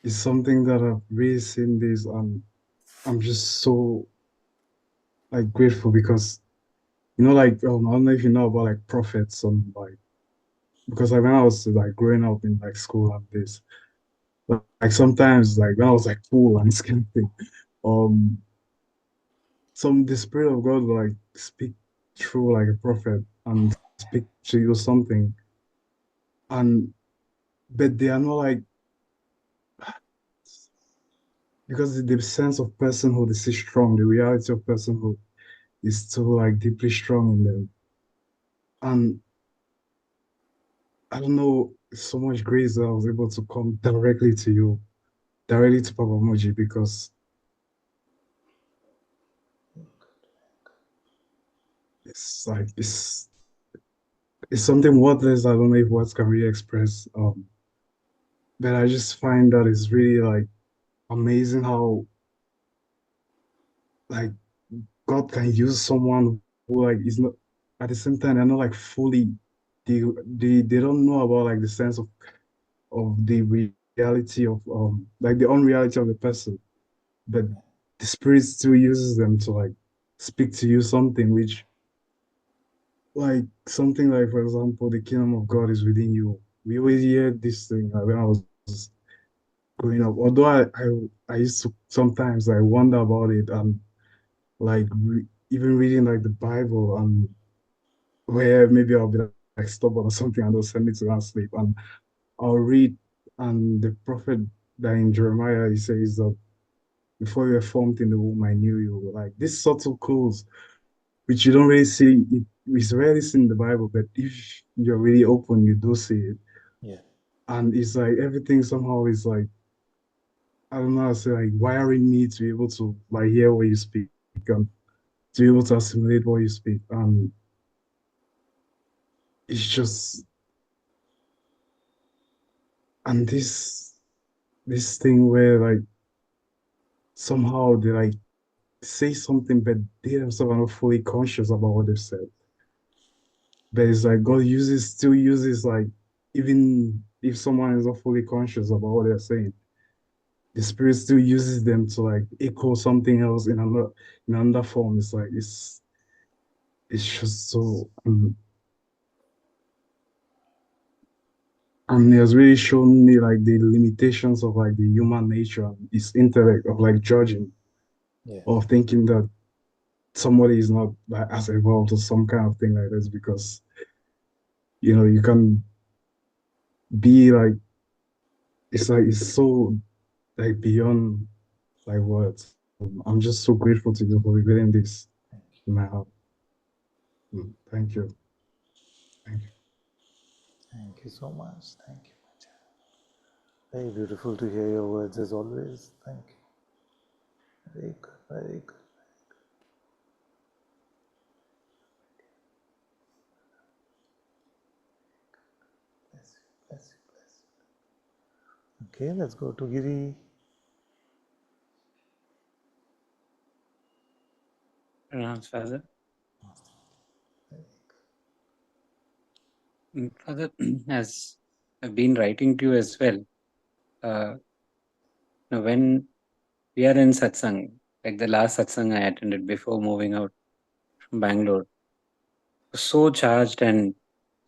it's something that I've really seen this and I'm just so like grateful because like I don't know if you know about like prophets and like because like when I was like growing up in like school and this like sometimes like when I was like full and this kind of thing, um the spirit of God will like speak through like a prophet and speak to you something, and but they are not like, because the sense of personhood is so strong, the reality of personhood is so like deeply strong in them. And I don't know, so much grace that I was able to come directly to you, directly to Papa Moji, because it's like it's something worthless. I don't know if words can really express. But I just find that it's really like amazing how like God can use someone who like is not, at the same time they're not like fully, they they don't know about like the sense of the reality of like the unreality of the person, but the spirit still uses them to like speak to you something which, like something like, for example, the kingdom of God is within you. We always hear this thing like, when I was growing up. Although I used to sometimes I wonder about it, and like even reading like the Bible, and where maybe I'll be like stubborn or something and they'll send me to go and sleep, and I'll read, and the prophet that in Jeremiah he says that before you were formed in the womb I knew you. Like these subtle clues which you don't really see, it's rarely seen in the Bible, but if you're really open you do see it. Yeah. And it's like everything somehow is like, I don't know how to say, like wiring me to be able to like hear what you speak and to be able to assimilate what you speak. And it's just, and this thing where like somehow they like say something but they themselves are not fully conscious about what they've said. But it's like God still uses like, even if someone is not fully conscious about what they're saying, the spirit still uses them to like echo something else in another form. It's like it's just so and it has really shown me like the limitations of like the human nature and its intellect of like judging, Yeah. of thinking that somebody is not like as evolved or some kind of thing like this, because you can be like, it's like it's so like beyond like words. I'm just so grateful to you for revealing this in my heart. Thank you. Thank you. Thank you so much. Thank you. Very beautiful to hear your words as always. Thank you. Very good. Very good. Bless you. Bless you. Bless you. Okay, let's go to Giri. Father. Father, as I've been writing to you as well, now when we are in Satsang, like the last Satsang I attended before moving out from Bangalore, was so charged and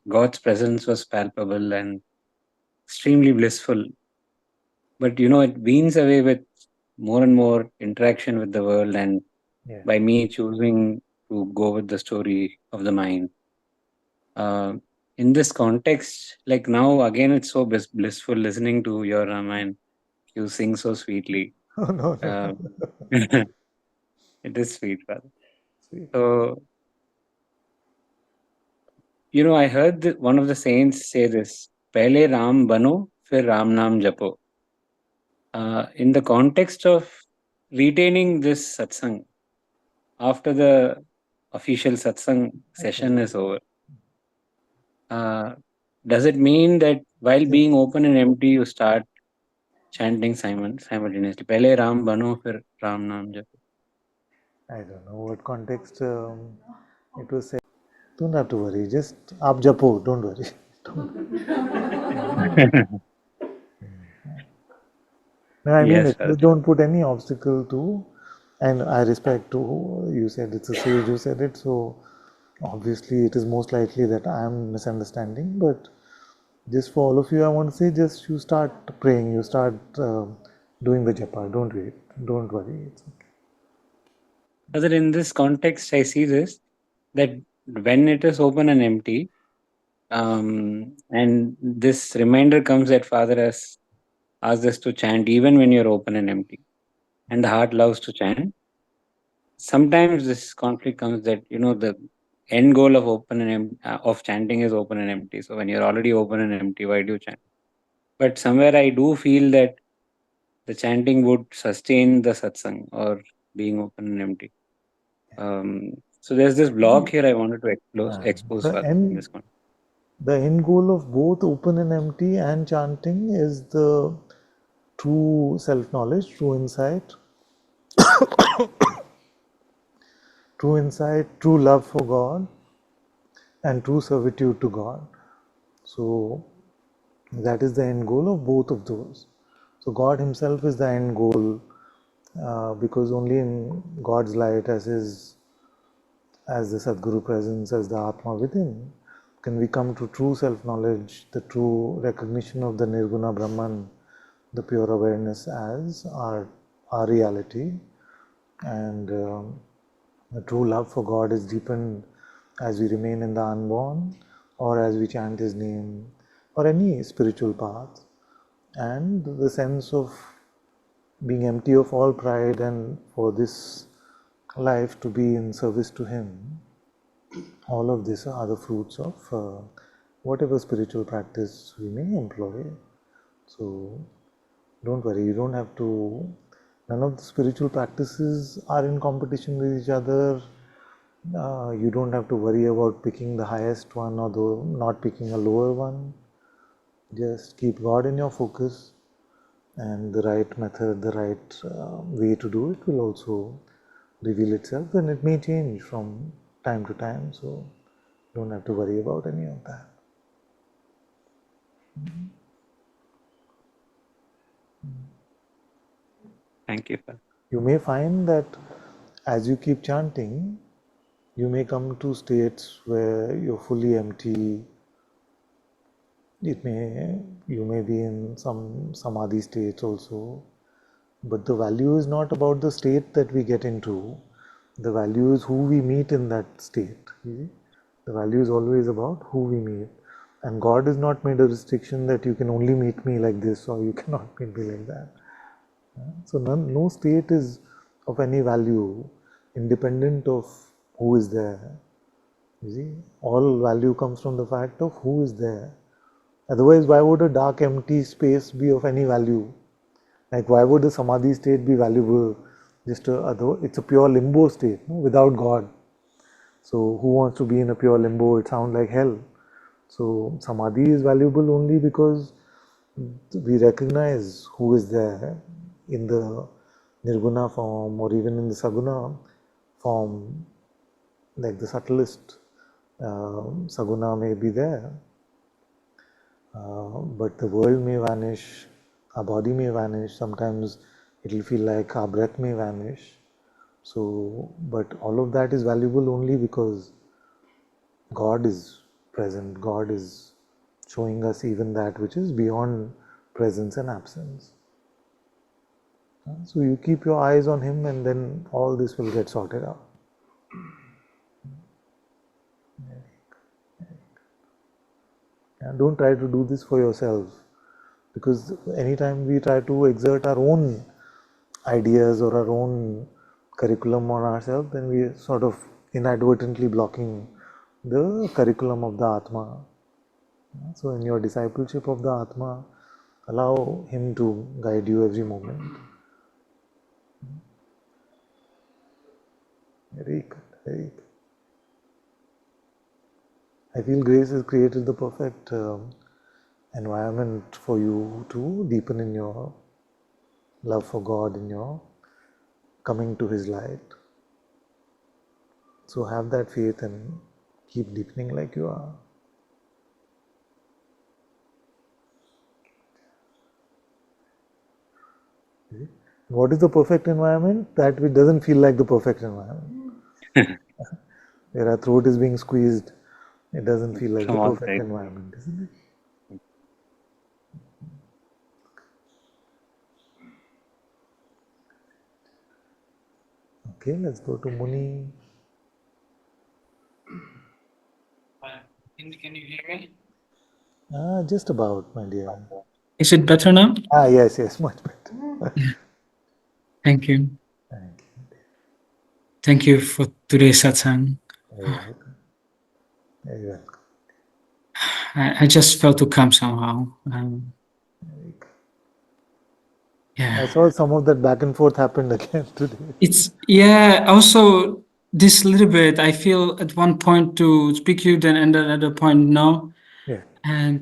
God's presence was palpable and extremely blissful. But it weans away with more and more interaction with the world, and Yeah. by me choosing to go with the story of the mind. In this context, like now again, it's so blissful listening to your Ramayana. You sing so sweetly. Oh, no, no. Uh, it is sweet, Father. Sweet. So, I heard one of the saints say this: "Pehle Ram bano, fir Ram naam japo." In the context of retaining this satsang after the official satsang session is over, does it mean that while being open and empty, you start chanting simultaneously? Pehle Ram bano, fir Ram naam japo. I don't know what context it was said. Don't have to worry. Just aap japo. Don't worry. No, I mean Yes, it. Father. Just don't put any obstacle to, and I respect to you said it's a sage who said it, so obviously it is most likely that I am misunderstanding. But just for all of you, I want to say, just you start praying, you start doing the japa. Don't wait. Don't worry. It's okay. Other in this context, I see this, that when it is open and empty, and this reminder comes that Father has asked us to chant even when you're open and empty, and the heart loves to chant. Sometimes this conflict comes that the end goal of of chanting is open and empty. So when you're already open and empty, why do you chant? But somewhere I do feel that the chanting would sustain the satsang or being open and empty. So there's this block here I wanted to expose The Father in end, this context. the end goal of both open and empty and chanting is the true self-knowledge, true love for God, and true servitude to God. So that is the end goal of both of those. So God Himself is the end goal, because only in God's light, as the Sadguru presence, as the Atma within, can we come to true self-knowledge, the true recognition of the Nirguna Brahman, the pure awareness as our reality, and the true love for God is deepened as we remain in the unborn, or as we chant His name, or any spiritual path, and the sense of being empty of all pride and for this life to be in service to Him. All of these are the fruits of whatever spiritual practice we may employ. So don't worry, you don't have to, none of the spiritual practices are in competition with each other. You don't have to worry about picking the highest one or not picking a lower one. Just keep God in your focus, and the right method, the right way to do it will also reveal itself, and it may change from time to time. So don't have to worry about any of that. Thank you, Father. You may find that as you keep chanting, you may come to states where you're fully empty. You may be in some samadhi states also, but the value is not about the state that we get into. The value is who we meet in that state. You see? The value is always about who we meet. And God has not made a restriction that you can only meet me like this or you cannot meet me like that. So no state is of any value independent of who is there. You see, all value comes from the fact of who is there. Otherwise, why would a dark, empty space be of any value? Like, why would a samadhi state be valuable? It's a pure limbo state, no? Without God. So, who wants to be in a pure limbo? It sounds like hell. So, samadhi is valuable only because we recognize who is there in the nirguna form or even in the saguna form, like the subtlest saguna may be there, but the world may vanish, our body may vanish, sometimes it will feel like our breath may vanish. So, but all of that is valuable only because God is present, God is showing us even that which is beyond presence and absence. So you keep your eyes on Him, and then all this will get sorted out. And don't try to do this for yourself, because anytime we try to exert our own ideas or our own curriculum on ourselves, then we are sort of inadvertently blocking the curriculum of the Atma. So in your discipleship of the Atma, allow Him to guide you every moment. Very good, very good. I feel grace has created the perfect environment for you to deepen in your love for God, in your coming to His light. So have that faith and keep deepening like you are. What is the perfect environment? That which doesn't feel like the perfect environment. Where our throat is being squeezed, it doesn't feel like From the all perfect sides. environment, isn't it? Okay, let's go to Muni. Can you hear me? Just about, my dear. Is it better now? Yes, much better. Thank you. Thank you. Thank you for today's satsang. Very welcome. Very welcome. I just felt to come somehow. I saw some of that back and forth happened again today. Also this little bit, I feel at one point to speak you, then at another point no. Yeah. And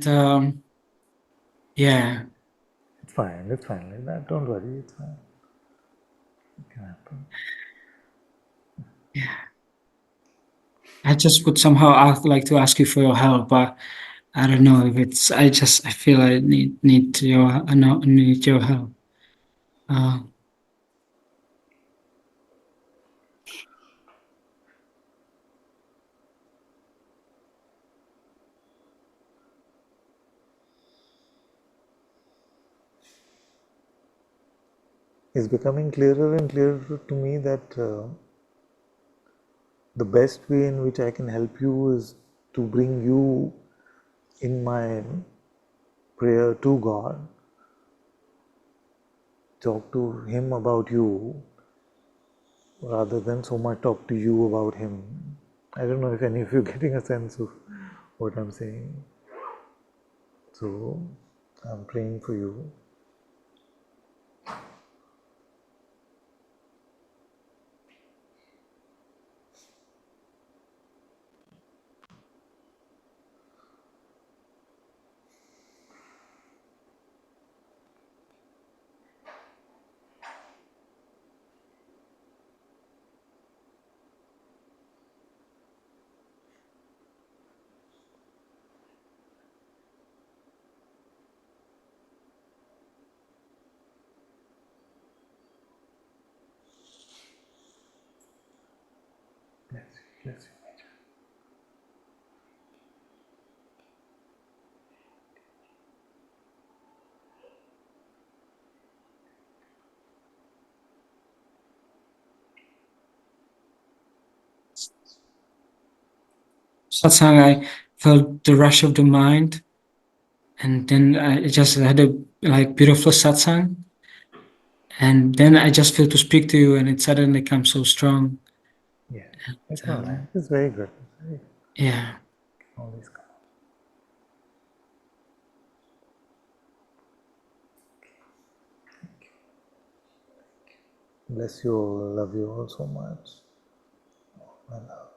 It's fine. Like that. Don't worry. It's fine. It can happen. Yeah. I just would somehow like to ask you for your help, but I don't know if it's. I feel I need your help. It's becoming clearer and clearer to me that the best way in which I can help you is to bring you in my prayer to God, talk to Him about you rather than so much talk to you about Him. I don't know if any of you are getting a sense of what I'm saying. So I'm praying for you. Bless you, Major. Satsang, I felt the rush of the mind, and then I just had a beautiful satsang, and then I just feel to speak to you, and it suddenly comes so strong. Yeah, it's all right. It's very good. Yeah. Always come. Bless you all. Love you all so much. My love.